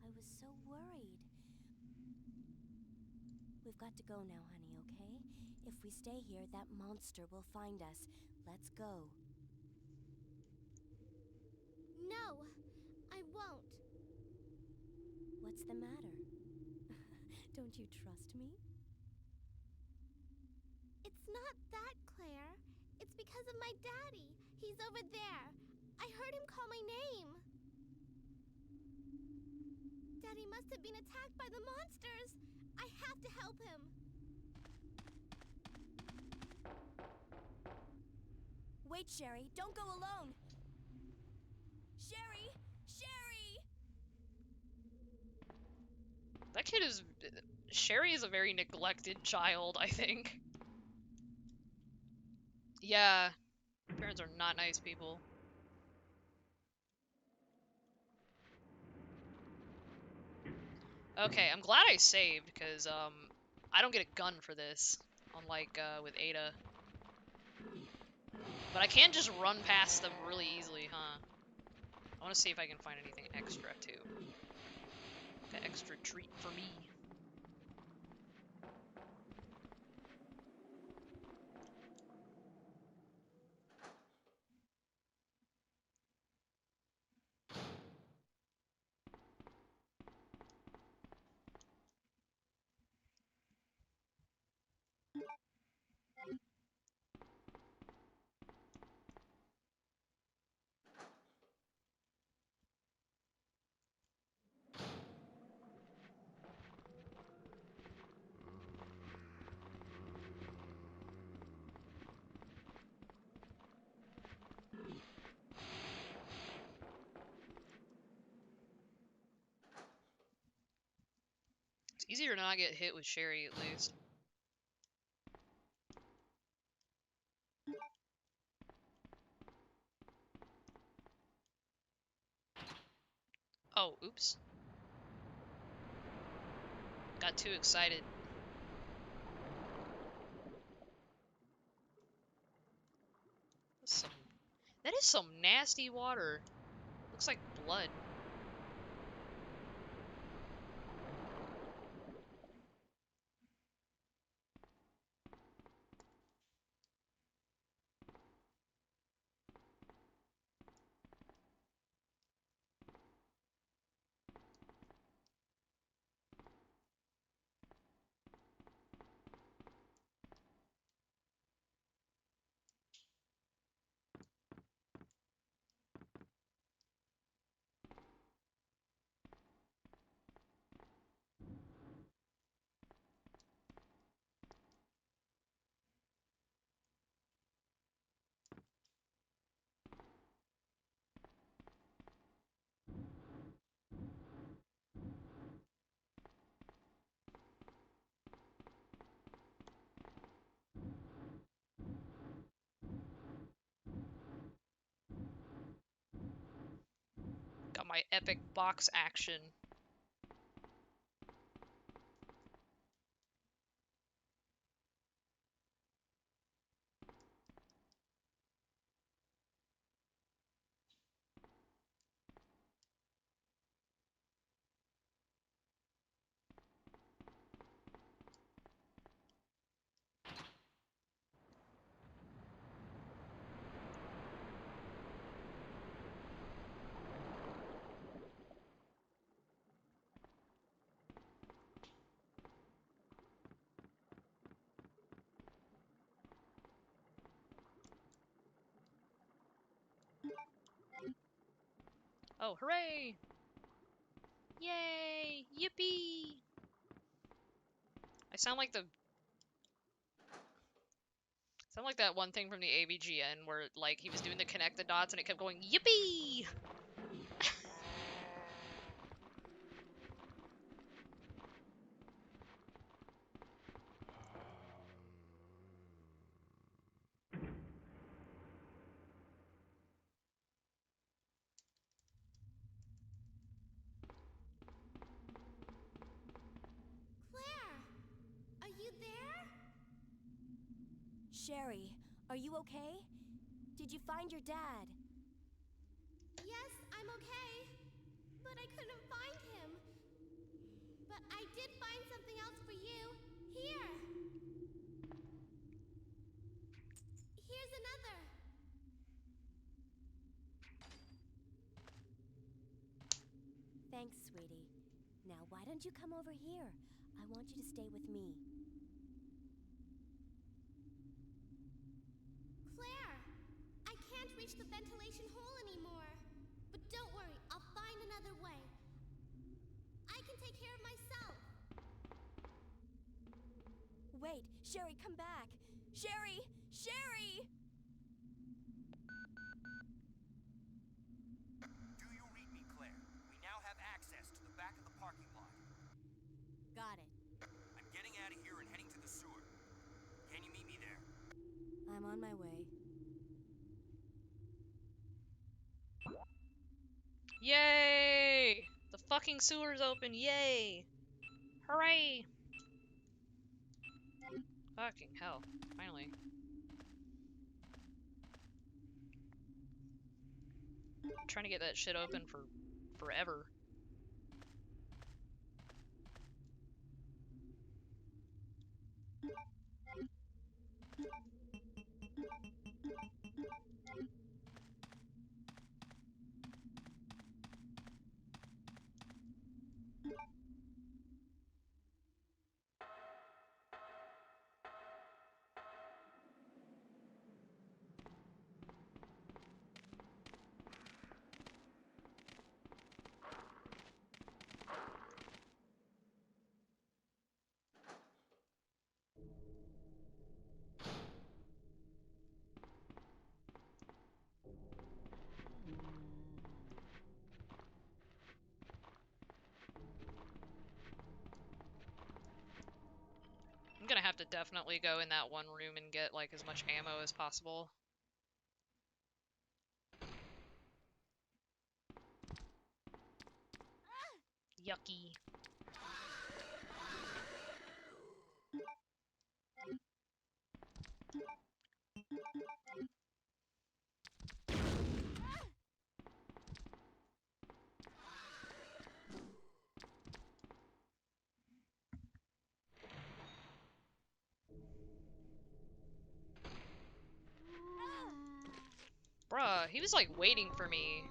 I was so worried. We've got to go now, honey, okay? If we stay here, that monster will find us. Let's go. No, I won't. What's the matter? Don't you trust me? It's not that, Claire. It's because of my daddy. He's over there. I heard him call my name. Daddy must have been attacked by the monsters. I have to help him. Wait, Sherry, don't go alone. Sherry! Sherry! That kid is... Sherry is a very neglected child, I think. Yeah. Parents are not nice people. Okay, I'm glad I saved, because, I don't get a gun for this, unlike, with Ada. But I can just run past them really easily, huh? I want to see if I can find anything extra, too. Like an extra treat for me. It's easier to not get hit with Sherry, at least. Oh, oops. Got too excited. That is some nasty water. Looks like blood. Got my epic box action. Oh, hooray! Yay! Yippee! I sound like that one thing from the AVGN where like he was doing the connect the dots and it kept going yippee. Claire, are you there? Sherry, are you okay? Did you find your dad? Yes, I'm okay. But I couldn't find him. But I did find something else for you. Here. Here's another. Thanks, sweetie. Now, why don't you come over here? I want you to stay with me. Claire, I can't reach the ventilation hole anymore. But don't worry, I'll find another way. I can take care of myself. Wait, Sherry, come back. Sherry! Sherry! Do you read me, Claire? We now have access to the back of the parking lot. Got it. I'm getting out of here and heading to the sewer. Can you meet me there? I'm on my way. Yay! The fucking sewer's open, yay! Hooray! Fucking hell, finally. I'm trying to get that shit open for forever. I'm gonna have to definitely go in that one room and get like as much ammo as possible. Yucky. Bruh, he was like waiting for me.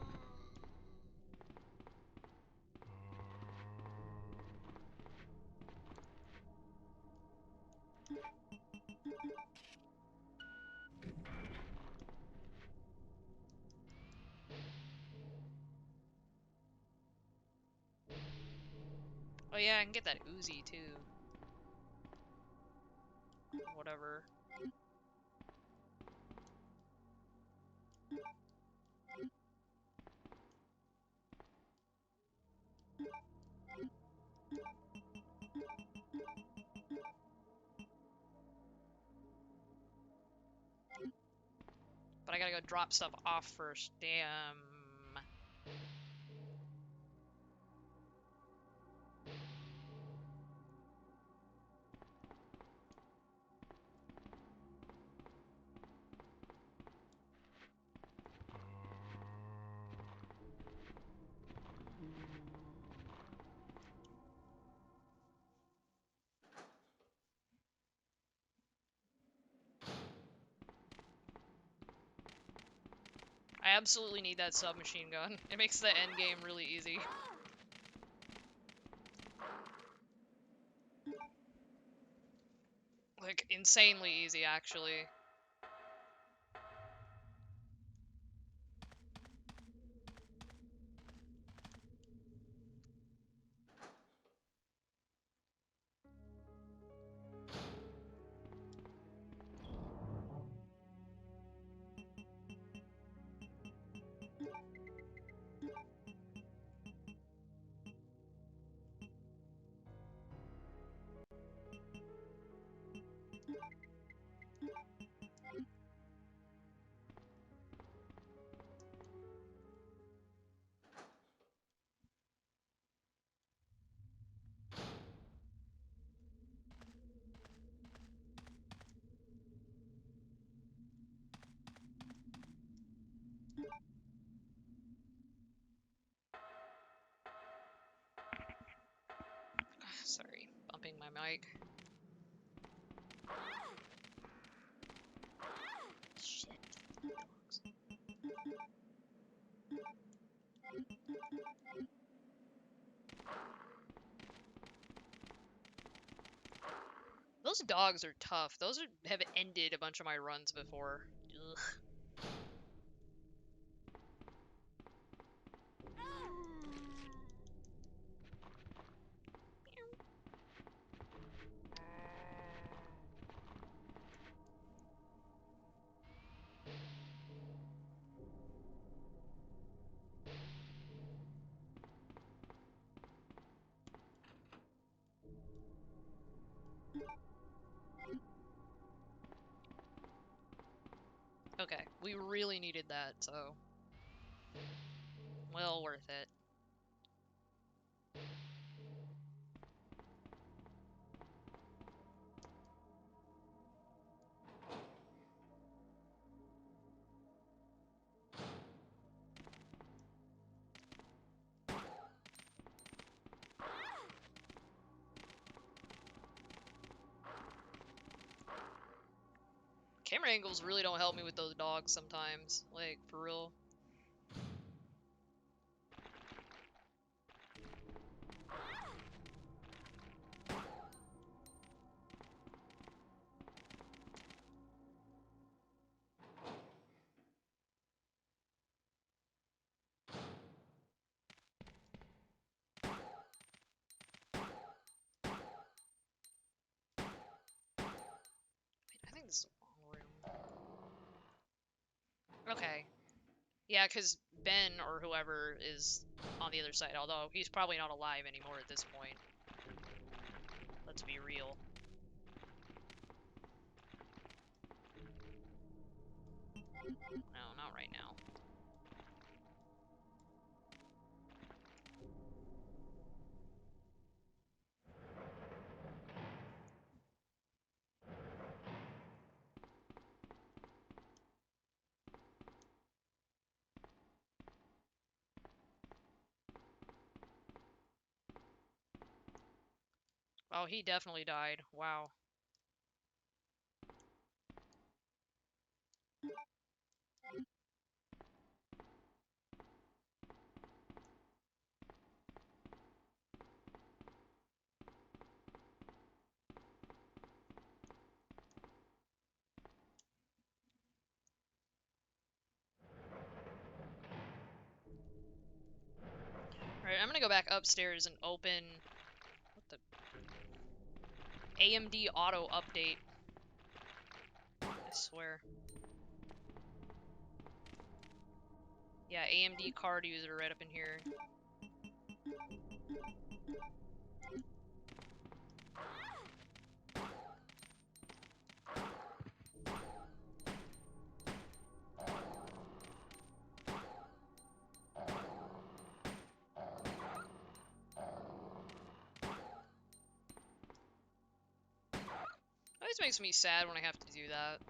Oh yeah, I can get that Uzi too. Whatever. But I gotta go drop stuff off first. Damn. I absolutely need that submachine gun. It makes the end game really easy. Like, insanely easy, actually. muting my mic. Shit. Dogs. Those dogs are tough. Have ended a bunch of my runs before. Ugh. Okay, we really needed that, so well worth it. Camera angles really don't help me with those dogs sometimes, like, for real. I think this is the wrong room. Okay. Yeah, because Ben or whoever is on the other side, although he's probably not alive anymore at this point. Let's be real. No, not right now. Oh, he definitely died. Wow. Alright, I'm gonna go back upstairs and open... What the... AMD auto update. I swear. Yeah, AMD card user right up in here. Always makes me sad when I have to do that.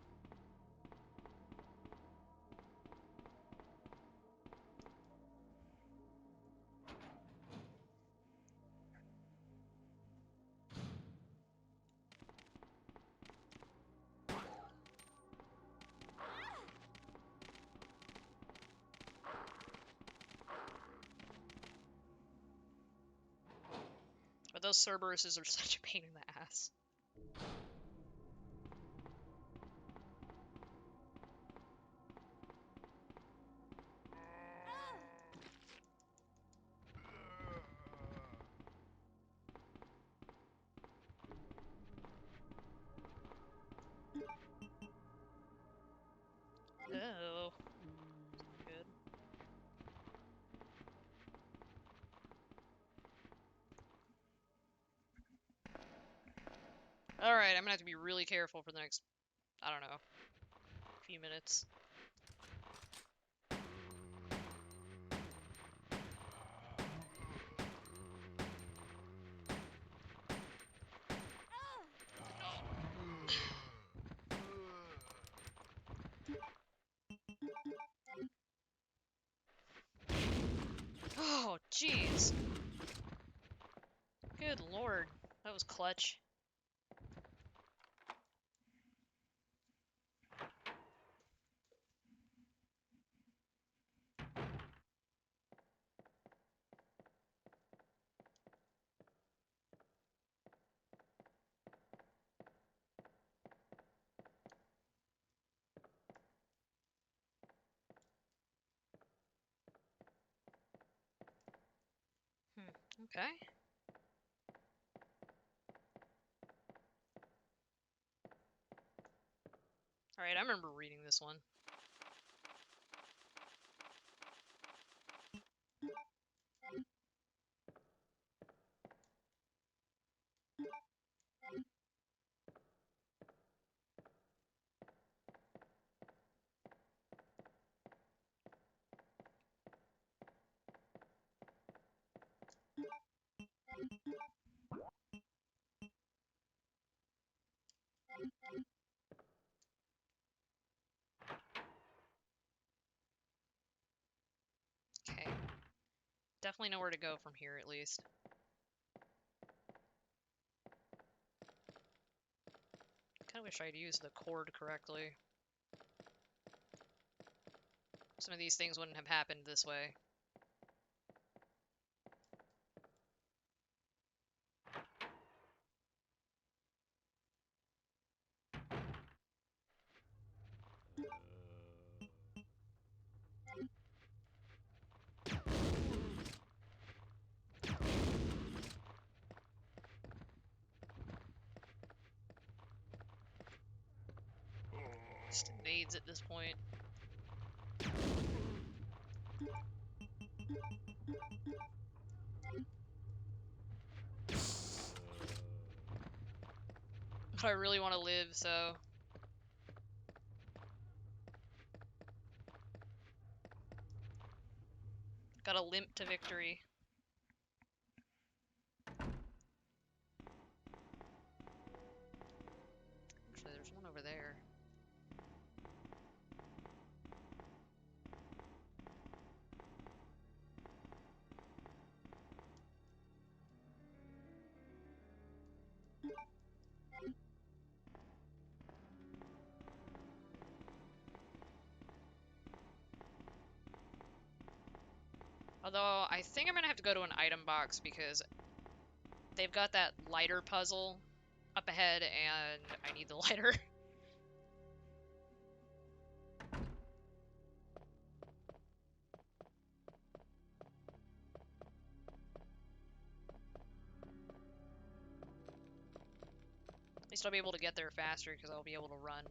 But those Cerberuses are such a pain in the ass. Oh. It's not good. Alright, I'm gonna have to be really careful for the next, I don't know, few minutes. Oh, jeez. Good lord. That was clutch. Okay. Alright, I remember reading this one. Okay. Definitely know where to go from here, at least. Kinda wish I'd used the cord correctly. Some of these things wouldn't have happened this way. Just invades at this point. But I really want to live, so... Gotta limp to victory. Actually, there's one over there. Although, I think I'm gonna have to go to an item box because they've got that lighter puzzle up ahead and I need the lighter. At least I'll be able to get there faster because I'll be able to run.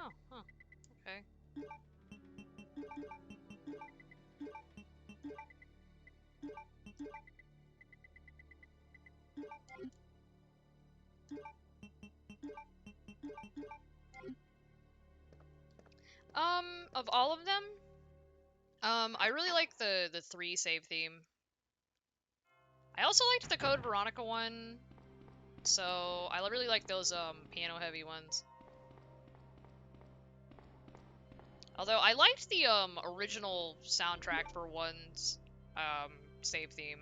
Oh, huh. Okay. Of all of them, I really like the 3 save theme. I also liked the Code Veronica one, so I really like those piano heavy ones. Although I liked the original soundtrack for one's save theme.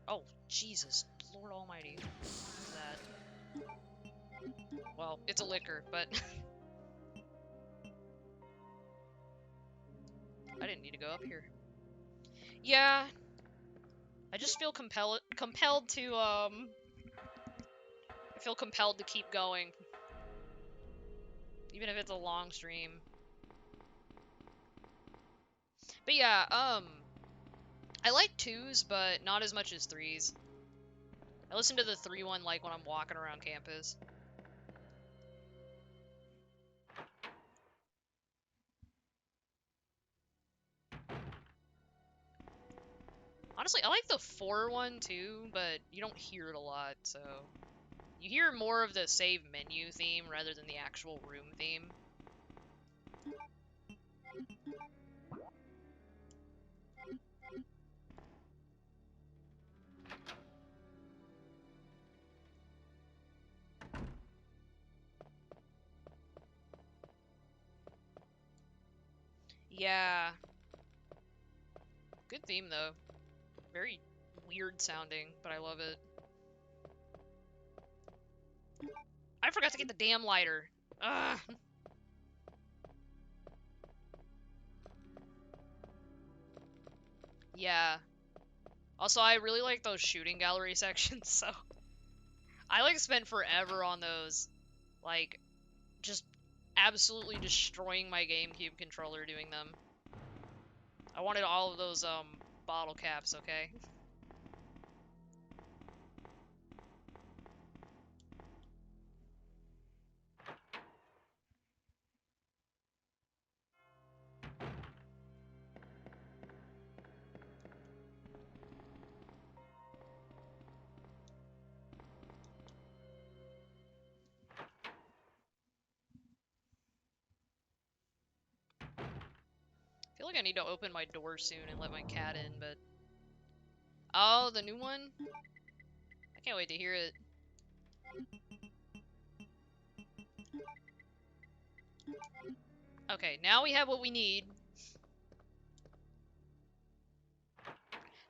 Oh, Jesus, Lord Almighty. What is that? Well, it's a liquor, but I didn't need to go up here. Yeah, I just feel compelled to I feel compelled to keep going, even if it's a long stream. But yeah, I like 2s, but not as much as 3s. I listen to the 3 one like when I'm walking around campus. Honestly, I like the 4 one too, but you don't hear it a lot, so... You hear more of the save menu theme rather than the actual room theme. Yeah. Good theme, though. Very weird sounding, but I love it. I forgot to get the damn lighter. Ugh. Yeah. Also, I really like those shooting gallery sections, so... I, like, spent forever on those. Like, just absolutely destroying my GameCube controller doing them. I wanted all of those, bottle caps, okay? I feel like I need to open my door soon and let my cat in, but... Oh, the new one? I can't wait to hear it. Okay, now we have what we need.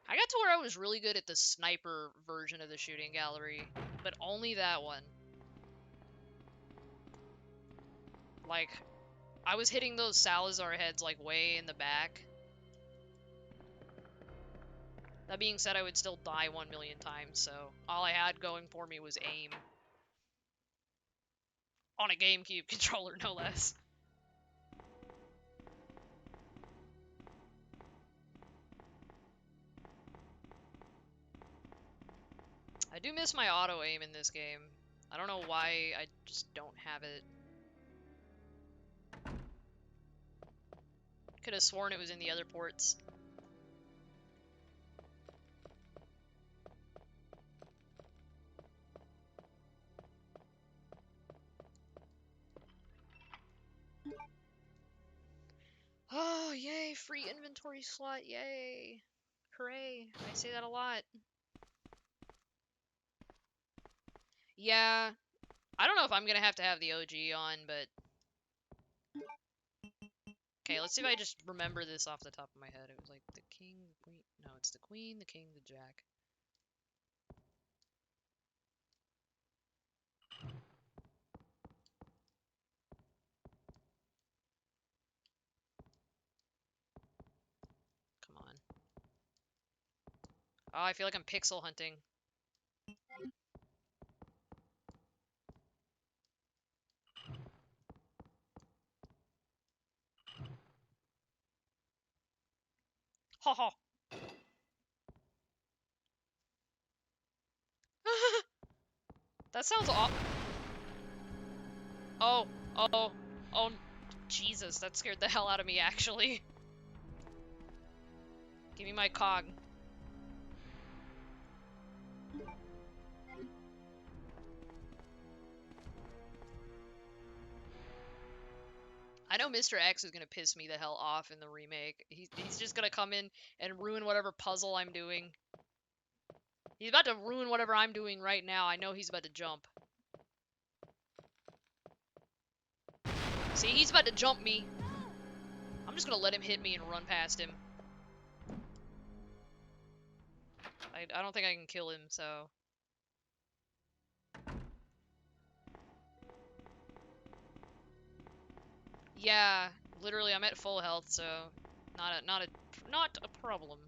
I got to where I was really good at the sniper version of the shooting gallery, but only that one. Like, I was hitting those Salazar heads, like, way in the back. That being said, I would still die 1,000,000 times, so all I had going for me was aim. On a GameCube controller, no less. I do miss my auto-aim in this game. I don't know why, I just don't have it. Could have sworn it was in the other ports. Oh, yay, free inventory slot, yay. Hooray, I say that a lot. Yeah, I don't know if I'm gonna have to have the OG on, but... Okay, let's see if I just remember this off the top of my head. It was like the king, the queen... No, it's the queen, the king, the jack. Come on. Oh, I feel like I'm pixel hunting. Ha ha! That sounds aw- Oh, oh, oh, Jesus, that scared the hell out of me, actually. Give me my cog. I know Mr. X is gonna piss me the hell off in the remake. He's just gonna come in and ruin whatever puzzle I'm doing. He's about to ruin whatever I'm doing right now. I know he's about to jump. See, he's about to jump me. I'm just gonna let him hit me and run past him. I don't think I can kill him, so... Yeah, literally I'm at full health, so not a problem.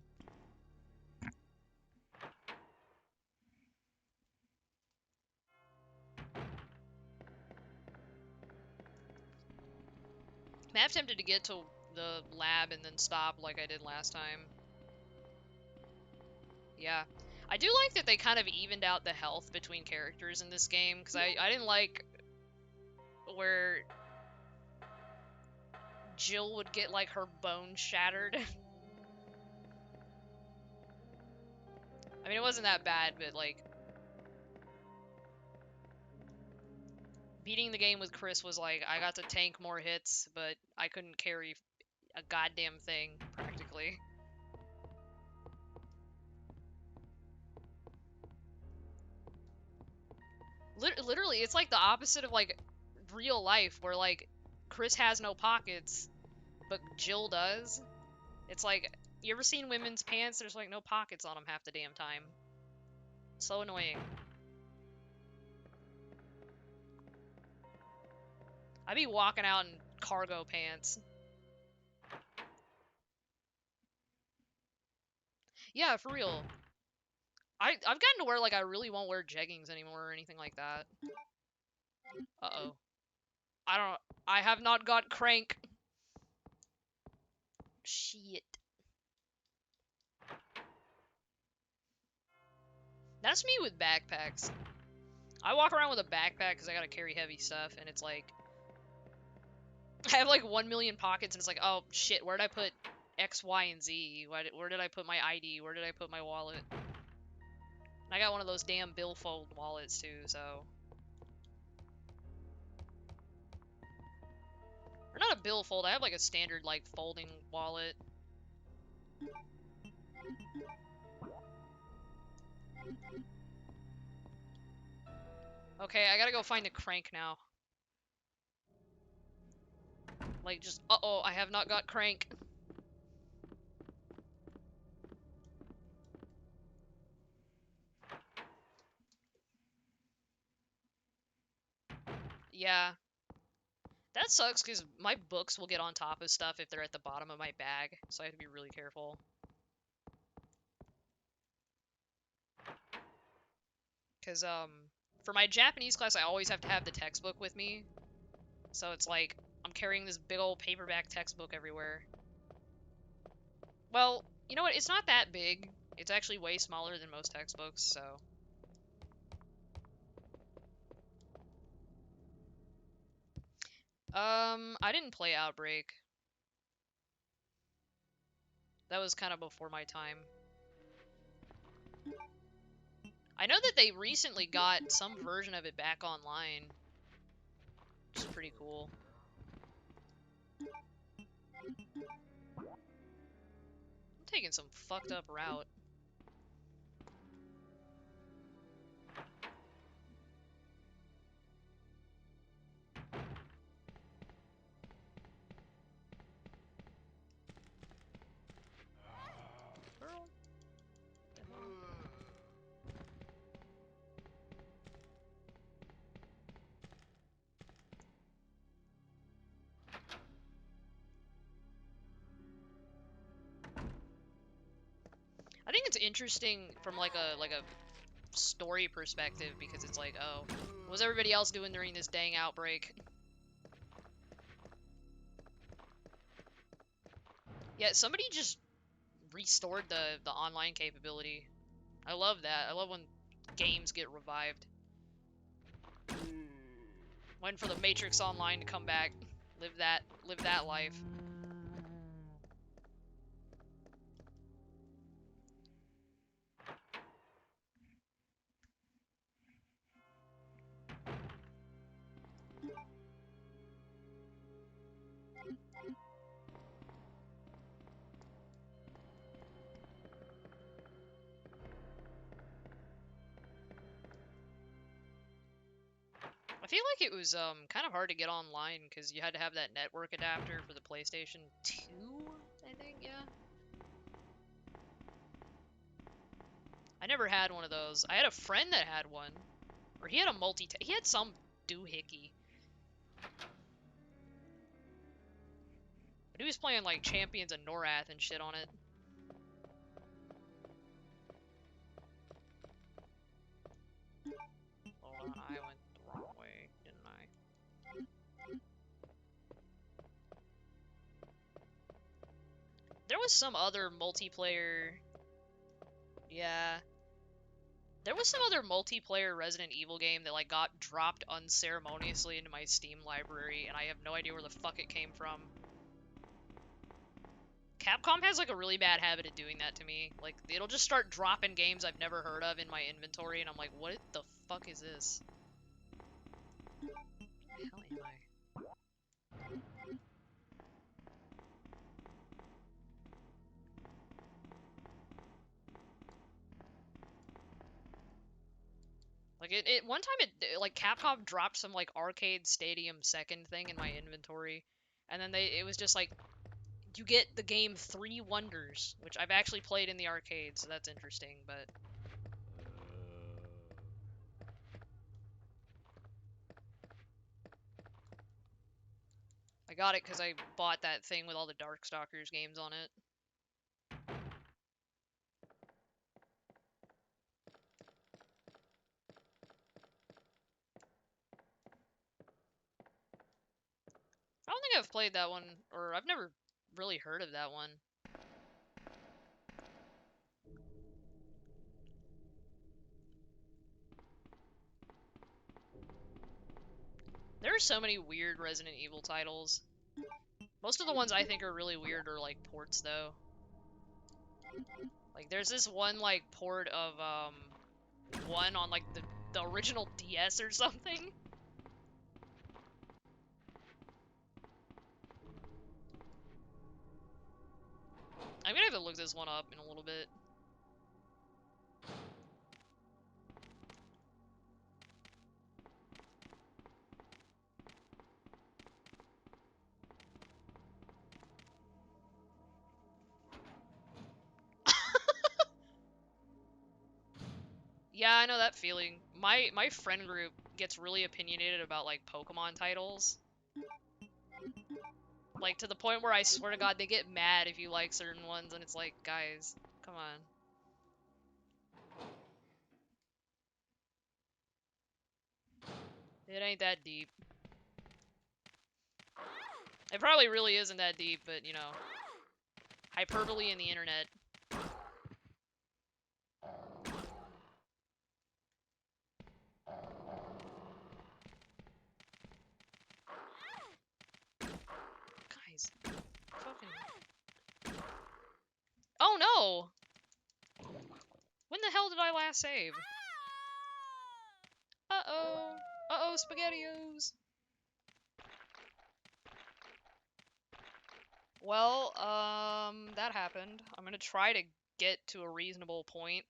I'm half tempted to get to the lab and then stop like I did last time. Yeah. I do like that they kind of evened out the health between characters in this game, because I didn't like where Jill would get, like, her bone shattered. I mean, it wasn't that bad, but, like... Beating the game with Chris was like, I got to tank more hits, but I couldn't carry a goddamn thing, practically. Literally, it's like the opposite of, like, real life, where, like, Chris has no pockets, but Jill does. It's like, you ever seen women's pants? There's, like, no pockets on them half the damn time. So annoying. I'd be walking out in cargo pants. Yeah, for real. I've gotten to where, like, I really won't wear jeggings anymore or anything like that. Uh-oh. I have not got crank. Shit. That's me with backpacks. I walk around with a backpack because I gotta carry heavy stuff, and it's like... I have like 1 million pockets, and it's like, oh shit, where did I put X, Y, and Z? Where did I put my ID? Where did I put my wallet? And I got one of those damn billfold wallets too, so... Or not a billfold, I have like a standard like folding wallet. Okay, I gotta go find a crank now. Like, just, uh-oh, I have not got crank. Yeah. That sucks, because my books will get on top of stuff if they're at the bottom of my bag, so I have to be really careful. Because, for my Japanese class, I always have to have the textbook with me. So it's like, I'm carrying this big old paperback textbook everywhere. Well, you know what? It's not that big. It's actually way smaller than most textbooks, so... I didn't play Outbreak. That was kind of before my time. I know that they recently got some version of it back online, which is pretty cool. I'm taking some fucked up route. Girl. The hell? I think it's interesting from like a story perspective, because it's like, oh, what was everybody else doing during this dang outbreak? Yeah, somebody just restored the online capability. I love that. I love when games get revived. Waiting for the Matrix Online to come back. Live that life. I feel like like it was kind of hard to get online because you had to have that network adapter for the PlayStation 2, I think, yeah. I never had one of those. I had a friend that had one. Or he had a he had some doohickey. But he was playing like Champions and Norath and shit on it. Hold on, I went the wrong way, didn't I? There was some other multiplayer... Yeah. There was some other multiplayer Resident Evil game that like got dropped unceremoniously into my Steam library, and I have no idea where the fuck it came from. Capcom has like a really bad habit of doing that to me. Like, it'll just start dropping games I've never heard of in my inventory, and I'm like, what the fuck is this? Where the hell am I? Like, one time like, Capcom dropped some, like, Arcade Stadium 2nd thing in my inventory, and then it was just like, you get the game 3 Wonders, which I've actually played in the arcade, so that's interesting, but... I got it because I bought that thing with all the Darkstalkers games on it. I don't think I've played that one, or I've never really heard of that one. There are so many weird Resident Evil titles. Most of the ones I think are really weird are like ports, though. Like, there's this one like port of one on like the original DS or something. I'm gonna have to look this one up in a little bit. Yeah, I know that feeling. My friend group gets really opinionated about like Pokemon titles. Like, to the point where I swear to God, they get mad if you like certain ones, and it's like, guys, come on. It ain't that deep. It probably really isn't that deep, but, you know, hyperbole in the internet. Guys, fucking... Oh no! When the hell did I last save? Uh-oh. Uh-oh, SpaghettiOs. Well, that happened. I'm gonna try to get to a reasonable point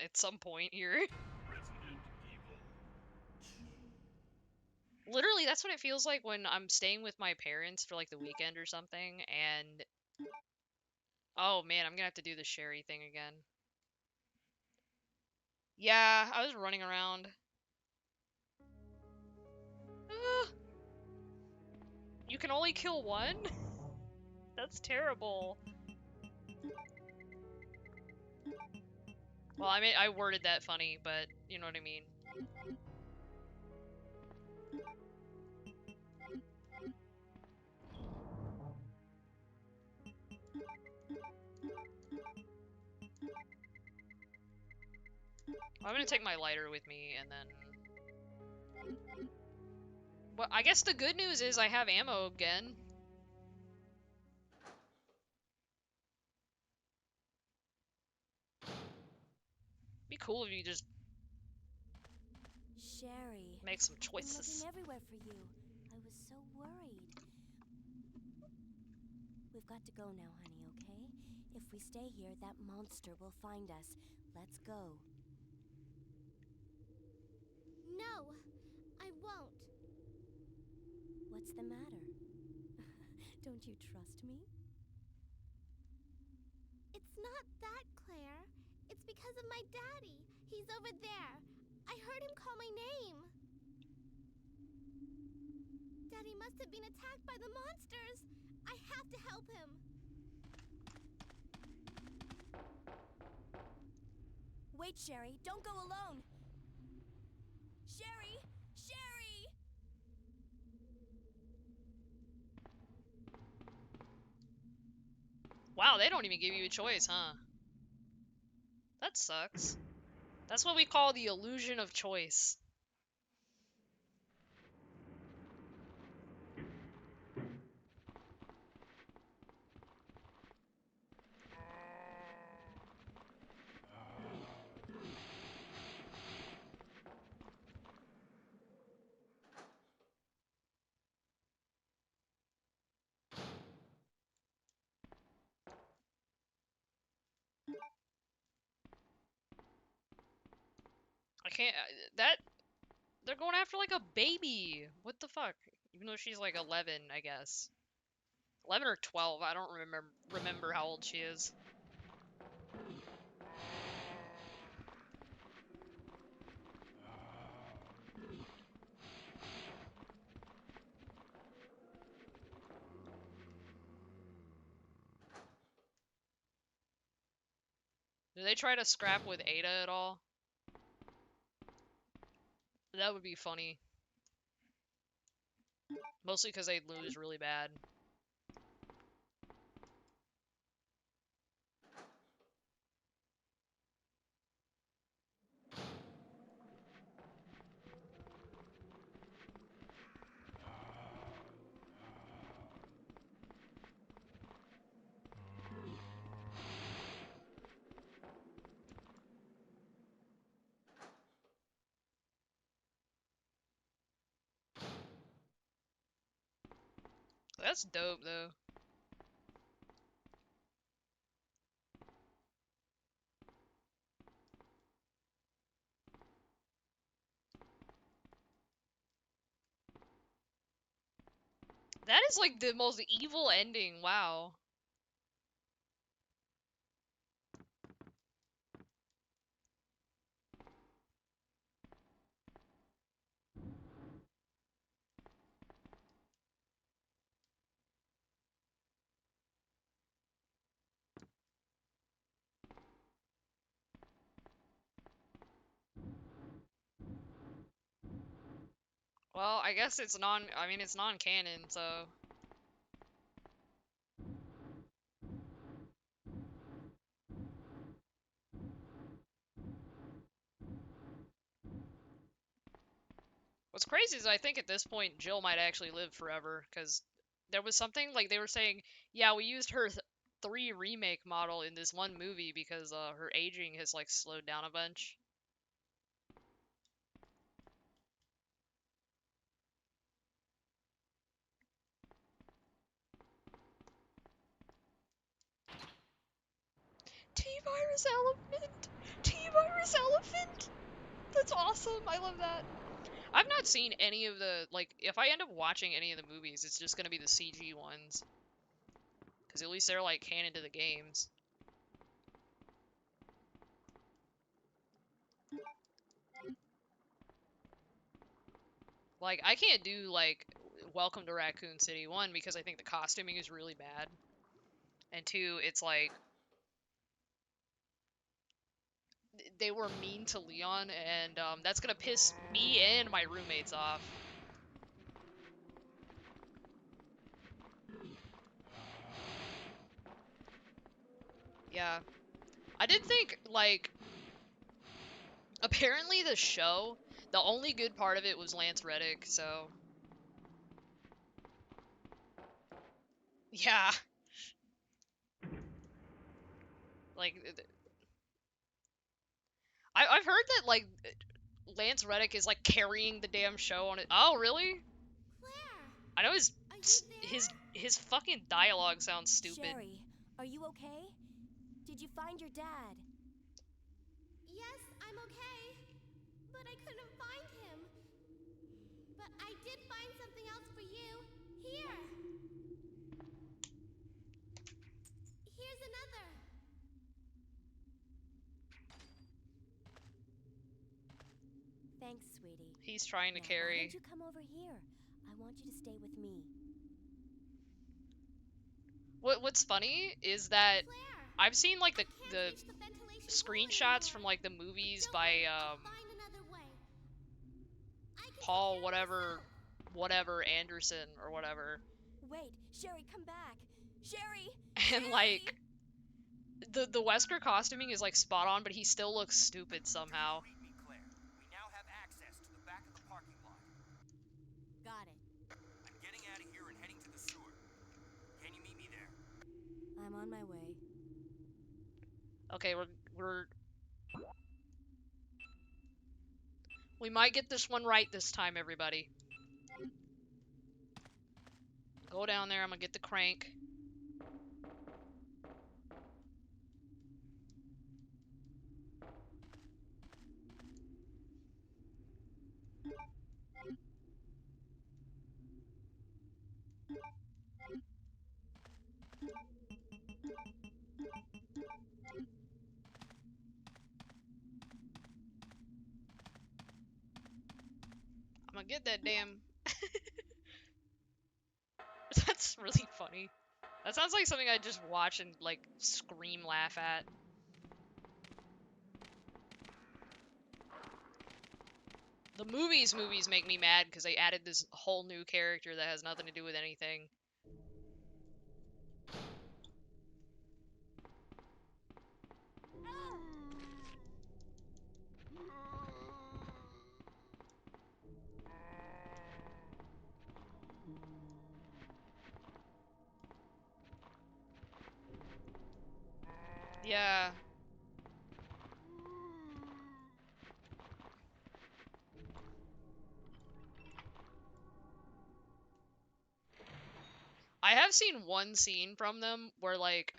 at some point here. Literally, that's what it feels like when I'm staying with my parents for like the weekend or something, and... Oh man, I'm gonna have to do the Sherry thing again. Yeah, I was running around. You can only kill one? That's terrible. Well, I mean, I worded that funny, but you know what I mean. I'm gonna take my lighter with me, and then... Well, I guess the good news is I have ammo again. Be cool if you just Sherry, make some I've been choices. looking everywhere for you. I was so worried. We've got to go now, honey, okay? If we stay here, that monster will find us. Let's go. No, I won't. What's the matter? Don't you trust me? It's not that, Claire. It's because of my daddy. He's over there. I heard him call my name. Daddy must have been attacked by the monsters. I have to help him. Wait, Sherry. Don't go alone. Sherry! Sherry! Wow, they don't even give you a choice, huh? That sucks. That's what we call the illusion of choice. I can't. That. They're going after like a baby. What the fuck? Even though she's like 11, I guess. 11 or 12. I don't remember how old she is. Do they try to scrap with Ada at all? That would be funny. Mostly because they'd lose really bad. That's dope, though. That is like the most evil ending. Wow. Well, I guess it's I mean, it's non-canon, so. What's crazy is I think at this point Jill might actually live forever, because there was something like they were saying, yeah, we used her 3 remake model in this one movie because her aging has like slowed down a bunch. T-Virus Elephant! T-Virus Elephant! That's awesome. I love that. I've not seen any of the, like, if I end up watching any of the movies, it's just gonna be the CG ones. Because at least they're, like, canon to the games. Like, I can't do, like, Welcome to Raccoon City, 1, because I think the costuming is really bad. And 2, it's like, they were mean to Leon, and that's gonna piss me and my roommates off. Yeah. I did think, like, apparently the show, the only good part of it was Lance Reddick, so. Yeah. Like, I've heard that, like, Lance Reddick is, like, carrying the damn show on it. Oh, really? Claire, I know are you there? his fucking dialogue sounds stupid. Sherry, are you okay? Did you find your dad? Yes, I'm okay. But I couldn't find him. But I did find something else for you. Here! Here's another! Thanks, sweetie. He's trying to Now, why carry. don't you come over here? I want you to stay with me. What's funny is that Claire! I've seen like I the can't reach the ventilation hole screenshots from anymore. like the movies Don't by worry, I'll find another way. I can take Paul care of whatever myself. Anderson or whatever. Wait, Sherry, come back! Sherry! And like the Wesker costuming is like spot on, but he still looks stupid somehow. Do you read me, Claire? We now have access to the back of the parking lot. Got it. I'm getting out of here and heading to the sewer. Can you meet me there? I'm on my way. Okay, we might get this one right this time, everybody. Go down there, I'm gonna get the crank. I'm gonna get that damn... That's really funny. That sounds like something I'd just watch and, like, scream laugh at. The movies make me mad because they added this whole new character that has nothing to do with anything. Yeah. I have seen one scene from them where, like,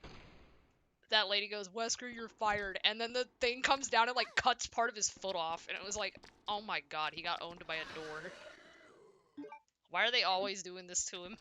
that lady goes, Wesker, you're fired. And then the thing comes down and, like, cuts part of his foot off. And it was like, oh my god, he got owned by a door. Why are they always doing this to him?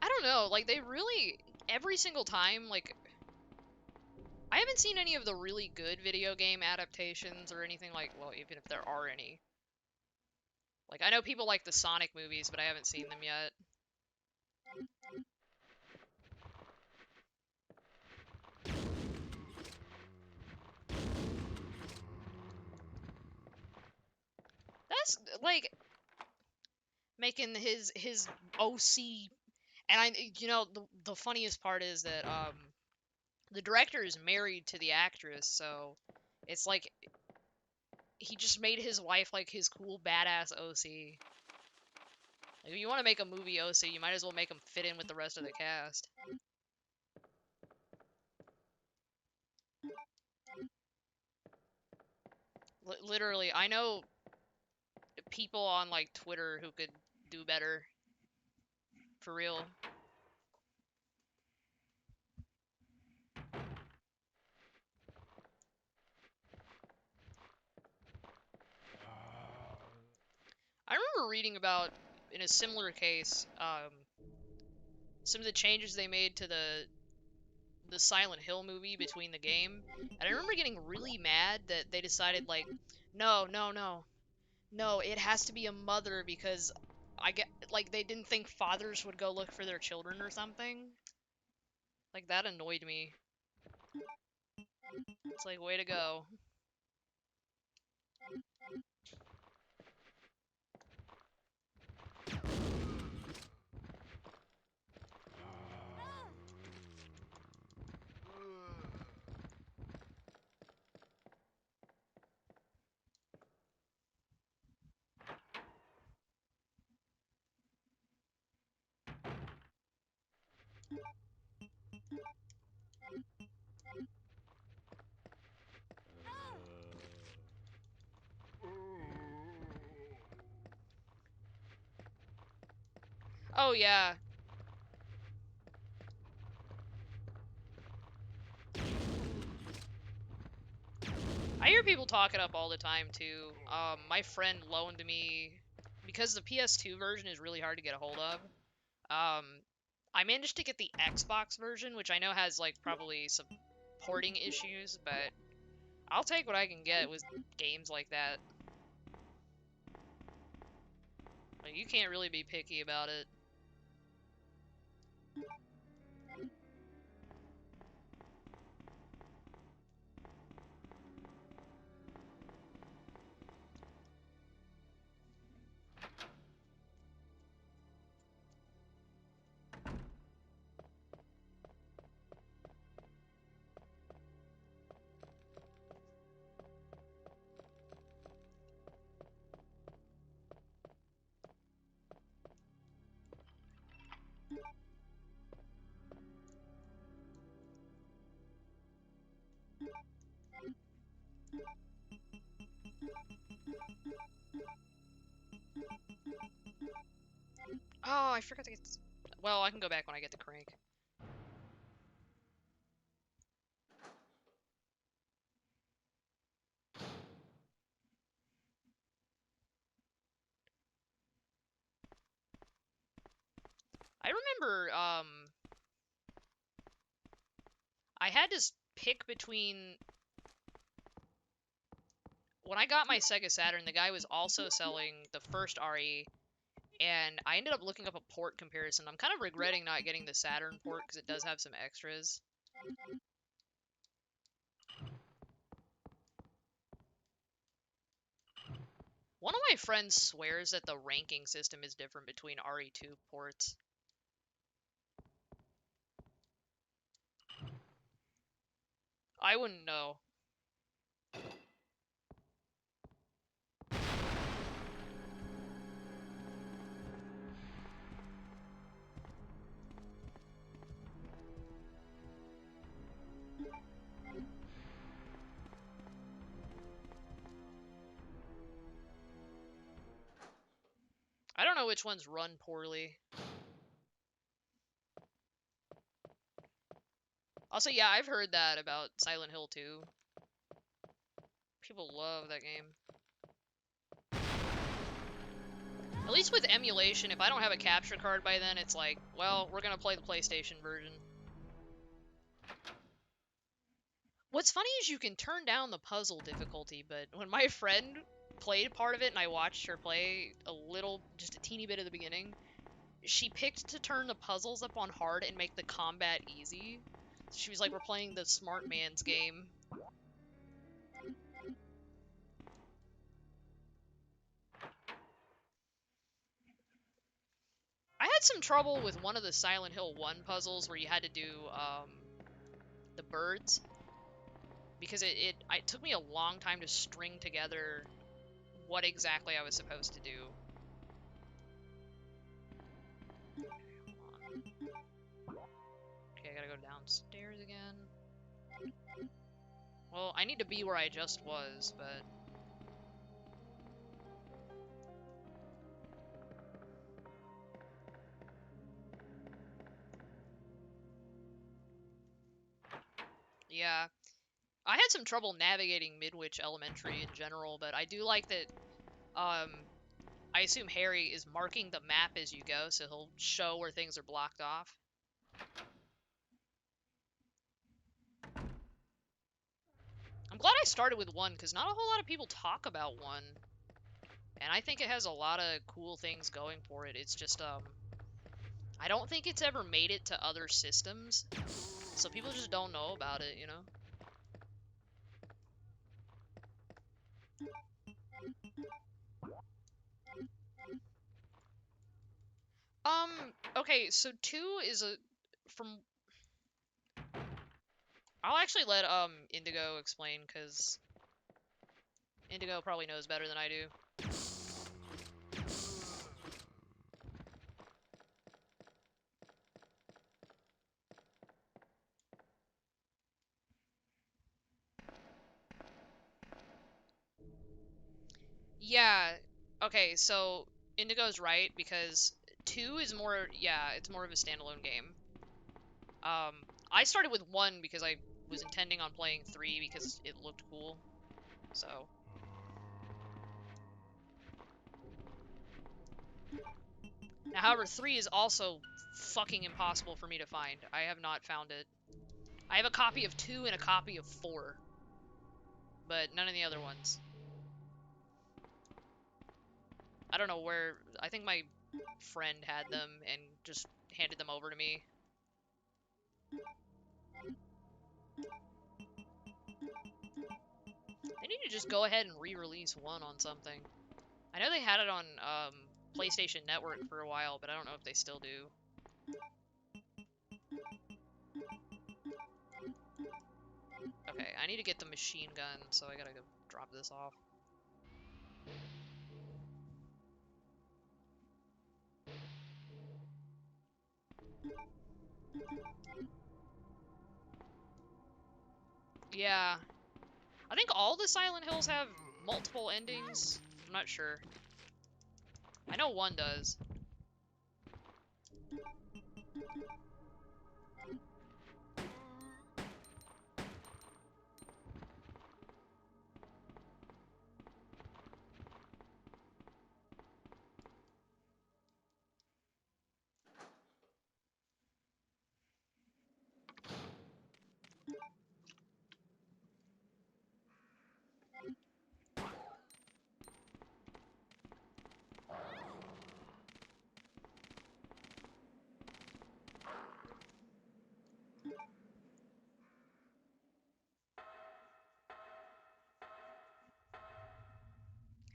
I don't know, like, they really, every single time, like, I haven't seen any of the really good video game adaptations or anything like, well, even if there are any. Like, I know people like the Sonic movies, but I haven't seen them yet. That's, like, making his OC, and the funniest part is that, the director is married to the actress, so it's like, he just made his wife, like, his cool, badass OC. Like, if you want to make a movie OC, you might as well make him fit in with the rest of the cast. Literally, I know people on, like, Twitter who could do better. For real. I remember reading about, in a similar case, some of the changes they made to the Silent Hill movie between the game, and I remember getting really mad that they decided, like, no, it has to be a mother because like, they didn't think fathers would go look for their children or something. Like, that annoyed me. It's like, way to go. Oh, yeah. I hear people talk it up all the time, too. My friend loaned me, because the PS2 version is really hard to get a hold of, I managed to get the Xbox version, which I know has, like, probably some porting issues, but I'll take what I can get with games like that. Like, you can't really be picky about it. Oh, I forgot to get... Well, I can go back when I get the crank. I remember, I had to pick between... When I got my Sega Saturn, the guy was also selling the first RE, and I ended up looking up a port comparison. I'm kind of regretting not getting the Saturn port, because it does have some extras. One of my friends swears that the ranking system is different between RE2 ports. I wouldn't know. I don't know which ones run poorly. Also, yeah, I've heard that about Silent Hill 2. People love that game. At least with emulation, if I don't have a capture card by then, it's like, well, we're gonna play the PlayStation version. What's funny is you can turn down the puzzle difficulty, but when my friend played part of it and I watched her play a little, just a teeny bit at the beginning, she picked to turn the puzzles up on hard and make the combat easy. She was like, we're playing the smart man's game. I had some trouble with one of the Silent Hill 1 puzzles where you had to do the birds, because it took me a long time to string together what exactly I was supposed to do. Okay, I gotta go downstairs again. Well, I need to be where I just was, but... Yeah. I had some trouble navigating Midwich Elementary in general, but I do like that, I assume Harry is marking the map as you go, so he'll show where things are blocked off. I'm glad I started with 1, because not a whole lot of people talk about 1. And I think it has a lot of cool things going for it. It's just, I don't think it's ever made it to other systems, so people just don't know about it, you know? Okay, so 2 is from... I'll actually let, Indigo explain, because Indigo probably knows better than I do. Yeah, okay, so Indigo's right, because 2 is more, yeah, it's more of a standalone game. I started with 1 because I was intending on playing 3 because it looked cool. So. Now, however, 3 is also fucking impossible for me to find. I have not found it. I have a copy of 2 and a copy of 4. But none of the other ones. I don't know where. I think my friend had them and just handed them over to me. They need to just go ahead and re-release 1 on something. I know they had it on PlayStation Network for a while, but I don't know if they still do. Okay, I need to get the machine gun, so I gotta go drop this off. Yeah. I think all the Silent Hills have multiple endings. I'm not sure. I know 1 does.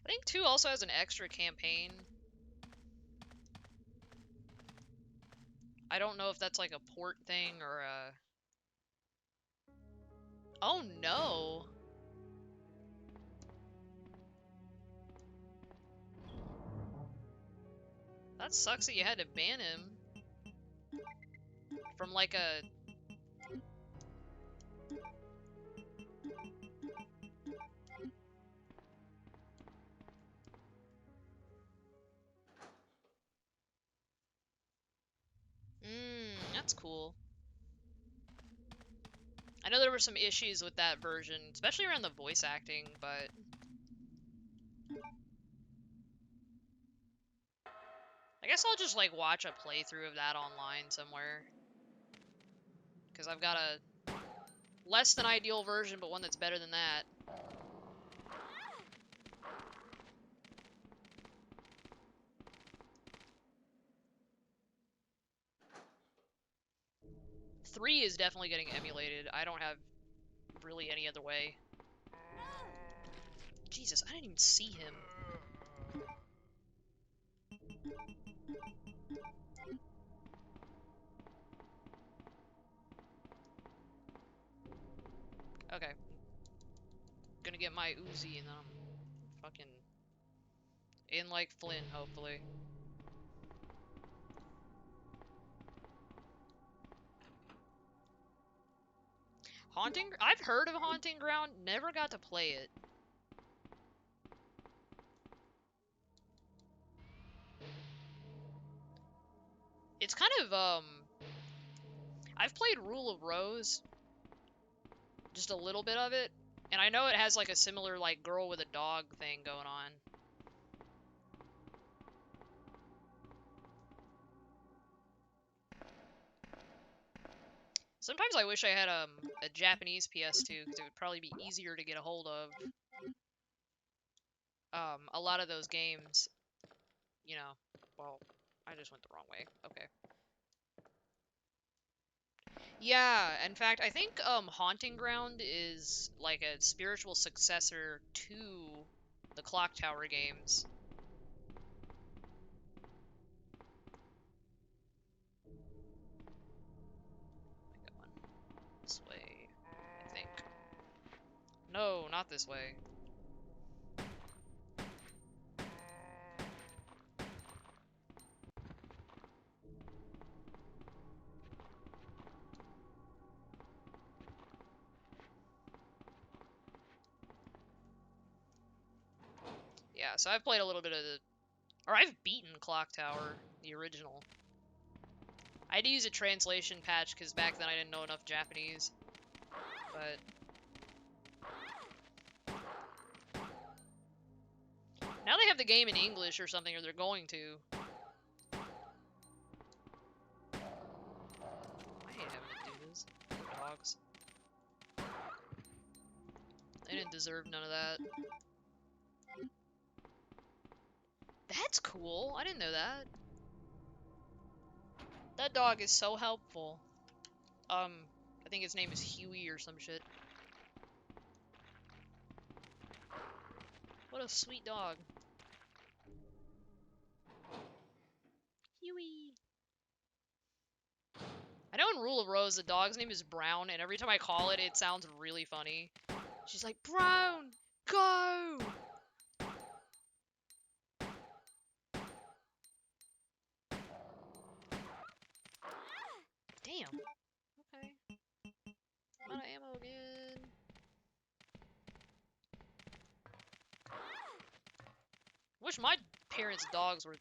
I think 2 also has an extra campaign. I don't know if that's like a port thing or a... Oh no! That sucks that you had to ban him. From like a... That's cool. I know there were some issues with that version, especially around the voice acting, but... I guess I'll just, like, watch a playthrough of that online somewhere. Because I've got a less than ideal version, but one that's better than that. Three is definitely getting emulated. I don't have really any other way. Jesus, I didn't even see him. Okay. Gonna get my Uzi and then I'm fucking in like Flynn, hopefully. Haunting? I've heard of Haunting Ground, never got to play it. It's kind of, I've played Rule of Rose. Just a little bit of it. And I know it has like a similar like girl with a dog thing going on. Sometimes I wish I had a Japanese PS2 because it would probably be easier to get a hold of. A lot of those games, you know, well, I just went the wrong way. Okay. Yeah, in fact, I think Haunting Ground is like a spiritual successor to the Clock Tower games. Am I going this way? I think. No, not this way. Yeah, so I've played a little bit of the... Or I've beaten Clock Tower. the original. I had to use a translation patch because back then I didn't know enough Japanese. But now they have the game in English or something, or they're going to. I hate having to do this. Dogs. They didn't deserve none of that. That's cool. I didn't know that. That dog is so helpful. I think his name is Huey or some shit. What a sweet dog. Huey. I know in Rule of Rose the dog's name is Brown, and every time I call it, it sounds really funny. She's like, Brown, go! Damn. Okay. I'm out of ammo again. Wish my parents' dogs were...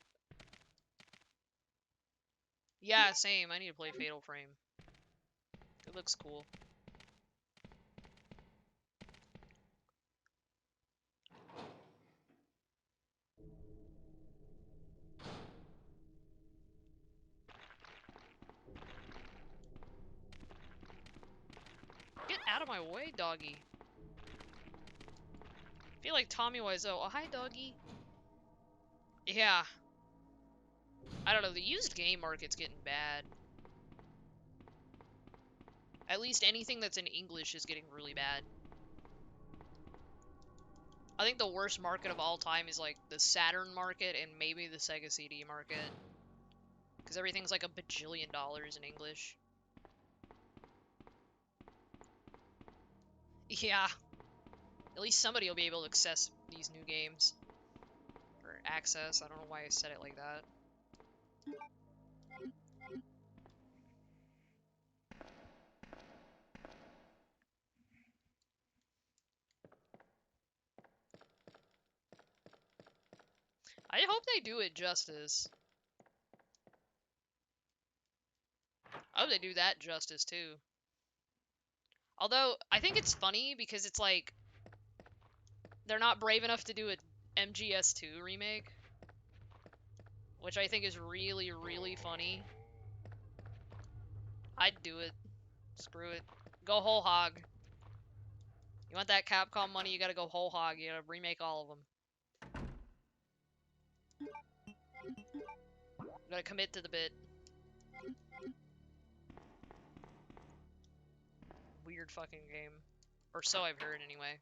Yeah, same. I need to play Fatal Frame. It looks cool. Get out of my way, doggy. I feel like Tommy Wiseau. Oh, hi, doggy. Yeah. I don't know, the used game market's getting bad. At least anything that's in English is getting really bad. I think the worst market of all time is like the Saturn market and maybe the Sega CD market. Because everything's like $1 bajillion in English. Yeah. At least somebody will be able to access these new games. Or access, I don't know why I said it like that. I hope they do it justice. I hope they do that justice too. Although, I think it's funny because it's like, they're not brave enough to do a MGS2 remake. Which I think is really, really funny. I'd do it. Screw it. Go whole hog. You want that Capcom money, you gotta go whole hog. You gotta remake all of them. You gotta commit to the bit. Weird fucking game. Or so I've heard, anyway.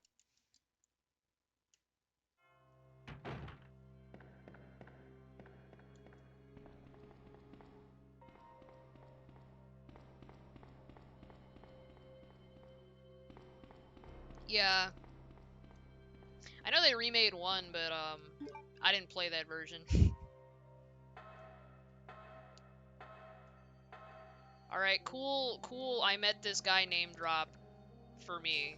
Yeah. I know they remade one, but, I didn't play that version. Alright, cool, I met this guy name drop for me.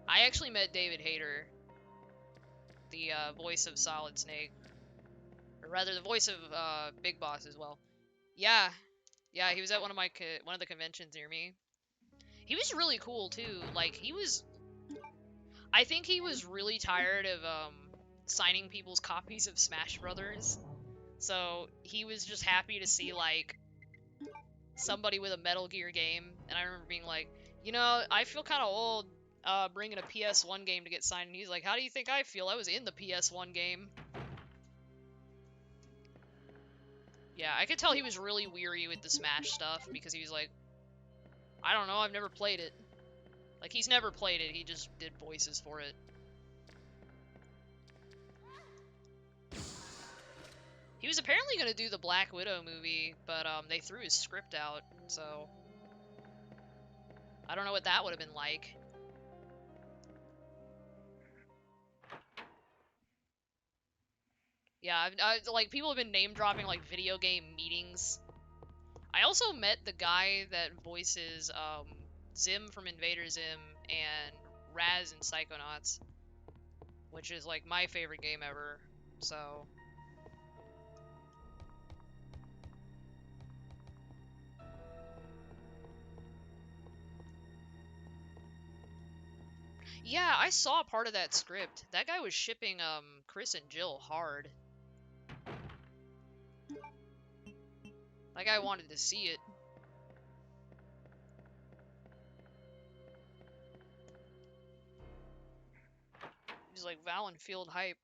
I actually met David Hayter, the, voice of Solid Snake. Or rather, the voice of, Big Boss as well. Yeah. Yeah, he was at one of the conventions near me. He was really cool, too. Like, I think he was really tired of, signing people's copies of Smash Brothers. So, he was just happy to see, like, somebody with a Metal Gear game. And I remember being like, you know, I feel kind of old, bringing a PS1 game to get signed. And he's like, how do you think I feel? I was in the PS1 game. Yeah, I could tell he was really weary with the Smash stuff, because he was like, I don't know, I've never played it. Like, he's never played it, he just did voices for it. He was apparently going to do the Black Widow movie, but they threw his script out, so... I don't know what that would have been like. Yeah, like, people have been name-dropping, like, video game meetings. I also met the guy that voices, Zim from Invader Zim and Raz in Psychonauts, which is, like, my favorite game ever, so... Yeah, I saw part of that script. That guy was shipping Chris and Jill hard. That guy wanted to see it. He's like Valenfield hype.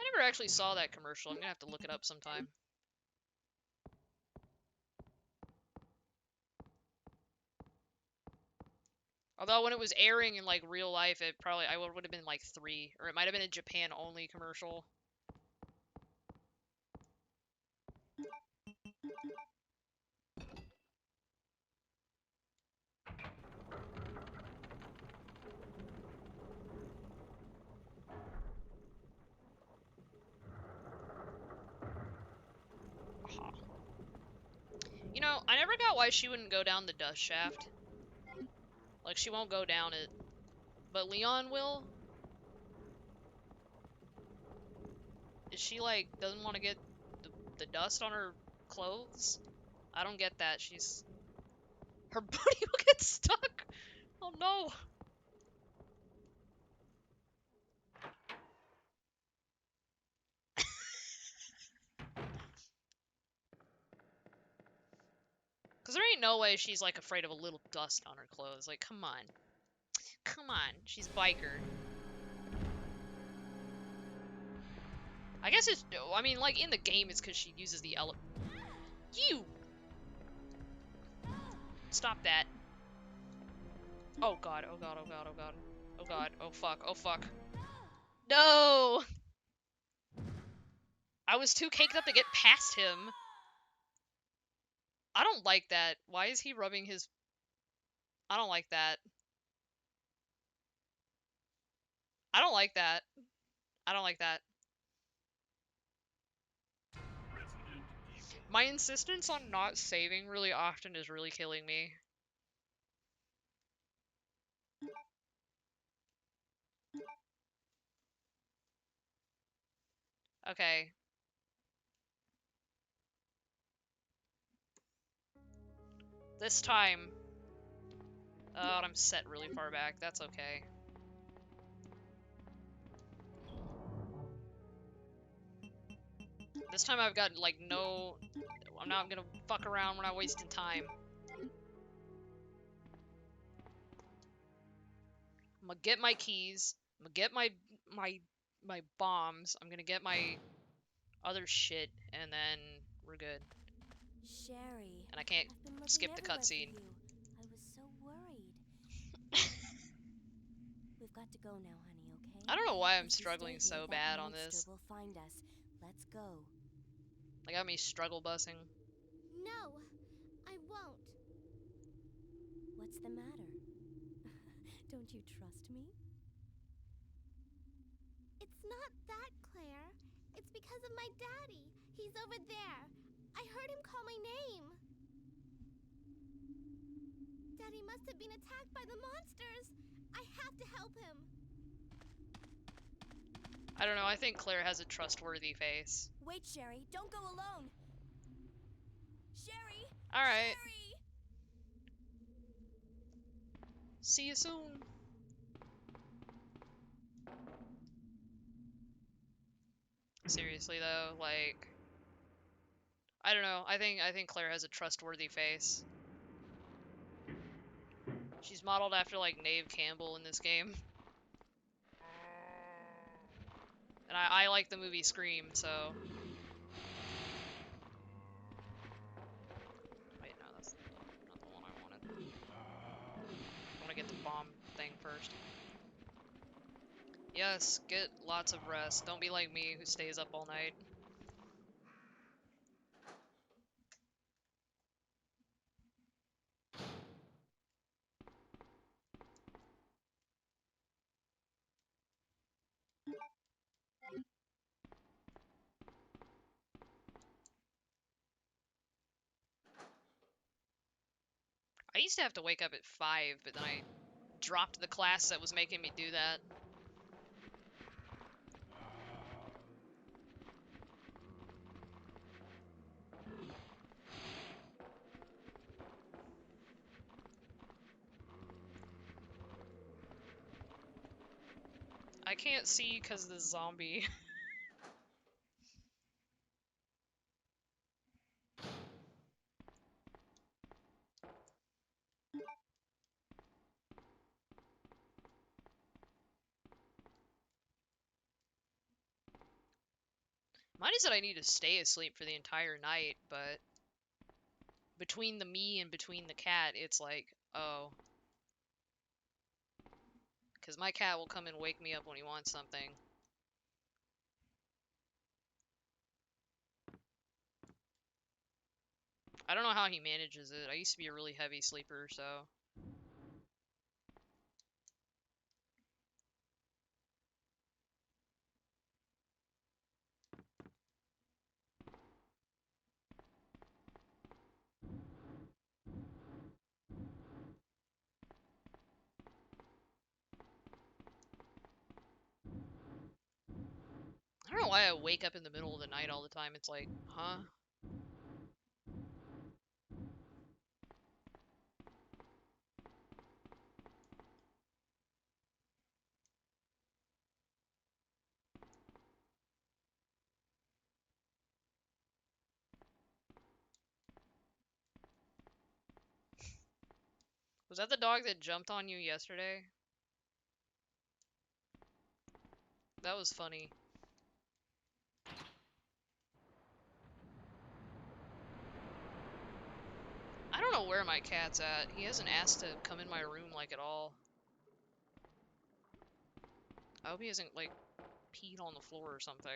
I never actually saw that commercial. I'm gonna have to look it up sometime. Although when it was airing in like real life, it probably I would have been like 3, or it might have been a Japan only commercial. You know, I never got why she wouldn't go down the dust shaft. Like, she won't go down it. But Leon will? Is she, like, doesn't want to get the dust on her clothes? I don't get that. She's... Her booty will get stuck! Oh no! Because there ain't no way she's, like, afraid of a little dust on her clothes. Like, come on. Come on. She's biker. I guess it's... I mean, like, in the game, it's because she uses the You! Stop that. Oh god, oh god, oh god, oh god. Oh god, oh fuck, oh fuck. No! I was too caked up to get past him. I don't like that. Why is he rubbing his... I don't like that. I don't like that. I don't like that. My insistence on not saving really often is really killing me. Okay. This time... Oh, I'm set really far back. That's okay. This time I've got, like, no... I'm not gonna fuck around. We're not wasting time. I'm gonna get my keys. I'm gonna get my bombs. I'm gonna get my other shit, and then we're good. Sherry. And I can't I've been looking skip the everywhere for cutscene. you. I was so worried. We've got to go now, honey, okay? I don't know why I'm If you struggling stay here, so that bad on monster this. will find us. Let's go. They got me struggle busing. No, I won't. What's the matter? Don't you trust me? It's not that, Claire. It's because of my daddy. He's over there. I heard him call my name. Daddy must have been attacked by the monsters. I have to help him. I don't know, I think Claire has a trustworthy face. Wait, Sherry. Don't go alone. Sherry! Alright. Sherry! See you soon. Seriously though, like... I don't know, I think Claire has a trustworthy face. She's modeled after, like, Neve Campbell in this game. And I like the movie Scream, so... Wait, no, that's not the one I wanted. I want to get the bomb thing first. Yes, get lots of rest. Don't be like me, who stays up all night. I used to have to wake up at 5, but then I dropped the class that was making me do that. I can't see because of the zombie. Mine is that I need to stay asleep for the entire night, but between the me and between the cat, it's like, oh. Because my cat will come and wake me up when he wants something. I don't know how he manages it. I used to be a really heavy sleeper, so... I don't know why I wake up in the middle of the night all the time. It's like, huh? Was that the dog that jumped on you yesterday? That was funny. I don't know where my cat's at. He hasn't asked to come in my room, like, at all. I hope he hasn't, like, peed on the floor or something.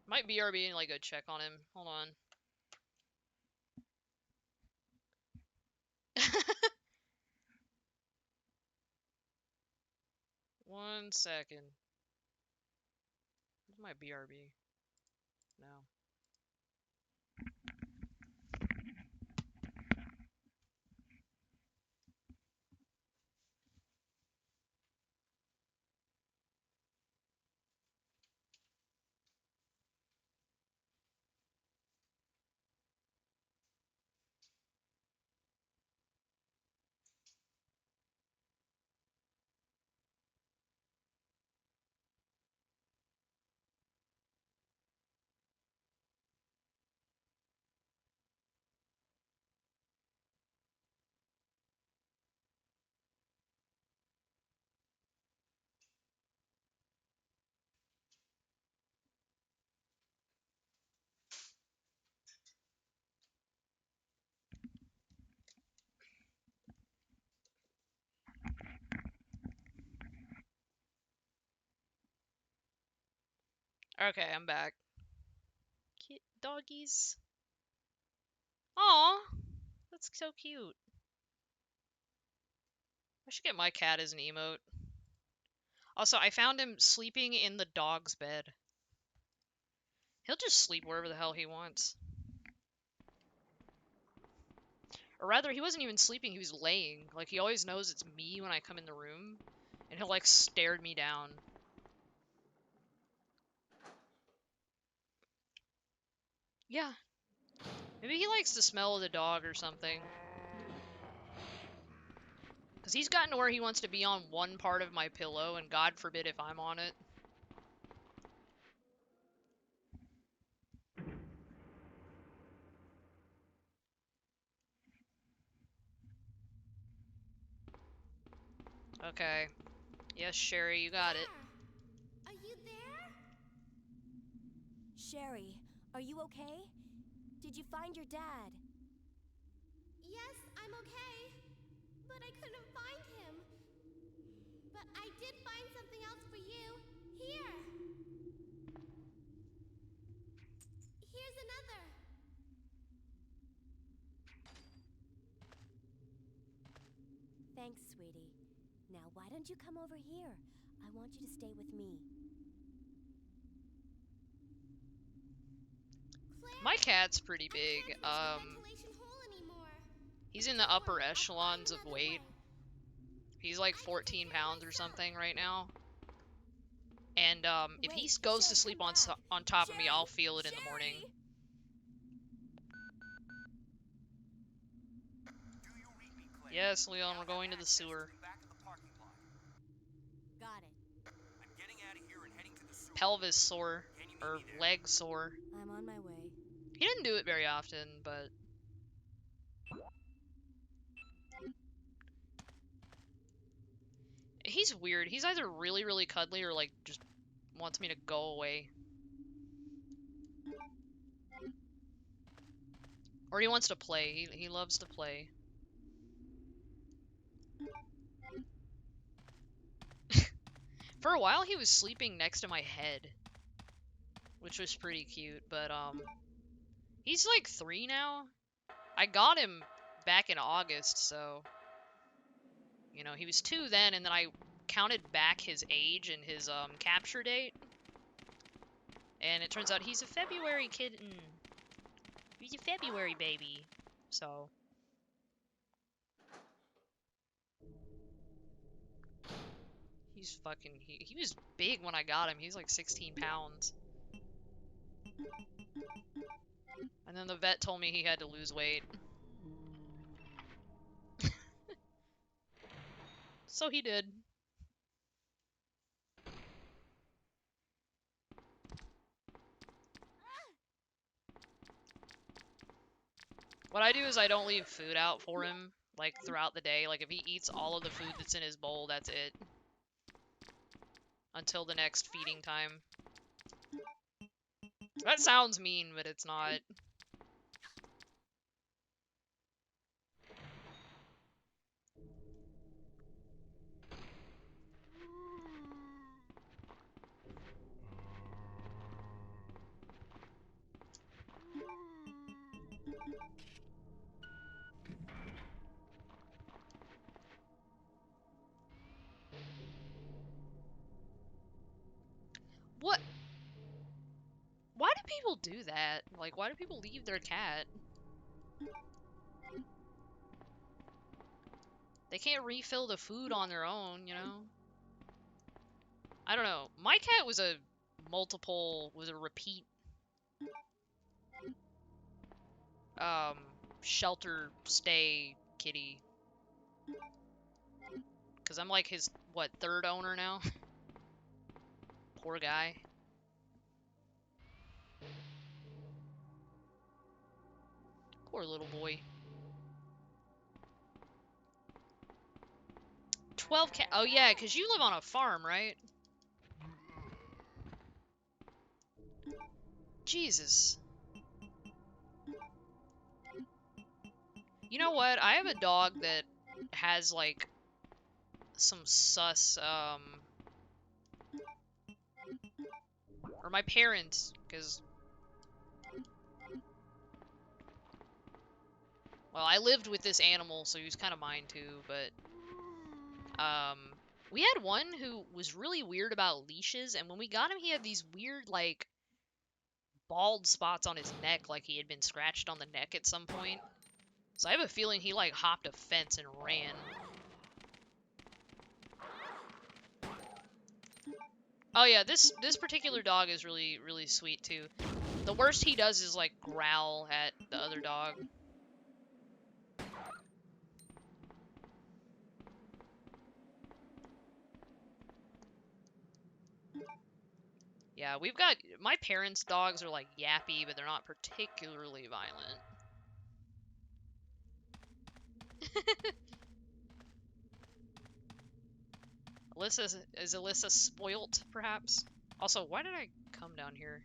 Might BRB and, like, go check on him. Hold on. 1 second. Where's my BRB? No. Okay, I'm back. Cute doggies. Aw, that's so cute. I should get my cat as an emote. Also, I found him sleeping in the dog's bed. He'll just sleep wherever the hell he wants. Or rather, he wasn't even sleeping, he was laying. Like, he always knows it's me when I come in the room. And he'll, like, stare me down. Yeah. Maybe he likes the smell of the dog or something. Because he's gotten to where he wants to be on one part of my pillow, and God forbid if I'm on it. Okay. Yes, Sherry, you got it. Are you there? Sherry, are you okay? Did you find your dad? Yes, I'm okay. But I couldn't find him. But I did find something else for you. Here. Here's another. Thanks, sweetie. Now, why don't you come over here? I want you to stay with me. Claire? My cat's pretty big. Not in ventilation hole anymore. He's in the upper echelons of weight. He's like 14 pounds or something right now. And if he goes to sleep on top of me, I'll feel it in the morning. Do you read me, Claire? Yes, Leon, Now we're going to have the access sewer. the back of the parking lot. Got it. I'm getting out of here and heading to the sewer. Pelvis sore, Can you meet or me there? leg sore. I'm on my way. He didn't do it very often, but... He's weird. He's either really, really cuddly or, like, just wants me to go away. Or he wants to play. He loves to play. For a while, he was sleeping next to my head. Which was pretty cute, but, he's like 3 now. I got him back in August, so... You know, he was 2 then, and then I counted back his age and his, capture date. And it turns out he's a February kitten. He's a February baby. So... He's fucking... He was big when I got him. He's like 16 pounds. And then the vet told me he had to lose weight. So he did. What I do is I don't leave food out for him, like, throughout the day. Like, if he eats all of the food that's in his bowl, that's it. Until the next feeding time. That sounds mean, but it's not. What? Why do people do that? Like, why do people leave their cat? They can't refill the food on their own, you know? I don't know. My cat was a repeat, shelter stay kitty. Because I'm like his, what, 3rd owner now? Poor guy. Poor little boy. 12 cat. Oh yeah, because you live on a farm, right? Jesus. You know what? I have a dog that has, like, some sus, or my parents, because... Well, I lived with this animal, so he was kind of mine too, but... We had one who was really weird about leashes, and when we got him, he had these weird, like, bald spots on his neck, like he had been scratched on the neck at some point. So I have a feeling he, like, hopped a fence and ran. Oh yeah, this particular dog is really, really sweet too. The worst he does is, like, growl at the other dog. Yeah, we've got... My parents' dogs are, like, yappy, but they're not particularly violent. Is Alyssa spoilt, perhaps? Also, why did I come down here?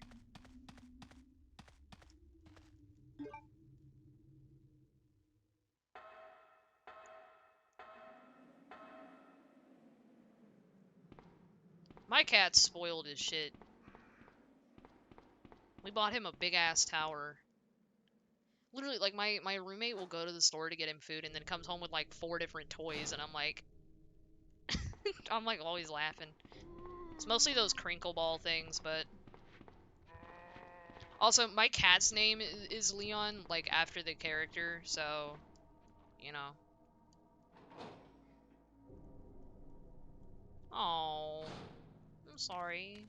My cat's spoiled as shit. We bought him a big-ass tower. Literally, like, my roommate will go to the store to get him food and then comes home with, like, 4 different toys, and I'm like... I'm, like, always laughing. It's mostly those crinkle ball things, but... Also, my cat's name is Leon, like after the character, so you know. Oh, I'm sorry.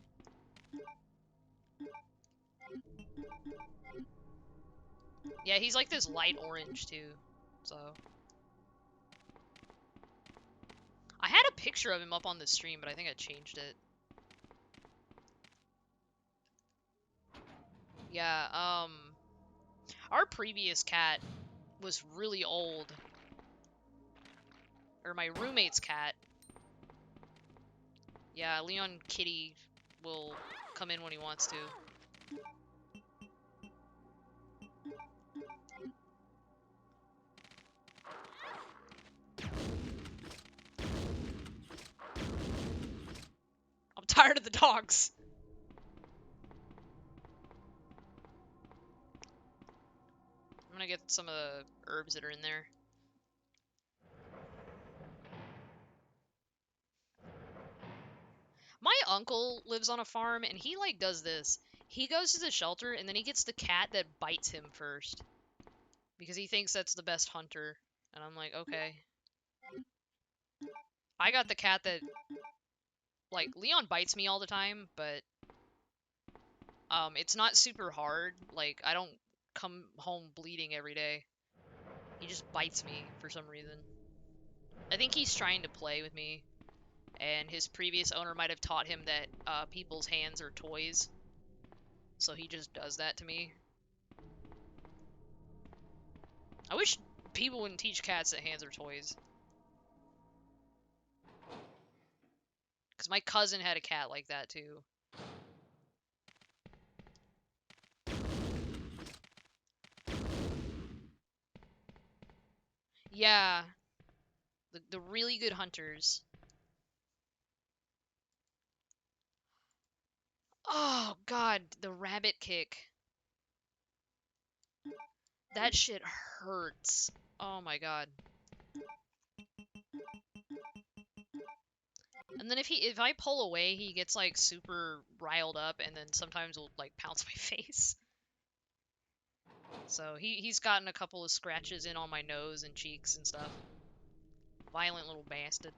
Yeah, he's like this light orange too, so. I had a picture of him up on the stream, but I think I changed it. Yeah, our previous cat was really old. Or my roommate's cat. Yeah, Leon Kitty will come in when he wants to. I'm tired of the dogs. I'm gonna get some of the herbs that are in there. My uncle lives on a farm and he like does this. He goes to the shelter and then he gets the cat that bites him first. Because he thinks that's the best hunter. And I'm like, okay. I got the cat that like Leon bites me all the time, but it's not super hard. Like I don't come home bleeding every day. He just bites me for some reason. I think he's trying to play with me, and his previous owner might have taught him that people's hands are toys. So he just does that to me. I wish people wouldn't teach cats that hands are toys. Because my cousin had a cat like that too. Yeah. The really good hunters. Oh god, the rabbit kick. That shit hurts. Oh my god. And then if I pull away, he gets like super riled up and then sometimes will like pounce my face. So he's gotten a couple of scratches in on my nose and cheeks and stuff. Violent little bastard.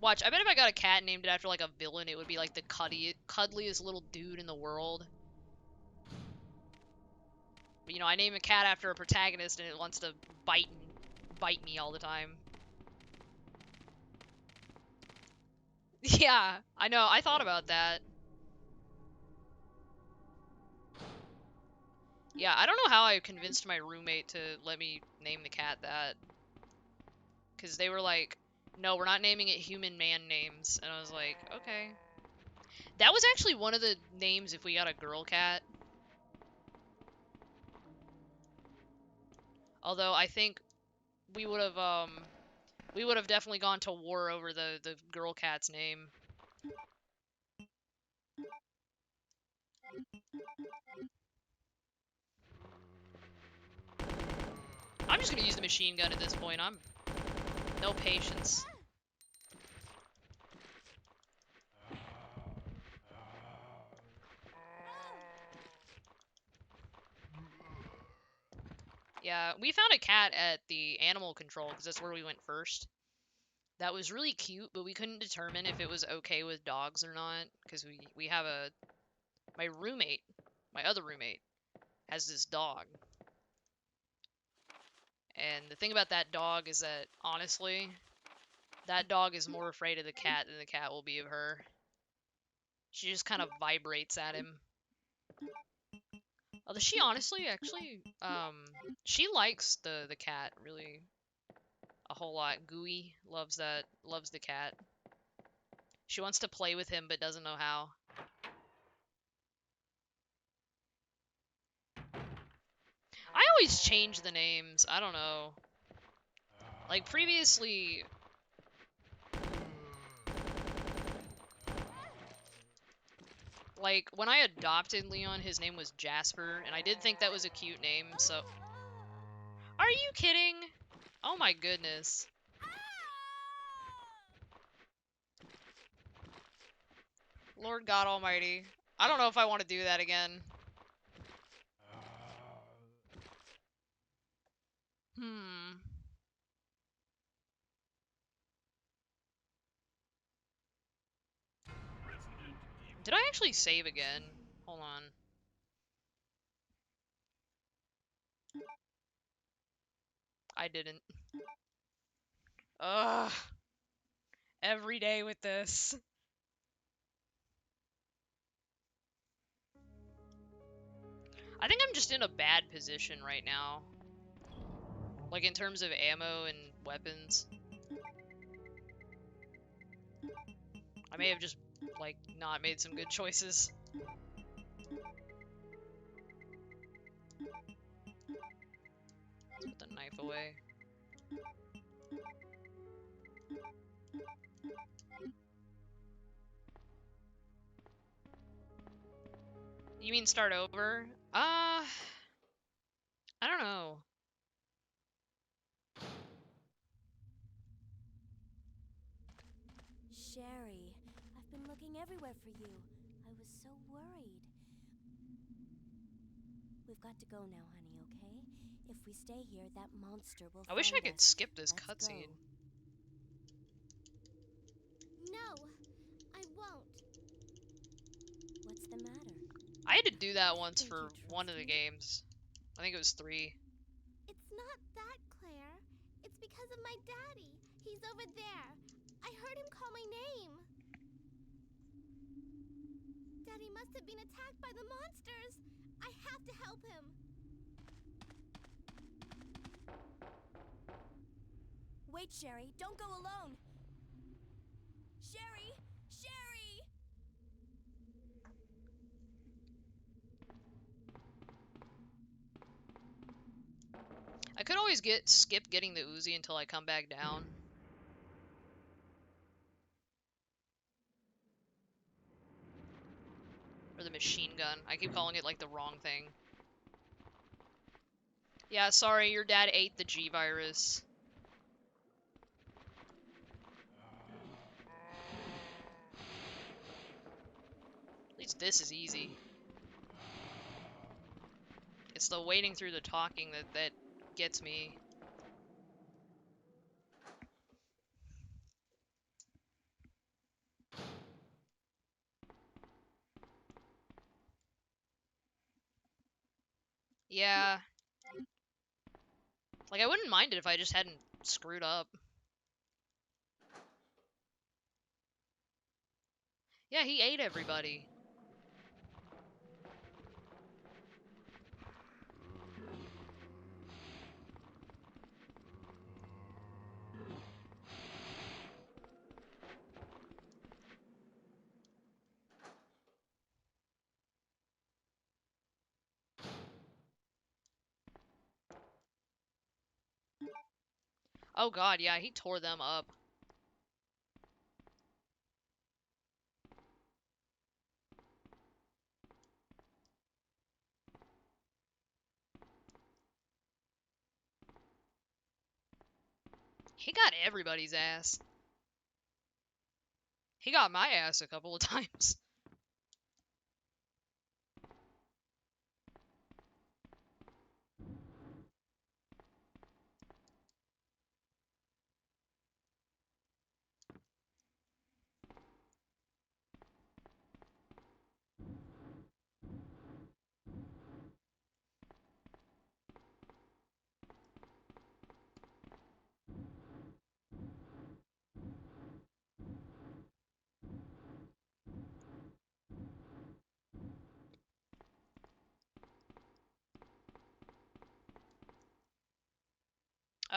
Watch, I bet if I got a cat named it after like a villain, it would be like the cuddliest little dude in the world. But, you know, I name a cat after a protagonist and it wants to bite me all the time. Yeah, I know, I thought about that. Yeah, I don't know how I convinced my roommate to let me name the cat that. Because they were like, no, we're not naming it human man names. And I was like, okay. That was actually one of the names if we got a girl cat. Although I think we would have definitely gone to war over the girl cat's name. I'm just gonna use the machine gun at this point. I'm no patience. Yeah, we found a cat at the animal control because that's where we went first. That was really cute, but we couldn't determine if it was okay with dogs or not because we have my roommate, my other roommate, has this dog. And the thing about that dog is that, honestly, that dog is more afraid of the cat than the cat will be of her. She just kind of vibrates at him. Although she honestly, actually, she likes the cat really a whole lot. Gooey loves the cat. She wants to play with him but doesn't know how. I always change the names. I don't know. Like previously, like when I adopted Leon, his name was Jasper, and I did think that was a cute name, so. Are you kidding? Oh my goodness. Lord God Almighty. I don't know if I want to do that again. Hmm. Did I actually save again? Hold on. I didn't. Ugh. Every day with this. I think I'm just in a bad position right now. Like, in terms of ammo and weapons. I may have just, like, not made some good choices. Let's put the knife away. You mean start over? I don't know. Sherry, I've been looking everywhere for you. I was so worried. We've got to go now, honey, okay? If we stay here, that monster will I wish I find could us. skip this Let's cutscene. go. No, I won't. What's the matter? I had to do that once Don't for you one trust of the me? games. I think it was 3. It's not that, Claire. It's because of my daddy. He's over there. I heard him call my name. Daddy must have been attacked by the monsters. I have to help him. Wait, Sherry, don't go alone. Sherry! Sherry! I could always skip getting the Uzi until I come back down. Or the machine gun. I keep calling it like the wrong thing. Yeah, sorry, your dad ate the G-Virus. At least this is easy. It's the waiting through the talking that gets me. Yeah. Like, I wouldn't mind it if I just hadn't screwed up. Yeah, he ate everybody. Oh god, yeah, he tore them up. He got everybody's ass. He got my ass a couple of times.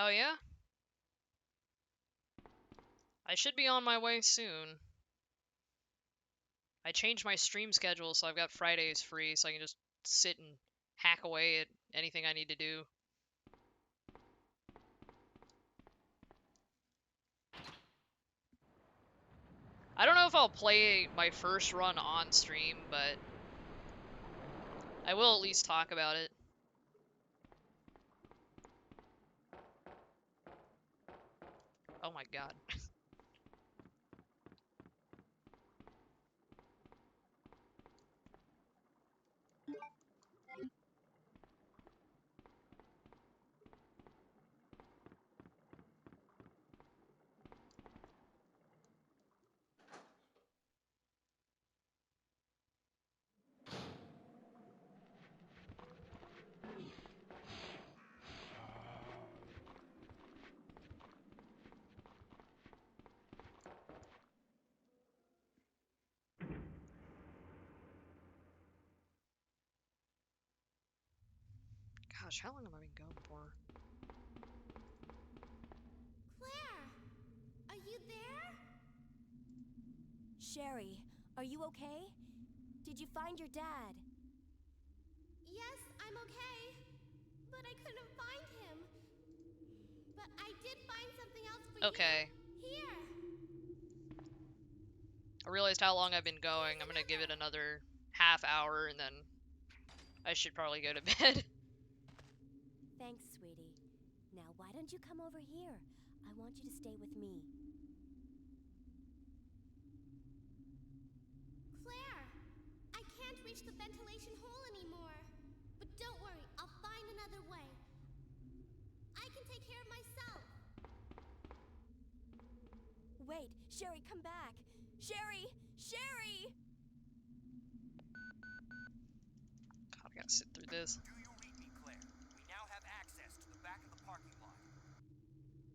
Oh yeah? I should be on my way soon. I changed my stream schedule so I've got Fridays free so I can just sit and hack away at anything I need to do. I don't know if I'll play my first run on stream, but I will at least talk about it. Oh my god. Gosh, how long have I been going for? Claire, are you there? Sherry, are you okay? Did you find your dad? Yes, I'm okay. But I couldn't find him. But I did find something else for Okay. you. Here. I realized how long I've been going. I'm gonna give it another half hour and then I should probably go to bed. Thanks, sweetie. Now, why don't you come over here? I want you to stay with me. Claire, I can't reach the ventilation hole anymore. But don't worry, I'll find another way. I can take care of myself. Wait, Sherry, come back. Sherry! Sherry! God, I gotta sit through this. Do you read me, Claire? We now have access to the back of the parking lot.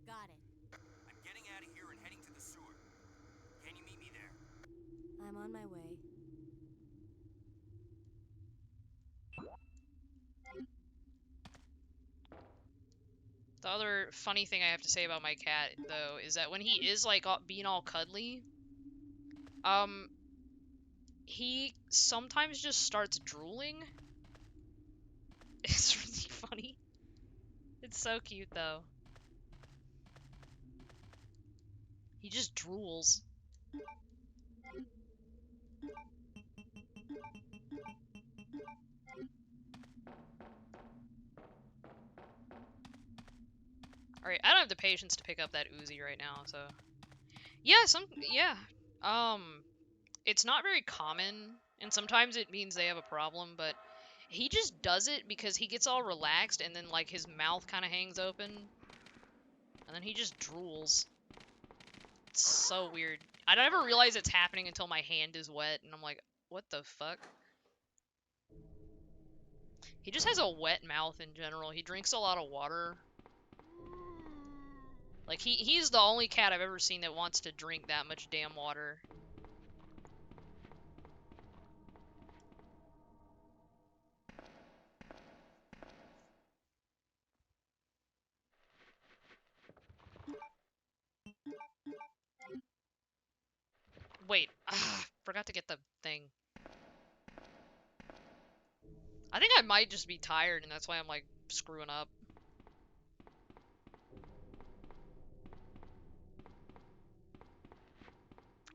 Got it. I'm getting out of here and heading to the sewer. Can you meet me there? I'm on my way. The other funny thing I have to say about my cat, though, is that when he is, like, being all cuddly, he sometimes just starts drooling. It's really funny. It's so cute, though. He just drools. Alright, I don't have the patience to pick up that Uzi right now, so... Yeah, it's not very common, and sometimes it means they have a problem, but he just does it because he gets all relaxed, and then, like, his mouth kind of hangs open, and then he just drools. It's so weird. I never realize it's happening until my hand is wet, and I'm like, what the fuck? He just has a wet mouth in general. He drinks a lot of water. Like, he's the only cat I've ever seen that wants to drink that much damn water. Wait, forgot to get the thing. I think I might just be tired, and that's why I'm, like, screwing up.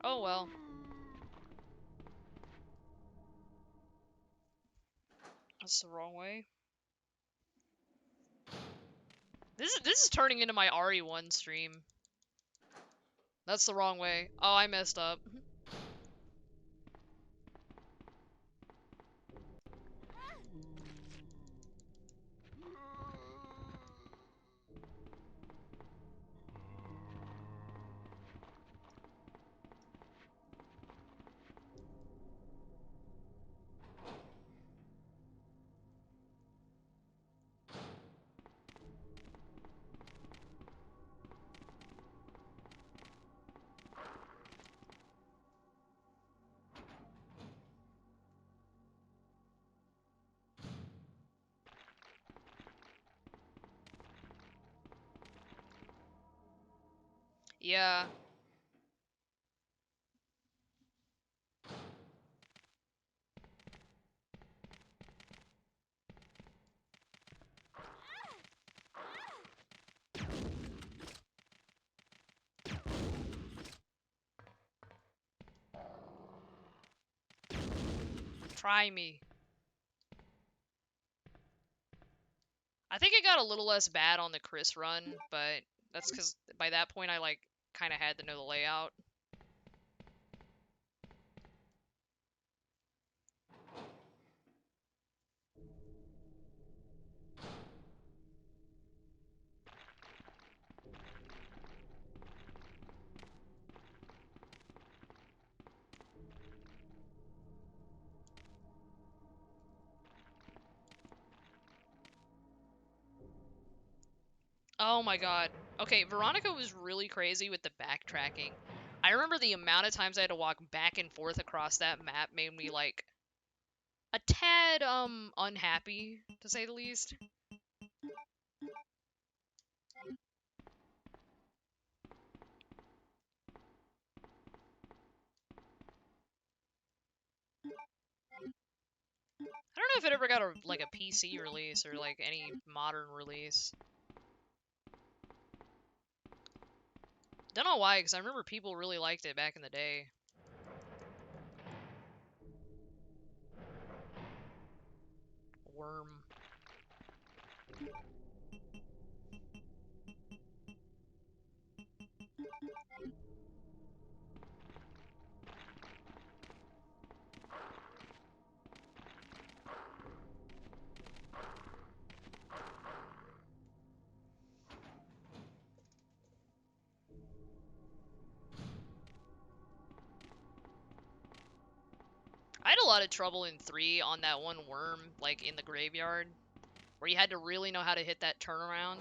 Oh well. That's the wrong way. This is turning into my RE1 stream. That's the wrong way. Oh, I messed up. Yeah. Try me. I think it got a little less bad on the Chris run, but that's because by that point I, like, kind of had to know the layout. Oh my god. Okay, Veronica was really crazy with the backtracking. I remember the amount of times I had to walk back and forth across that map made me, like, a tad, unhappy, to say the least. never got a like a PC release or like any modern release. Don't know why, because I remember people really liked it back in the day. Worm. I had a lot of trouble in 3 on that one worm, like in the graveyard, where you had to really know how to hit that turnaround.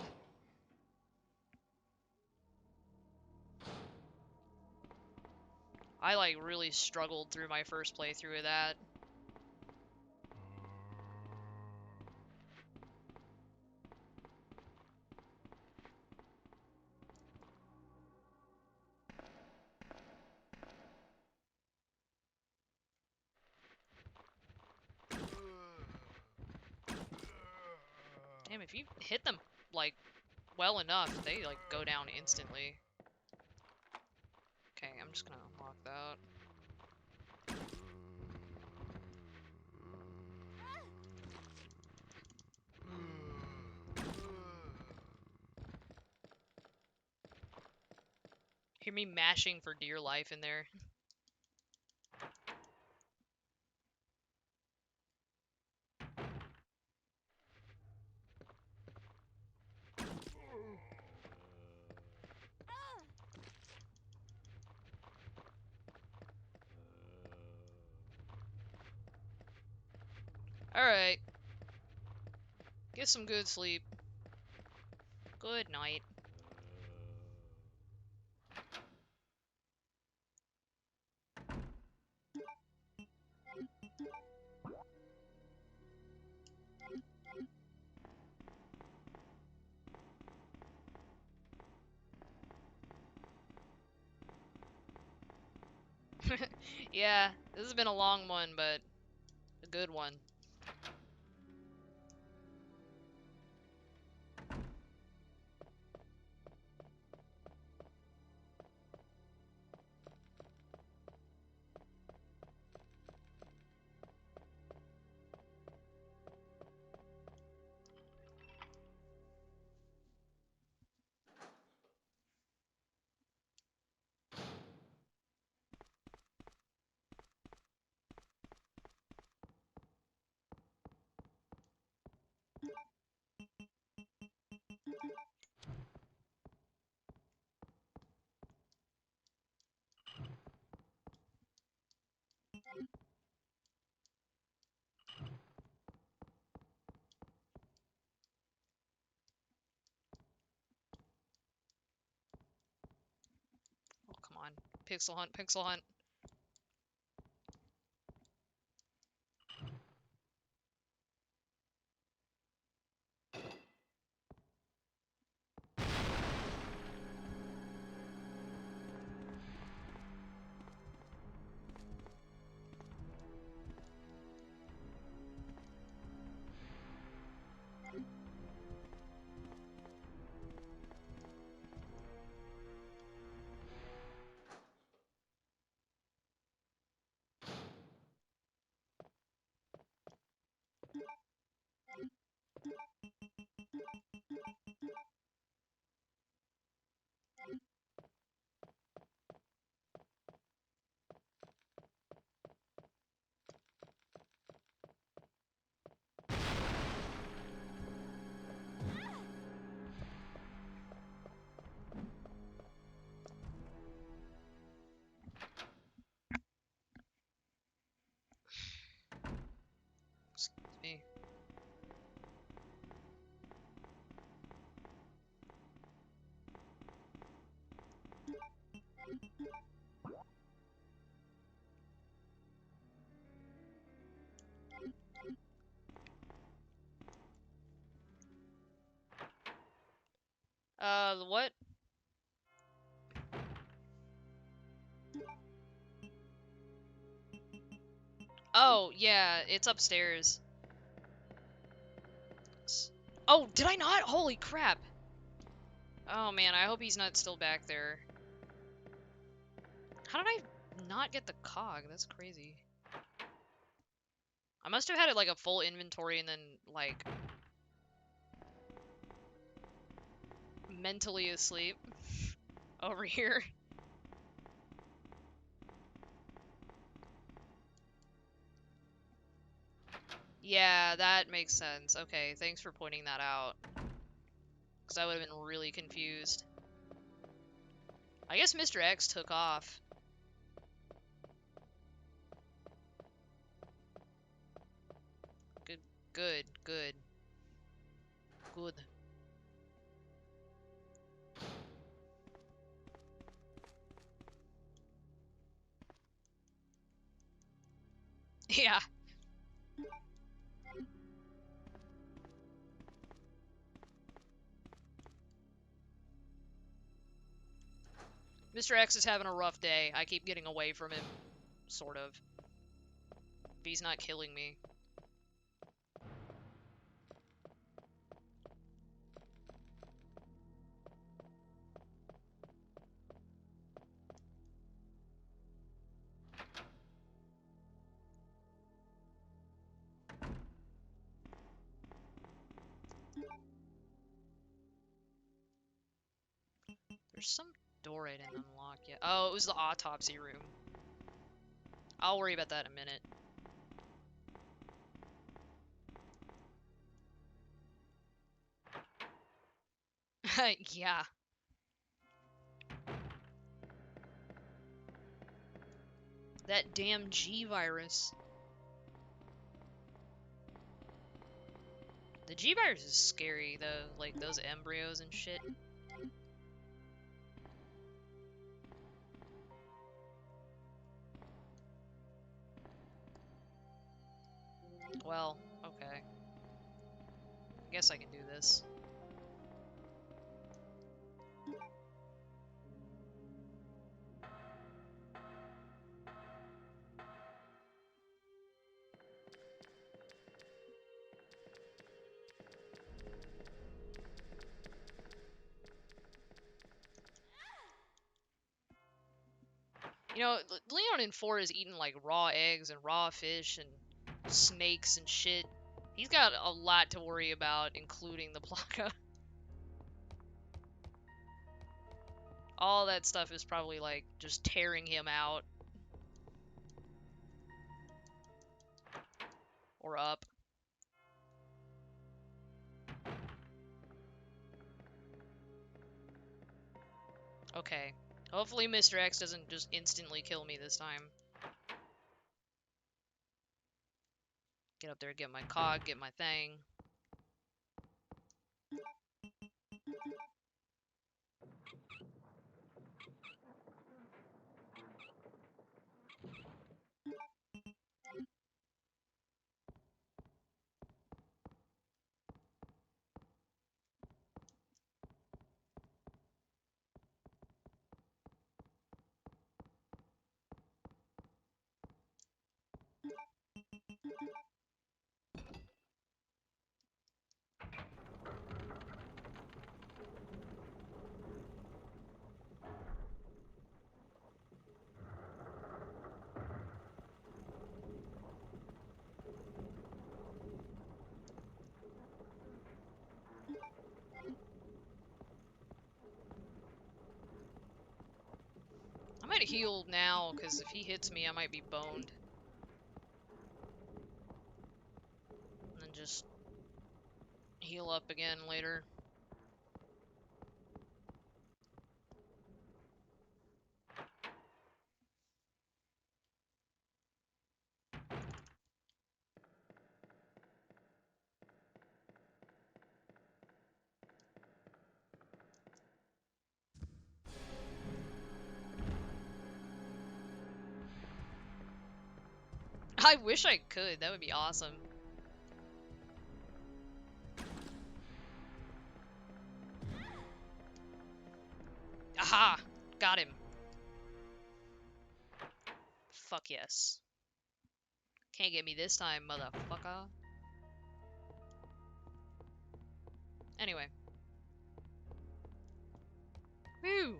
I like really struggled through my first playthrough of that. Damn, if you hit them like well enough, they like go down instantly. Okay, I'm just gonna unlock that. Hear me mashing for dear life in there. Alright. Get some good sleep. Good night. Yeah, this has been a long one, but a good one. Oh, come on. Pixel hunt, pixel hunt. Excuse me. What? Oh, yeah, it's upstairs. Oh, did I not? Holy crap. Oh man, I hope he's not still back there. How did I not get the cog? That's crazy. I must have had it like a full inventory and then like mentally asleep over here. Yeah, that makes sense. Okay, thanks for pointing that out. Because I would have been really confused. I guess Mr. X took off. Good, good, good. Good. Yeah. Mr. X is having a rough day. I keep getting away from him. Sort of. But he's not killing me. There's some door I didn't unlock yet. Oh, it was the autopsy room. I'll worry about that in a minute. Yeah. That damn G virus. The G virus is scary though, like those embryos and shit. Well, okay. I guess I can do this. You know, Leon in 4 is eating like raw eggs and raw fish and snakes and shit. He's got a lot to worry about, including the Plaka. All that stuff is probably like just tearing him out. Or up. Okay. Hopefully Mr. X doesn't just instantly kill me this time. Get up there, get my cog, get my thing. I might heal now, because if he hits me, I might be boned. And then just heal up again later. I wish I could. That would be awesome. Aha! Got him. Fuck yes. Can't get me this time, motherfucker. Anyway. Woo!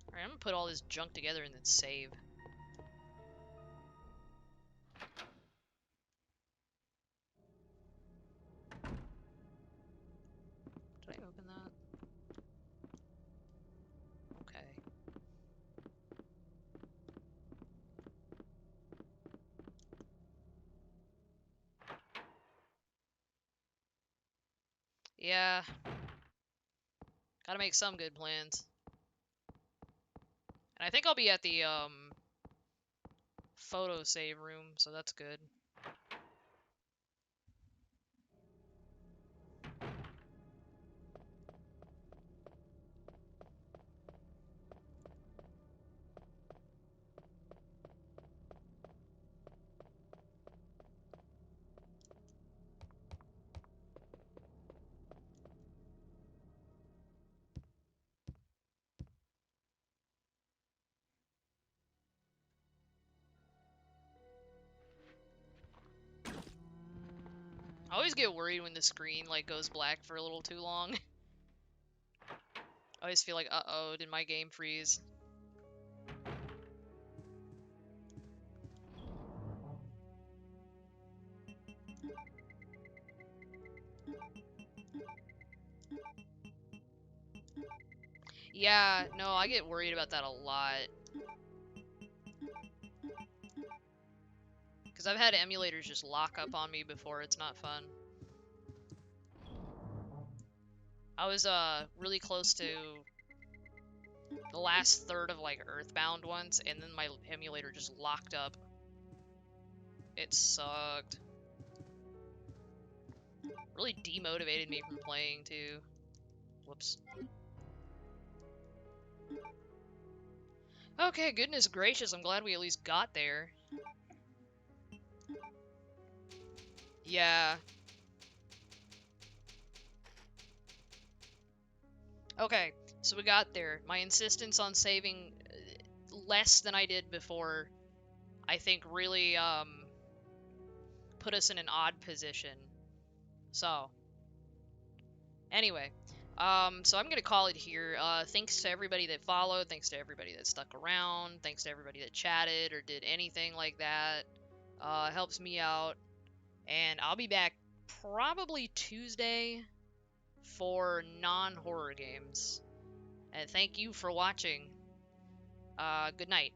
Alright, I'm gonna put all this junk together and then save. Did I open that? Okay. Yeah. Gotta make some good plans. And I think I'll be at the, photo save room, so that's good. I always get worried when the screen, like, goes black for a little too long. I always feel like, uh-oh, did my game freeze? Yeah, no, I get worried about that a lot. Because I've had emulators just lock up on me before, it's not fun. I was, really close to the last third of, like, Earthbound once, and then my emulator just locked up. It sucked. Really demotivated me from playing, too. Whoops. Okay, goodness gracious, I'm glad we at least got there. Yeah. Okay, so we got there. My insistence on saving less than I did before, I think really, put us in an odd position. So, anyway, so I'm gonna call it here. Thanks to everybody that followed, thanks to everybody that stuck around, thanks to everybody that chatted or did anything like that. Helps me out. And I'll be back probably Tuesday for non-horror games. And thank you for watching. Good night.